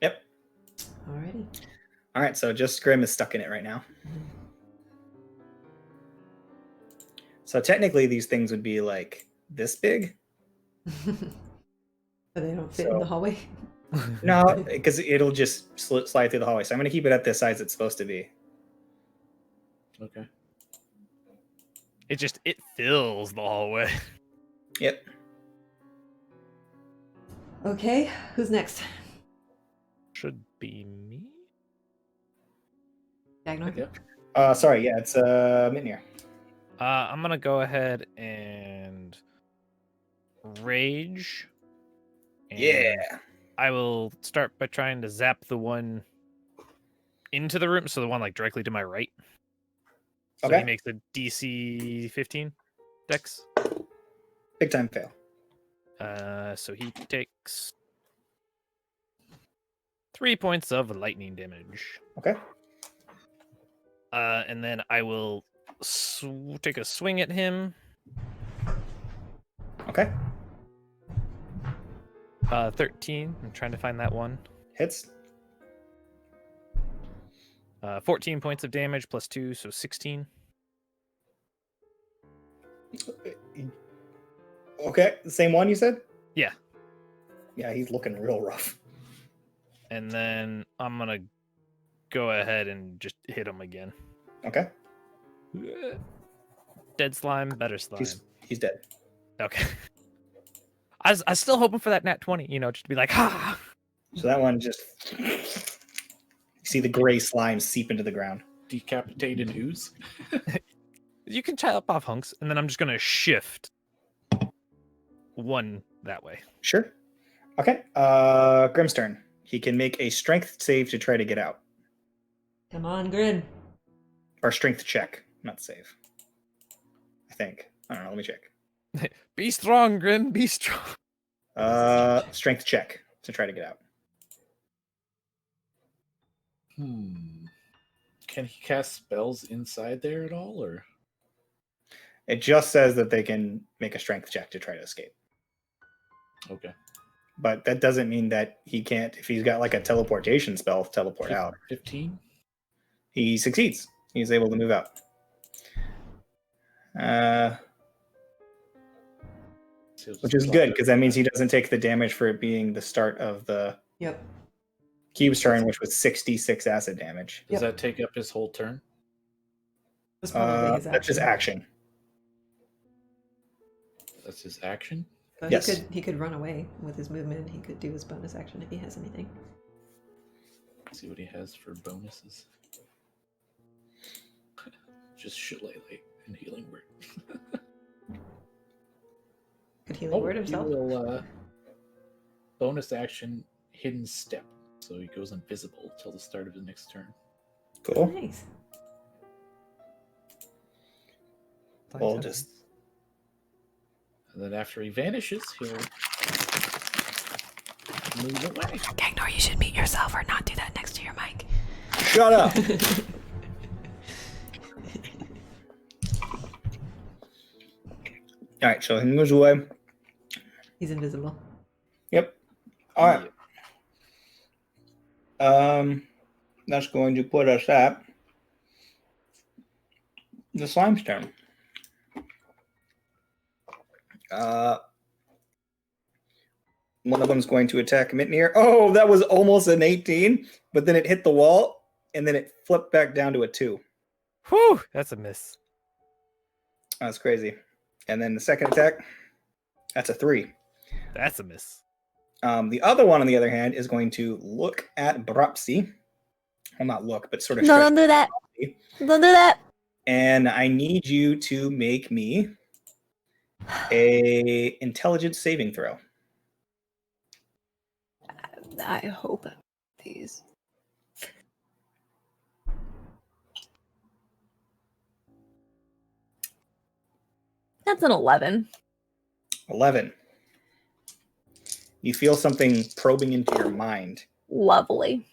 [SPEAKER 1] Yep.
[SPEAKER 2] Alrighty.
[SPEAKER 1] All right, so just Grim is stuck in it right now. So technically, these things would be like this big.
[SPEAKER 2] But they don't fit in
[SPEAKER 1] So-
[SPEAKER 2] the hallway.
[SPEAKER 1] No, because it'll just slide through the hallway. So I'm going to keep it at the size it's supposed to be.
[SPEAKER 3] Okay.
[SPEAKER 4] it fills the hallway.
[SPEAKER 1] Yep.
[SPEAKER 2] Okay, who's next?
[SPEAKER 4] Should be me.
[SPEAKER 2] Gagnor?
[SPEAKER 3] Yeah.
[SPEAKER 1] Sorry, yeah, it's Mitnir.
[SPEAKER 4] I'm gonna go ahead and rage. And
[SPEAKER 1] Yeah.
[SPEAKER 4] I will start by trying to zap the one into the room, so the one like directly to my right. So
[SPEAKER 1] Okay.
[SPEAKER 4] he makes a DC 15 dex.
[SPEAKER 1] Big time fail.
[SPEAKER 4] So he takes 3 points of lightning damage.
[SPEAKER 1] Okay.
[SPEAKER 4] And then I will take a swing at him.
[SPEAKER 1] Okay.
[SPEAKER 4] 13. I'm trying to find that one.
[SPEAKER 1] Hits.
[SPEAKER 4] 14 points of damage plus 2, so 16.
[SPEAKER 1] Okay, the same one you said?
[SPEAKER 4] Yeah.
[SPEAKER 1] Yeah, he's looking real rough.
[SPEAKER 4] And then I'm gonna go ahead and just hit him again.
[SPEAKER 1] Okay.
[SPEAKER 4] Dead slime, better slime.
[SPEAKER 1] He's dead.
[SPEAKER 4] Okay. I was still hoping for that nat 20, just to be like, ha!
[SPEAKER 1] So that one just... You see the gray slime seep into the ground.
[SPEAKER 3] Decapitated ooze.
[SPEAKER 4] You can chop off hunks, and then I'm just gonna shift one that way.
[SPEAKER 1] Sure. Okay. Grim's turn. He can make a strength save to try to get out.
[SPEAKER 7] Come on, Grim.
[SPEAKER 1] Or strength check, not save. I think. I don't know, let me check.
[SPEAKER 4] Be strong, Grim, be strong.
[SPEAKER 1] Strength check to try to get out.
[SPEAKER 3] Can he cast spells inside there at all, or?
[SPEAKER 1] It just says that they can make a strength check to try to escape.
[SPEAKER 3] Okay.
[SPEAKER 1] But that doesn't mean that he can't, if he's got like a teleportation spell, teleport out.
[SPEAKER 3] 15?
[SPEAKER 1] He succeeds. He's able to move out. Which is good, because that means he doesn't take the damage for it being the start of the cube's turn, which was 66 acid damage.
[SPEAKER 3] Does that take up his whole turn?
[SPEAKER 7] That's probably his
[SPEAKER 1] That's his action.
[SPEAKER 3] That's his action?
[SPEAKER 7] But
[SPEAKER 1] Yes.
[SPEAKER 7] he could run away with his movement. He could do his bonus action if he has anything.
[SPEAKER 3] Let's see what he has for bonuses. Just shillelagh and healing word.
[SPEAKER 7] Could healing word
[SPEAKER 3] He
[SPEAKER 7] himself?
[SPEAKER 3] will bonus action hidden step. So he goes invisible till the start of the next turn.
[SPEAKER 1] Cool.
[SPEAKER 7] Nice.
[SPEAKER 1] We'll just...
[SPEAKER 3] And then after he vanishes, he'll move away.
[SPEAKER 2] Gagnor, you should mute yourself or not do that next to your mic.
[SPEAKER 1] Shut up! Alright, so he moves away.
[SPEAKER 7] He's invisible.
[SPEAKER 1] Yep. Alright. That's going to put us at the slime's turn. One of them's going to attack Mitnir. Oh, that was almost an 18, but then it hit the wall, and then it flipped back down to a 2.
[SPEAKER 4] Whew, that's a miss.
[SPEAKER 1] That's crazy. And then the second attack, that's a 3.
[SPEAKER 4] That's a miss.
[SPEAKER 1] The other one, on the other hand, is going to look at Brapsi. Well, not look, but sort of
[SPEAKER 6] No,
[SPEAKER 1] stretch
[SPEAKER 6] don't do that.
[SPEAKER 1] Brapsi.
[SPEAKER 6] Don't do that.
[SPEAKER 1] And I need you to make me a intelligence saving throw.
[SPEAKER 5] I hope these.
[SPEAKER 6] That's an 11.
[SPEAKER 1] 11. You feel something probing into your mind
[SPEAKER 6] Lovely.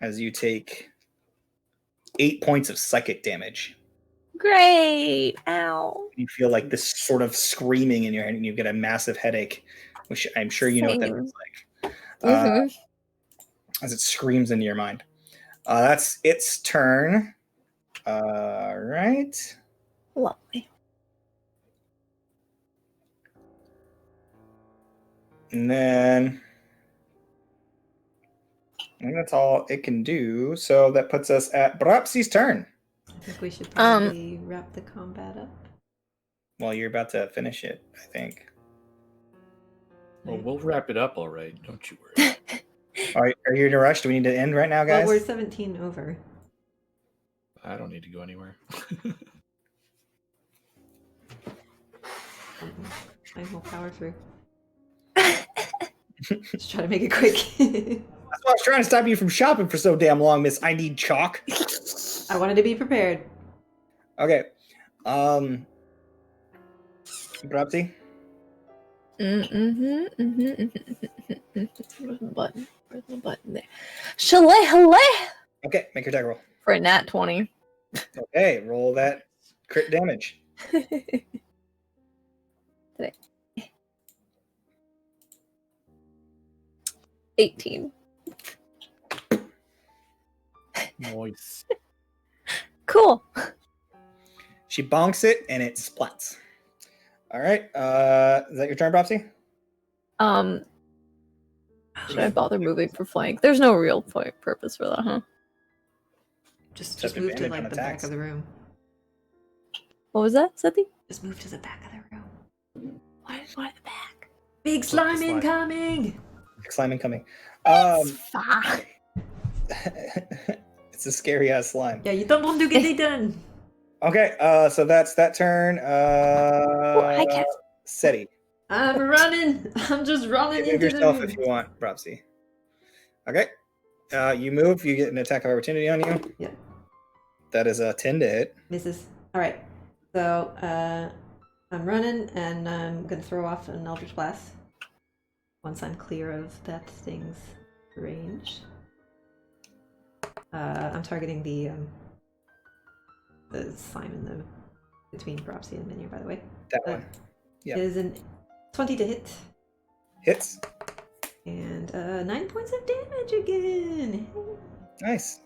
[SPEAKER 1] as you take 8 points of psychic damage.
[SPEAKER 6] Great. Ow.
[SPEAKER 1] You feel like this sort of screaming in your head, and you get a massive headache, which I'm sure you know what that
[SPEAKER 6] Same.
[SPEAKER 1] feels like.
[SPEAKER 6] Mhm.
[SPEAKER 1] As it screams into your mind. That's its turn. Right.
[SPEAKER 6] Lovely.
[SPEAKER 1] And then I think that's all it can do. So that puts us at Brapsi's turn.
[SPEAKER 7] I think we should probably wrap the combat up.
[SPEAKER 1] Well, you're about to finish it, I think.
[SPEAKER 3] Well, we'll wrap it up all right. Don't you worry.
[SPEAKER 1] Are you in a rush? Do we need to end right now,
[SPEAKER 7] Well,
[SPEAKER 1] guys?
[SPEAKER 7] we're 17 over.
[SPEAKER 3] I don't need to go anywhere.
[SPEAKER 7] I will power through. Just try to make it quick.
[SPEAKER 1] That's why I was trying to stop you from shopping for so damn long, Miss. I need chalk.
[SPEAKER 7] I wanted to be prepared.
[SPEAKER 1] Okay. Brapsy?
[SPEAKER 6] Where's the button? Where's the button there? Chalet.
[SPEAKER 1] Okay, make your attack roll.
[SPEAKER 6] For a nat 20.
[SPEAKER 1] Okay, roll that crit damage.
[SPEAKER 6] 18.
[SPEAKER 3] Nice.
[SPEAKER 6] Cool.
[SPEAKER 1] She bonks it and it splats. All right. Is that your turn, Brapsy?
[SPEAKER 6] Should I bother moving for flank? There's no real point purpose for that, huh?
[SPEAKER 7] Just
[SPEAKER 1] Just
[SPEAKER 7] move to
[SPEAKER 1] advantage
[SPEAKER 7] like
[SPEAKER 1] on
[SPEAKER 7] the back
[SPEAKER 1] attacks.
[SPEAKER 7] of the room.
[SPEAKER 6] What was that, Seti?
[SPEAKER 7] Just move to the back of the room.
[SPEAKER 6] Why the back?
[SPEAKER 7] Big
[SPEAKER 4] Slime.
[SPEAKER 7] slime incoming!
[SPEAKER 1] Slime incoming.
[SPEAKER 6] It's fine.
[SPEAKER 1] It's a scary ass slime.
[SPEAKER 7] Yeah, you don't want to get it done.
[SPEAKER 1] Okay, so that's that turn.
[SPEAKER 6] I can't.
[SPEAKER 1] Seti.
[SPEAKER 7] I'm running. I'm just running
[SPEAKER 1] Move
[SPEAKER 7] into the
[SPEAKER 1] yourself
[SPEAKER 7] room.
[SPEAKER 1] if you want, Brapsy. Okay. You move, you get an attack of opportunity on you.
[SPEAKER 7] Yeah.
[SPEAKER 1] That is a 10 to hit.
[SPEAKER 7] Misses. Alright. So, I'm running and I'm gonna throw off an Eldritch Blast. Once I'm clear of that thing's range. I'm targeting the slime in the between Brapsy and Minion, by the way.
[SPEAKER 1] That one. Yep.
[SPEAKER 7] It is an 20 to hit.
[SPEAKER 1] Hits.
[SPEAKER 7] And 9 points of damage again.
[SPEAKER 1] Nice.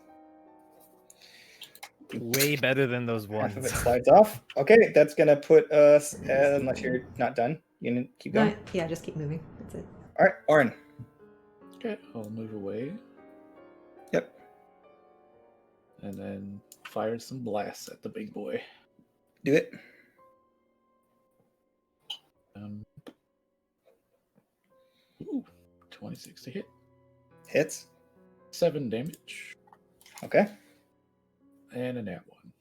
[SPEAKER 4] Way better than those
[SPEAKER 1] Half of it
[SPEAKER 4] ones.
[SPEAKER 1] slides off. Okay, that's gonna put us, unless you're not done. You gonna keep going?
[SPEAKER 7] No, yeah, just keep moving. That's it.
[SPEAKER 1] All right, Orin.
[SPEAKER 3] Okay, I'll move away.
[SPEAKER 1] Yep.
[SPEAKER 3] And then fire some blasts at the big boy.
[SPEAKER 1] Do it.
[SPEAKER 3] Ooh, 26 to hit.
[SPEAKER 1] Hits.
[SPEAKER 3] 7 damage.
[SPEAKER 1] Okay.
[SPEAKER 3] And a nat 1.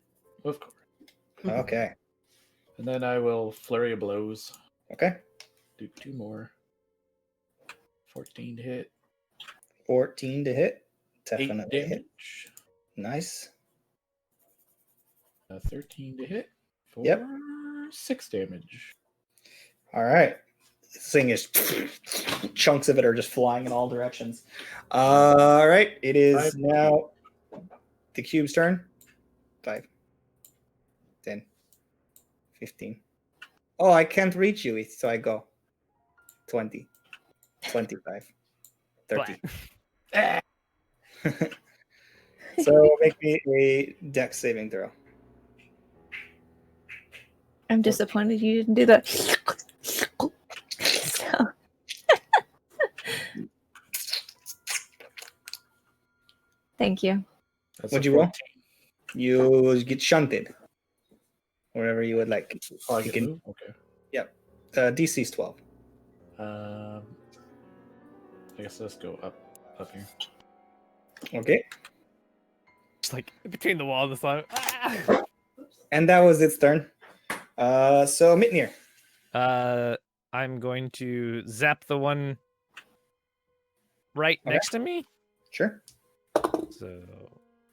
[SPEAKER 3] Of course.
[SPEAKER 1] Okay.
[SPEAKER 3] And then I will flurry of blows.
[SPEAKER 1] Okay.
[SPEAKER 3] Do 2 more. 14 to hit.
[SPEAKER 1] 14 to hit.
[SPEAKER 3] 8
[SPEAKER 1] Definitely hit.
[SPEAKER 3] damage.
[SPEAKER 1] Nice.
[SPEAKER 3] 13 to hit. For
[SPEAKER 1] Yep.
[SPEAKER 3] 6 damage.
[SPEAKER 1] All right. This thing is chunks of it are just flying in all directions. All right. It is
[SPEAKER 3] 5.
[SPEAKER 1] now the cube's turn. 5, 10, 15. Oh, I can't reach you, so I go 20, 25, 30. So make me a dex saving throw.
[SPEAKER 6] I'm disappointed you didn't do that. So- Thank you.
[SPEAKER 3] That's
[SPEAKER 1] What'd
[SPEAKER 3] a
[SPEAKER 1] you roll?
[SPEAKER 3] 14.
[SPEAKER 1] You get shunted. Wherever you would like.
[SPEAKER 3] Oh, I
[SPEAKER 1] You
[SPEAKER 3] can
[SPEAKER 1] can.
[SPEAKER 3] move? Okay.
[SPEAKER 1] DC's 12.
[SPEAKER 3] I guess let's go up here.
[SPEAKER 1] Okay.
[SPEAKER 4] Just like between the wall and the slime. Ah!
[SPEAKER 1] And that was its turn. So Mitnir.
[SPEAKER 4] I'm going to zap the one right
[SPEAKER 1] Okay.
[SPEAKER 4] next to me.
[SPEAKER 1] Sure.
[SPEAKER 4] So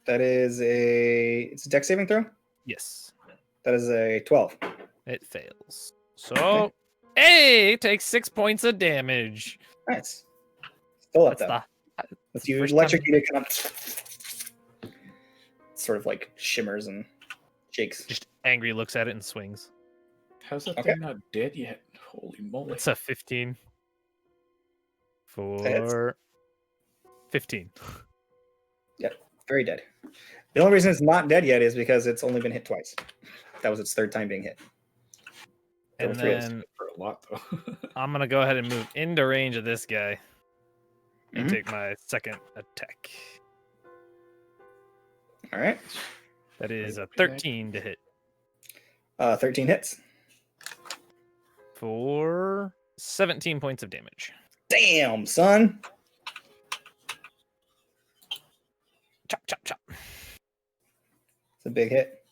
[SPEAKER 1] That is it's a dex saving throw.
[SPEAKER 4] yes,
[SPEAKER 1] That is a 12.
[SPEAKER 4] it fails. So hey, takes 6 points of damage.
[SPEAKER 1] Nice. Still up
[SPEAKER 4] That's
[SPEAKER 1] though.
[SPEAKER 4] the
[SPEAKER 1] If you
[SPEAKER 4] first time-
[SPEAKER 1] electrocute it, kind of sort of like shimmers and shakes.
[SPEAKER 4] just angry looks at it and swings.
[SPEAKER 3] How's that
[SPEAKER 1] Okay.
[SPEAKER 3] thing not dead yet? Holy moly.
[SPEAKER 4] It's a 15
[SPEAKER 1] hits.
[SPEAKER 4] for 15.
[SPEAKER 1] Very dead. The only reason it's not dead yet is because it's only been hit twice. That was its third time being hit. There
[SPEAKER 4] And
[SPEAKER 1] were 3 of us.
[SPEAKER 4] then
[SPEAKER 3] For a lot, though.
[SPEAKER 4] I'm gonna go ahead and move into range of this guy and
[SPEAKER 1] Mhm.
[SPEAKER 4] take my second attack.
[SPEAKER 1] All right.
[SPEAKER 4] That is a
[SPEAKER 3] Okay.
[SPEAKER 4] 13 to hit.
[SPEAKER 1] 13 hits.
[SPEAKER 4] for 17 points of damage.
[SPEAKER 1] Damn, son.
[SPEAKER 4] Chop, chop, chop.
[SPEAKER 1] It's a big hit.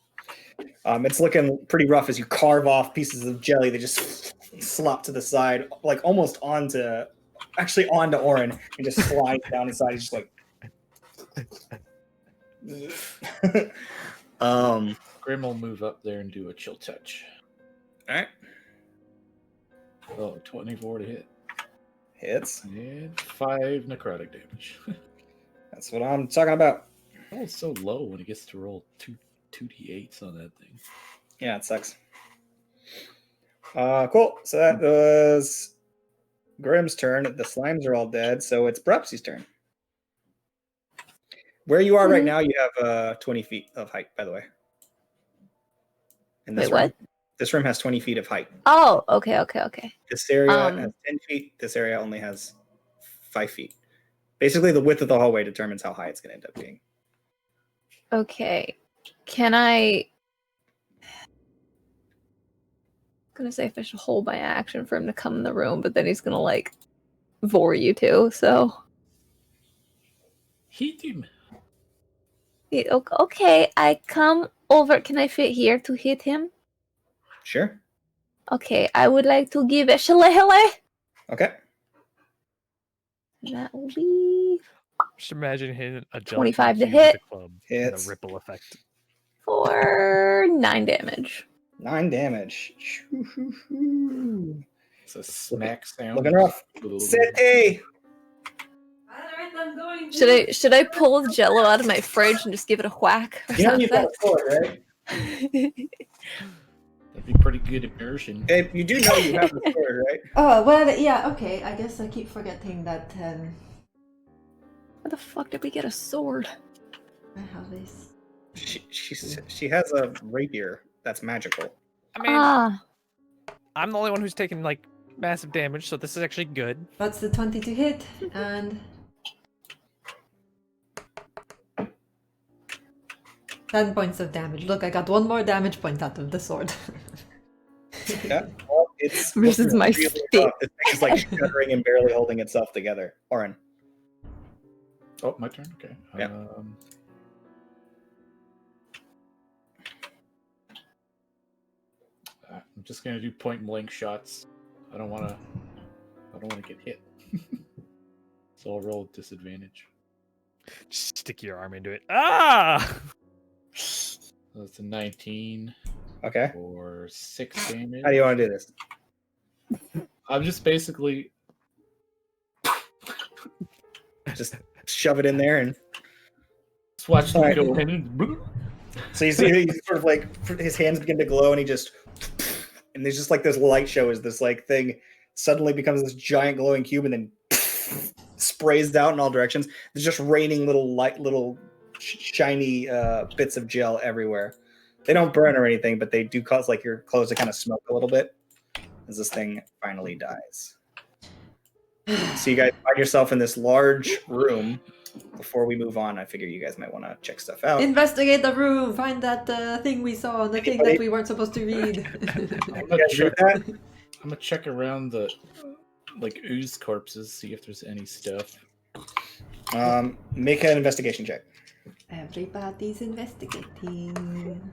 [SPEAKER 1] It's looking pretty rough as you carve off pieces of jelly that just slop to the side, like almost onto Orin, and just slide down inside. He's just like,
[SPEAKER 3] Grim will move up there and do a chill touch.
[SPEAKER 1] all right,
[SPEAKER 3] Oh, 24 to hit.
[SPEAKER 1] hits.
[SPEAKER 3] And 5 necrotic damage.
[SPEAKER 1] That's what I'm talking about.
[SPEAKER 3] Oh, it's so low when it gets to roll 2d8s on that thing.
[SPEAKER 1] Yeah, it sucks. Cool. So that was Grim's turn. The slimes are all dead, so it's Brupsy's turn. Where you are right now, you have 20 feet of height, by the way. And this
[SPEAKER 6] Wait, what?
[SPEAKER 1] This room has 20 feet of height.
[SPEAKER 6] Oh, okay.
[SPEAKER 1] This area has 10 feet. This area only has 5 feet. Basically, the width of the hallway determines how high it's going to end up being.
[SPEAKER 6] Okay. Can I... I'm gonna say if I should hold my action for him to come in the room, but then he's gonna, like, vor you too, so...
[SPEAKER 3] Hit him.
[SPEAKER 6] Yeah, okay, I come over. Can I fit here to hit him?
[SPEAKER 1] Sure.
[SPEAKER 6] Okay, I would like to give a shillelagh.
[SPEAKER 1] Okay.
[SPEAKER 6] That will be
[SPEAKER 4] Just imagine hitting a
[SPEAKER 6] 25 to
[SPEAKER 4] Gelatinous Cube with
[SPEAKER 6] hit.
[SPEAKER 4] a club.
[SPEAKER 1] Hits.
[SPEAKER 4] And the ripple effect.
[SPEAKER 6] for 9 damage.
[SPEAKER 1] 9 damage.
[SPEAKER 3] It's a smack sound.
[SPEAKER 1] Looking rough. City.
[SPEAKER 7] Alright, I'm going.
[SPEAKER 6] Should I pull Jello out of my fridge and just give it a whack? Or
[SPEAKER 1] You know you've got
[SPEAKER 6] something?
[SPEAKER 1] a sword, right?
[SPEAKER 3] That'd be pretty good immersion.
[SPEAKER 1] Hey, you do know you have a sword, right?
[SPEAKER 7] Oh, well, yeah, okay. I guess I keep forgetting that
[SPEAKER 6] Where the fuck did we get a sword?
[SPEAKER 7] I have this.
[SPEAKER 1] She has a rapier that's magical.
[SPEAKER 4] I mean,
[SPEAKER 6] Ah,
[SPEAKER 4] I'm the only one who's taken, like, massive damage, so this is actually good.
[SPEAKER 7] That's the 20 to hit, and 10 points of damage. Look, I got 1 more damage point out of the sword.
[SPEAKER 1] Yeah. Well, it's
[SPEAKER 6] Versus my
[SPEAKER 1] really
[SPEAKER 6] stick.
[SPEAKER 1] tough. This thing is like shuddering and barely holding itself together. Orin.
[SPEAKER 3] Oh, my turn? Okay.
[SPEAKER 1] Yeah.
[SPEAKER 3] I'm just gonna do point blank shots. I don't wanna get hit. So I'll roll disadvantage.
[SPEAKER 4] Just stick your arm into it. Ah!
[SPEAKER 3] That's a 19
[SPEAKER 1] Okay.
[SPEAKER 3] for 6 damage.
[SPEAKER 1] How do you want to do this?
[SPEAKER 3] I'm just basically
[SPEAKER 1] Just shove it in there and
[SPEAKER 3] just watch them
[SPEAKER 1] Alright.
[SPEAKER 3] go in and
[SPEAKER 1] so you see he's sort of like his hands begin to glow and he just and there's just like this light show as this like thing suddenly becomes this giant glowing cube and then sprays out in all directions. There's just raining little shiny bits of gel everywhere. They don't burn or anything, but they do cause like your clothes to kind of smoke a little bit as this thing finally dies. So you guys find yourself in this large room. Before we move on, I figure you guys might want to check stuff out.
[SPEAKER 7] Investigate the room. Find that thing we saw, the thing that we weren't supposed to read.
[SPEAKER 3] I'm
[SPEAKER 1] You guys read that?
[SPEAKER 3] gonna check around the like ooze corpses, see if there's any stuff.
[SPEAKER 1] Make an investigation check.
[SPEAKER 7] Everybody's investigating.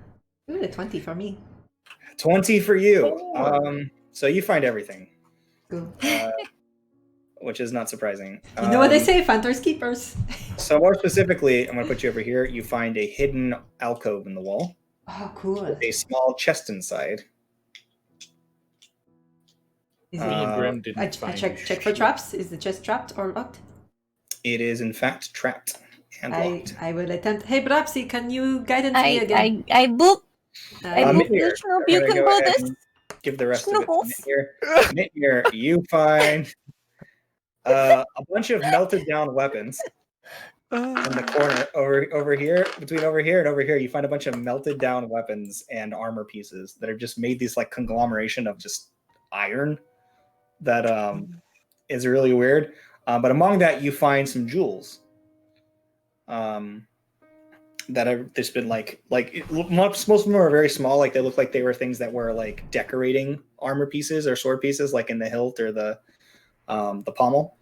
[SPEAKER 7] Ooh, a 20 for me.
[SPEAKER 1] 20 for you. So you find everything,
[SPEAKER 7] Cool.
[SPEAKER 1] which is not surprising.
[SPEAKER 7] You know what they say, Fanter's keepers.
[SPEAKER 1] So more specifically, I'm going to put you over here. You find a hidden alcove in the wall,
[SPEAKER 7] Oh, cool.
[SPEAKER 1] with a small chest inside.
[SPEAKER 7] Is
[SPEAKER 3] Me and
[SPEAKER 1] Uh,
[SPEAKER 3] Grim didn't
[SPEAKER 7] I
[SPEAKER 3] find
[SPEAKER 7] check for
[SPEAKER 3] shit.
[SPEAKER 7] traps. Is the chest trapped or locked?
[SPEAKER 1] It is in fact trapped and locked.
[SPEAKER 7] I will attempt. Hey, Brapsy, can you guidance me again?
[SPEAKER 6] I boop. I
[SPEAKER 7] Uh,
[SPEAKER 6] boop.
[SPEAKER 1] Mitnir,
[SPEAKER 6] Snoop,
[SPEAKER 1] I'm
[SPEAKER 6] you
[SPEAKER 1] gonna
[SPEAKER 6] can
[SPEAKER 1] go
[SPEAKER 6] do
[SPEAKER 1] ahead
[SPEAKER 6] this.
[SPEAKER 1] and give the rest of it to
[SPEAKER 6] Snooples.
[SPEAKER 1] Mitnir. Mitnir, you find a bunch of melted down weapons in the corner over here. Between over here and over here, you find a bunch of melted down weapons and armor pieces that have just made this like conglomeration of just iron that is really weird. But among that, you find some jewels. that have just been most of them are very small. Like they look like they were things that were like decorating armor pieces or sword pieces, like in the hilt or the pommel.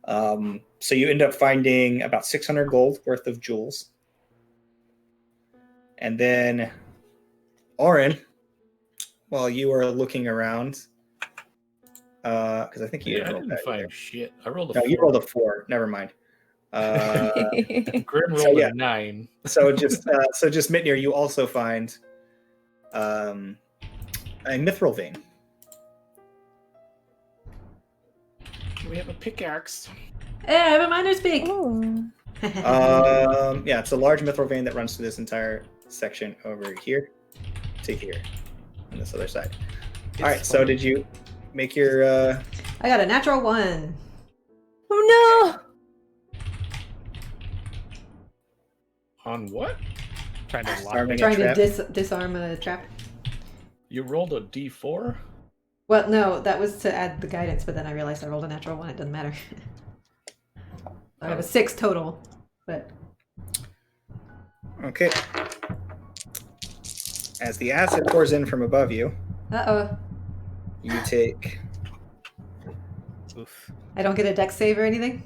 [SPEAKER 1] So you end up finding about 600 gold worth of jewels. And then, Oren, while you are looking around, because I think you
[SPEAKER 3] didn't find shit. I rolled a
[SPEAKER 1] no,
[SPEAKER 3] 4.
[SPEAKER 1] you rolled a 4. Never mind.
[SPEAKER 3] Grim rolled
[SPEAKER 1] So, yeah.
[SPEAKER 3] a 9.
[SPEAKER 1] So just Mitnir, you also find a mithril vein.
[SPEAKER 3] We have a pickaxe.
[SPEAKER 7] Hey, I have a miner's peak.
[SPEAKER 1] Yeah, it's a large mithril vein that runs through this entire section over here to here on this other side. All right, so did you make your
[SPEAKER 7] I got a natural 1.
[SPEAKER 6] Oh
[SPEAKER 3] On what?
[SPEAKER 4] Trying to lock
[SPEAKER 1] Disarming
[SPEAKER 4] it.
[SPEAKER 1] a
[SPEAKER 7] Trying to
[SPEAKER 1] trap?
[SPEAKER 7] disarm a trap.
[SPEAKER 3] You rolled a D4?
[SPEAKER 7] Well, no, that was to add the guidance, but then I realized I rolled a natural 1. It doesn't matter. I have a 6 total, but
[SPEAKER 1] Okay. As the acid pours in from above you, you take
[SPEAKER 4] Oof.
[SPEAKER 7] I don't get a dex save or anything?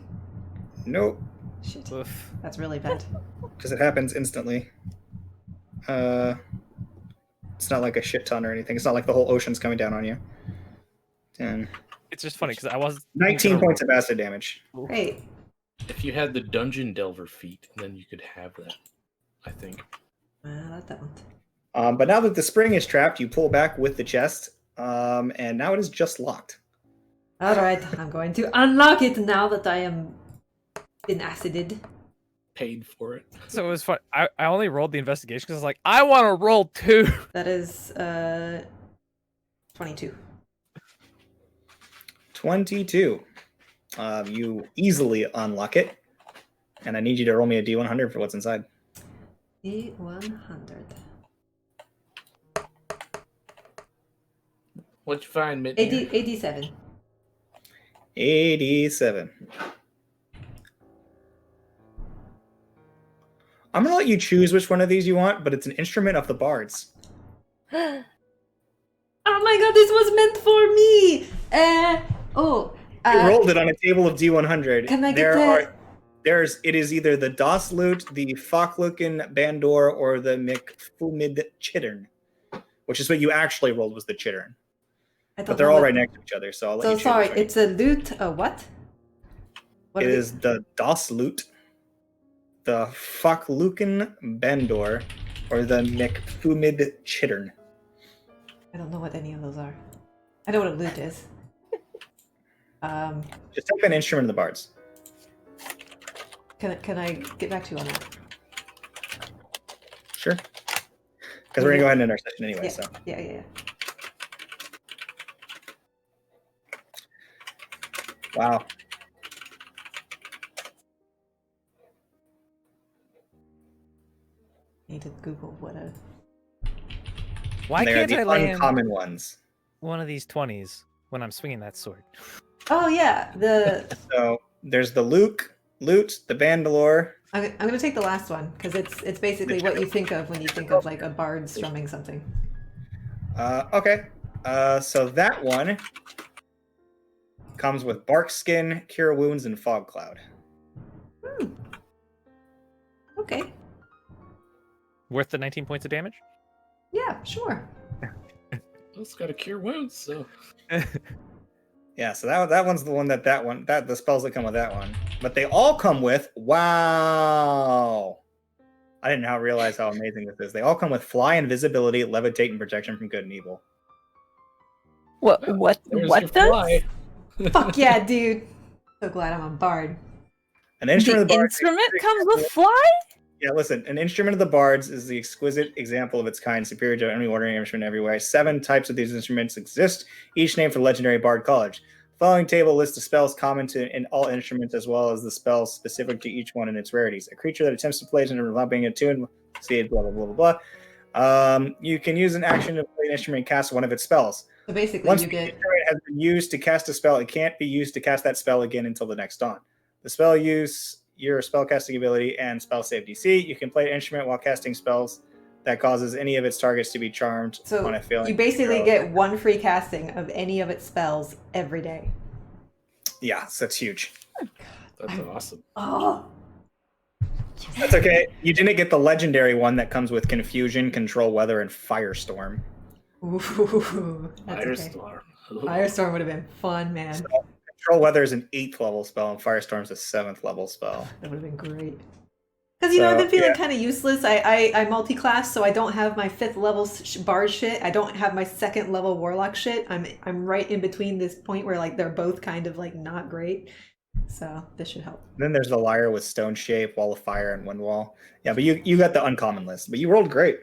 [SPEAKER 1] nope,
[SPEAKER 7] Shit.
[SPEAKER 4] Oof.
[SPEAKER 7] That's really bad.
[SPEAKER 1] because it happens instantly. It's not like a shit ton or anything. It's not like the whole ocean's coming down on you. 10.
[SPEAKER 4] It's just funny because I was
[SPEAKER 1] 19 points of acid damage.
[SPEAKER 7] Great.
[SPEAKER 3] If you had the Dungeon Delver feat, then you could have that, I think.
[SPEAKER 7] Not that one.
[SPEAKER 1] But now that the spring is trapped, you pull back with the chest, and now it is just locked.
[SPEAKER 7] Alright, I'm going to unlock it now that I am been acided.
[SPEAKER 3] Paid for it.
[SPEAKER 4] So it was fun. I only rolled the investigation because I was like, I want to roll 2.
[SPEAKER 7] That is 22.
[SPEAKER 1] 22. You easily unlock it, and I need you to roll me a D100 for what's inside.
[SPEAKER 7] D100.
[SPEAKER 3] What'd you find, Mitnir?
[SPEAKER 7] 87.
[SPEAKER 1] 87. I'm gonna let you choose which one of these you want, but it's an instrument of the bards.
[SPEAKER 7] Oh my god, this was meant for me!
[SPEAKER 1] You rolled it on a table of D100.
[SPEAKER 7] Can I get that?
[SPEAKER 1] It is either the Das Lute, the Fakluken Bandor, or the McFumid Chittern, which is what you actually rolled was the Chittern. But they're all right next to each other, so I'll let you choose.
[SPEAKER 7] So sorry,
[SPEAKER 1] which one.
[SPEAKER 7] it's a lute. A what?
[SPEAKER 1] It is the Das Lute, the Fakluken Bandor, or the McFumid Chittern.
[SPEAKER 7] I don't know what any of those are. I know what a lute is.
[SPEAKER 1] Just type in instrument of the bards.
[SPEAKER 7] Can I get back to you on that?
[SPEAKER 1] Sure. Because we're gonna go ahead and end our session anyway.
[SPEAKER 7] Yeah,
[SPEAKER 1] So
[SPEAKER 7] yeah.
[SPEAKER 1] wow.
[SPEAKER 7] Need to Google what a.
[SPEAKER 4] Why
[SPEAKER 1] They are
[SPEAKER 4] can't I
[SPEAKER 1] the
[SPEAKER 4] land
[SPEAKER 1] uncommon ones.
[SPEAKER 4] one of these 20s when I'm swinging that sword?
[SPEAKER 7] Oh yeah,
[SPEAKER 1] So there's the lute, the Bandalore.
[SPEAKER 7] I'm gonna take the last one because it's basically what you think of when you think of like a bard strumming something.
[SPEAKER 1] Okay. So that one comes with bark skin, cure wounds, and fog cloud.
[SPEAKER 7] Okay.
[SPEAKER 4] Worth the 19 points of damage?
[SPEAKER 7] Yeah, sure.
[SPEAKER 3] It's got to cure wounds, so.
[SPEAKER 1] Yeah, so that one's the one that the spells that come with that one. But they all come with wow. I didn't realize how amazing this is. They all come with fly, invisibility, levitate, and protection from good and evil.
[SPEAKER 6] What
[SPEAKER 3] There's
[SPEAKER 6] what
[SPEAKER 3] your
[SPEAKER 6] does?
[SPEAKER 3] fly.
[SPEAKER 7] Fuck yeah, dude. So glad I'm a bard.
[SPEAKER 1] An instrument of
[SPEAKER 6] The
[SPEAKER 1] the bards.
[SPEAKER 6] instrument comes with fly?
[SPEAKER 1] Yeah, listen, an instrument of the bards is the exquisite example of its kind, superior to any ordinary instrument everywhere. 7 types of these instruments exist, each named for the legendary bard college. The following table lists the spells common to in all instruments as well as the spells specific to each one and its rarities. A creature that attempts to play it without being attuned, see it, blah, blah, blah, blah, blah. You can use an action to play an instrument and cast one of its spells.
[SPEAKER 7] So basically,
[SPEAKER 1] Once
[SPEAKER 7] you
[SPEAKER 1] the
[SPEAKER 7] get.
[SPEAKER 1] instrument has been used to cast a spell, it can't be used to cast that spell again until the next dawn. The spell use your spellcasting ability and spell save DC. You can play an instrument while casting spells that causes any of its targets to be charmed
[SPEAKER 7] So
[SPEAKER 1] on a failing.
[SPEAKER 7] you basically get one free casting of any of its spells every day.
[SPEAKER 1] Yeah, so that's huge.
[SPEAKER 3] That's awesome.
[SPEAKER 7] Oh,
[SPEAKER 1] That's okay. You didn't get the legendary one that comes with Confusion, Control Weather, and Firestorm.
[SPEAKER 7] ooh, that's okay.
[SPEAKER 3] Firestorm.
[SPEAKER 7] Firestorm would have been fun, man.
[SPEAKER 1] So, Control Weather is an 8th level spell, and Firestorm is a 7th level spell.
[SPEAKER 7] That would have been great. Because, you know, I've been feeling kind of useless. I multi-class, so I don't have my 5th level bard shit. I don't have my 2nd level warlock shit. I'm right in between this point where, like, they're both kind of, like, not great. So this should help.
[SPEAKER 1] Then there's the Lyre with Stone Shape, Wall of Fire, and Wind Wall. Yeah, but you got the uncommon list, but you rolled great.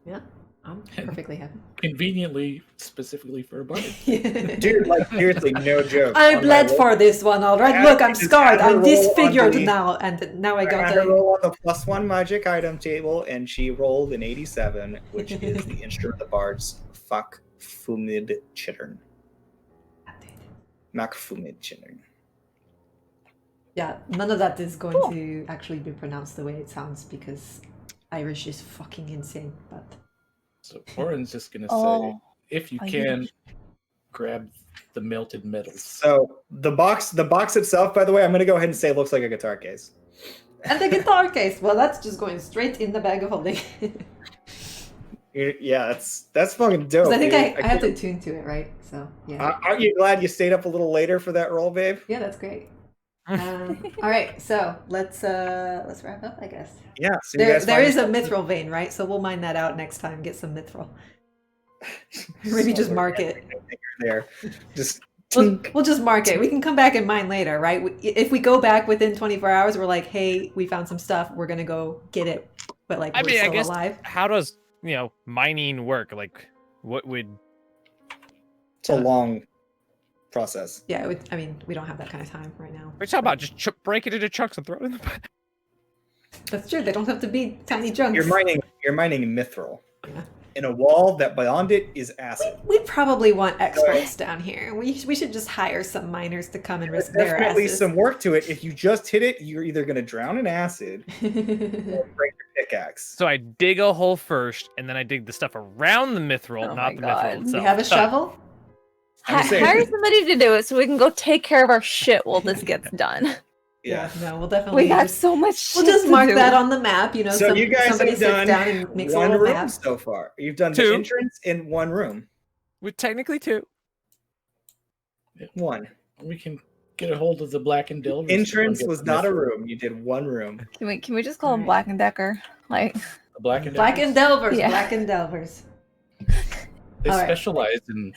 [SPEAKER 7] Yeah, I'm perfectly happy.
[SPEAKER 3] Conveniently, specifically for a bard.
[SPEAKER 1] Dude, like, seriously, no joke.
[SPEAKER 7] I bled for this one, all right. Look, I'm scarred. I'm disfigured
[SPEAKER 1] the,
[SPEAKER 7] now, and now I got
[SPEAKER 1] had her roll on the +1 magic item table, and she rolled an 87, which is the instrument of the bards. Fuck Fumid Chittern. Mac Fumid Chittern.
[SPEAKER 7] Yeah, none of that is going to actually be pronounced the way it sounds because Irish is fucking insane. But
[SPEAKER 3] So Oren's just gonna say, if you can, grab the melted metals.
[SPEAKER 1] So the box itself, by the way, I'm gonna go ahead and say looks like a guitar case.
[SPEAKER 7] and the guitar case, well, that's just going straight in the bag of holding.
[SPEAKER 1] Yeah, that's fucking dope.
[SPEAKER 7] I think
[SPEAKER 1] dude.
[SPEAKER 7] I have to tune to it, right? So yeah.
[SPEAKER 1] Aren't you glad you stayed up a little later for that roll, babe?
[SPEAKER 7] Yeah, that's great. All right, so let's wrap up, I guess.
[SPEAKER 1] Yeah. So
[SPEAKER 7] There is a mithril vein, right? So we'll mine that out next time. Get some mithril. Maybe just mark it.
[SPEAKER 1] There, just
[SPEAKER 7] We'll just mark it. We can come back and mine later, right? If we go back within 24 hours, we're like, hey, we found some stuff. We're gonna go get it, but like we're still alive.
[SPEAKER 4] How does mining work? Like, what would?
[SPEAKER 1] It's a long process.
[SPEAKER 7] Yeah, I mean, we don't have that kind of time right now.
[SPEAKER 4] We're talking about just break it into chunks and throw it in the pot.
[SPEAKER 7] That's true. They don't have to be tiny chunks.
[SPEAKER 1] You're mining mithril.
[SPEAKER 7] Yeah.
[SPEAKER 1] In a wall that beyond it is acid.
[SPEAKER 7] We probably want experts down here. We should just hire some miners to come and risk
[SPEAKER 1] There's
[SPEAKER 7] their
[SPEAKER 1] definitely
[SPEAKER 7] asses.
[SPEAKER 1] some work to it. If you just hit it, you're either going to drown in acid or break your pickaxe.
[SPEAKER 4] So I dig a hole first, and then I dig the stuff around the mithril, not the mithril itself.
[SPEAKER 7] You have a shovel?
[SPEAKER 6] Hire somebody to do it so we can go take care of our shit while this gets done.
[SPEAKER 1] Yeah.
[SPEAKER 7] No, we'll definitely.
[SPEAKER 6] We got so much shit.
[SPEAKER 7] We'll just
[SPEAKER 6] to
[SPEAKER 7] mark
[SPEAKER 6] do.
[SPEAKER 7] that on the map. You know,
[SPEAKER 1] So you guys
[SPEAKER 7] somebody
[SPEAKER 1] have
[SPEAKER 7] sits
[SPEAKER 1] done
[SPEAKER 7] down and makes a
[SPEAKER 1] one
[SPEAKER 7] little
[SPEAKER 1] room
[SPEAKER 7] map.
[SPEAKER 1] so far. You've done
[SPEAKER 4] Two.
[SPEAKER 1] the entrance in one room.
[SPEAKER 4] With technically two.
[SPEAKER 1] One.
[SPEAKER 3] We can get a hold of the Black and Delvers.
[SPEAKER 1] Entrance was not a room. You did one room.
[SPEAKER 6] Can we just call them Black and Decker? Like
[SPEAKER 3] The Black and
[SPEAKER 7] Black and Delvers.
[SPEAKER 6] Yeah.
[SPEAKER 7] Black and Delvers.
[SPEAKER 3] They
[SPEAKER 7] All right.
[SPEAKER 3] specialize in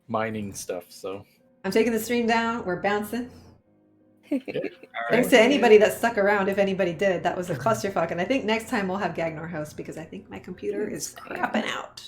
[SPEAKER 3] mining stuff, so
[SPEAKER 7] I'm taking the stream down. We're bouncing.
[SPEAKER 1] All
[SPEAKER 7] Thanks
[SPEAKER 1] right.
[SPEAKER 7] to anybody that stuck around, if anybody did. That was a clusterfuck. And I think next time we'll have Gagnor host because I think my computer is crapping out.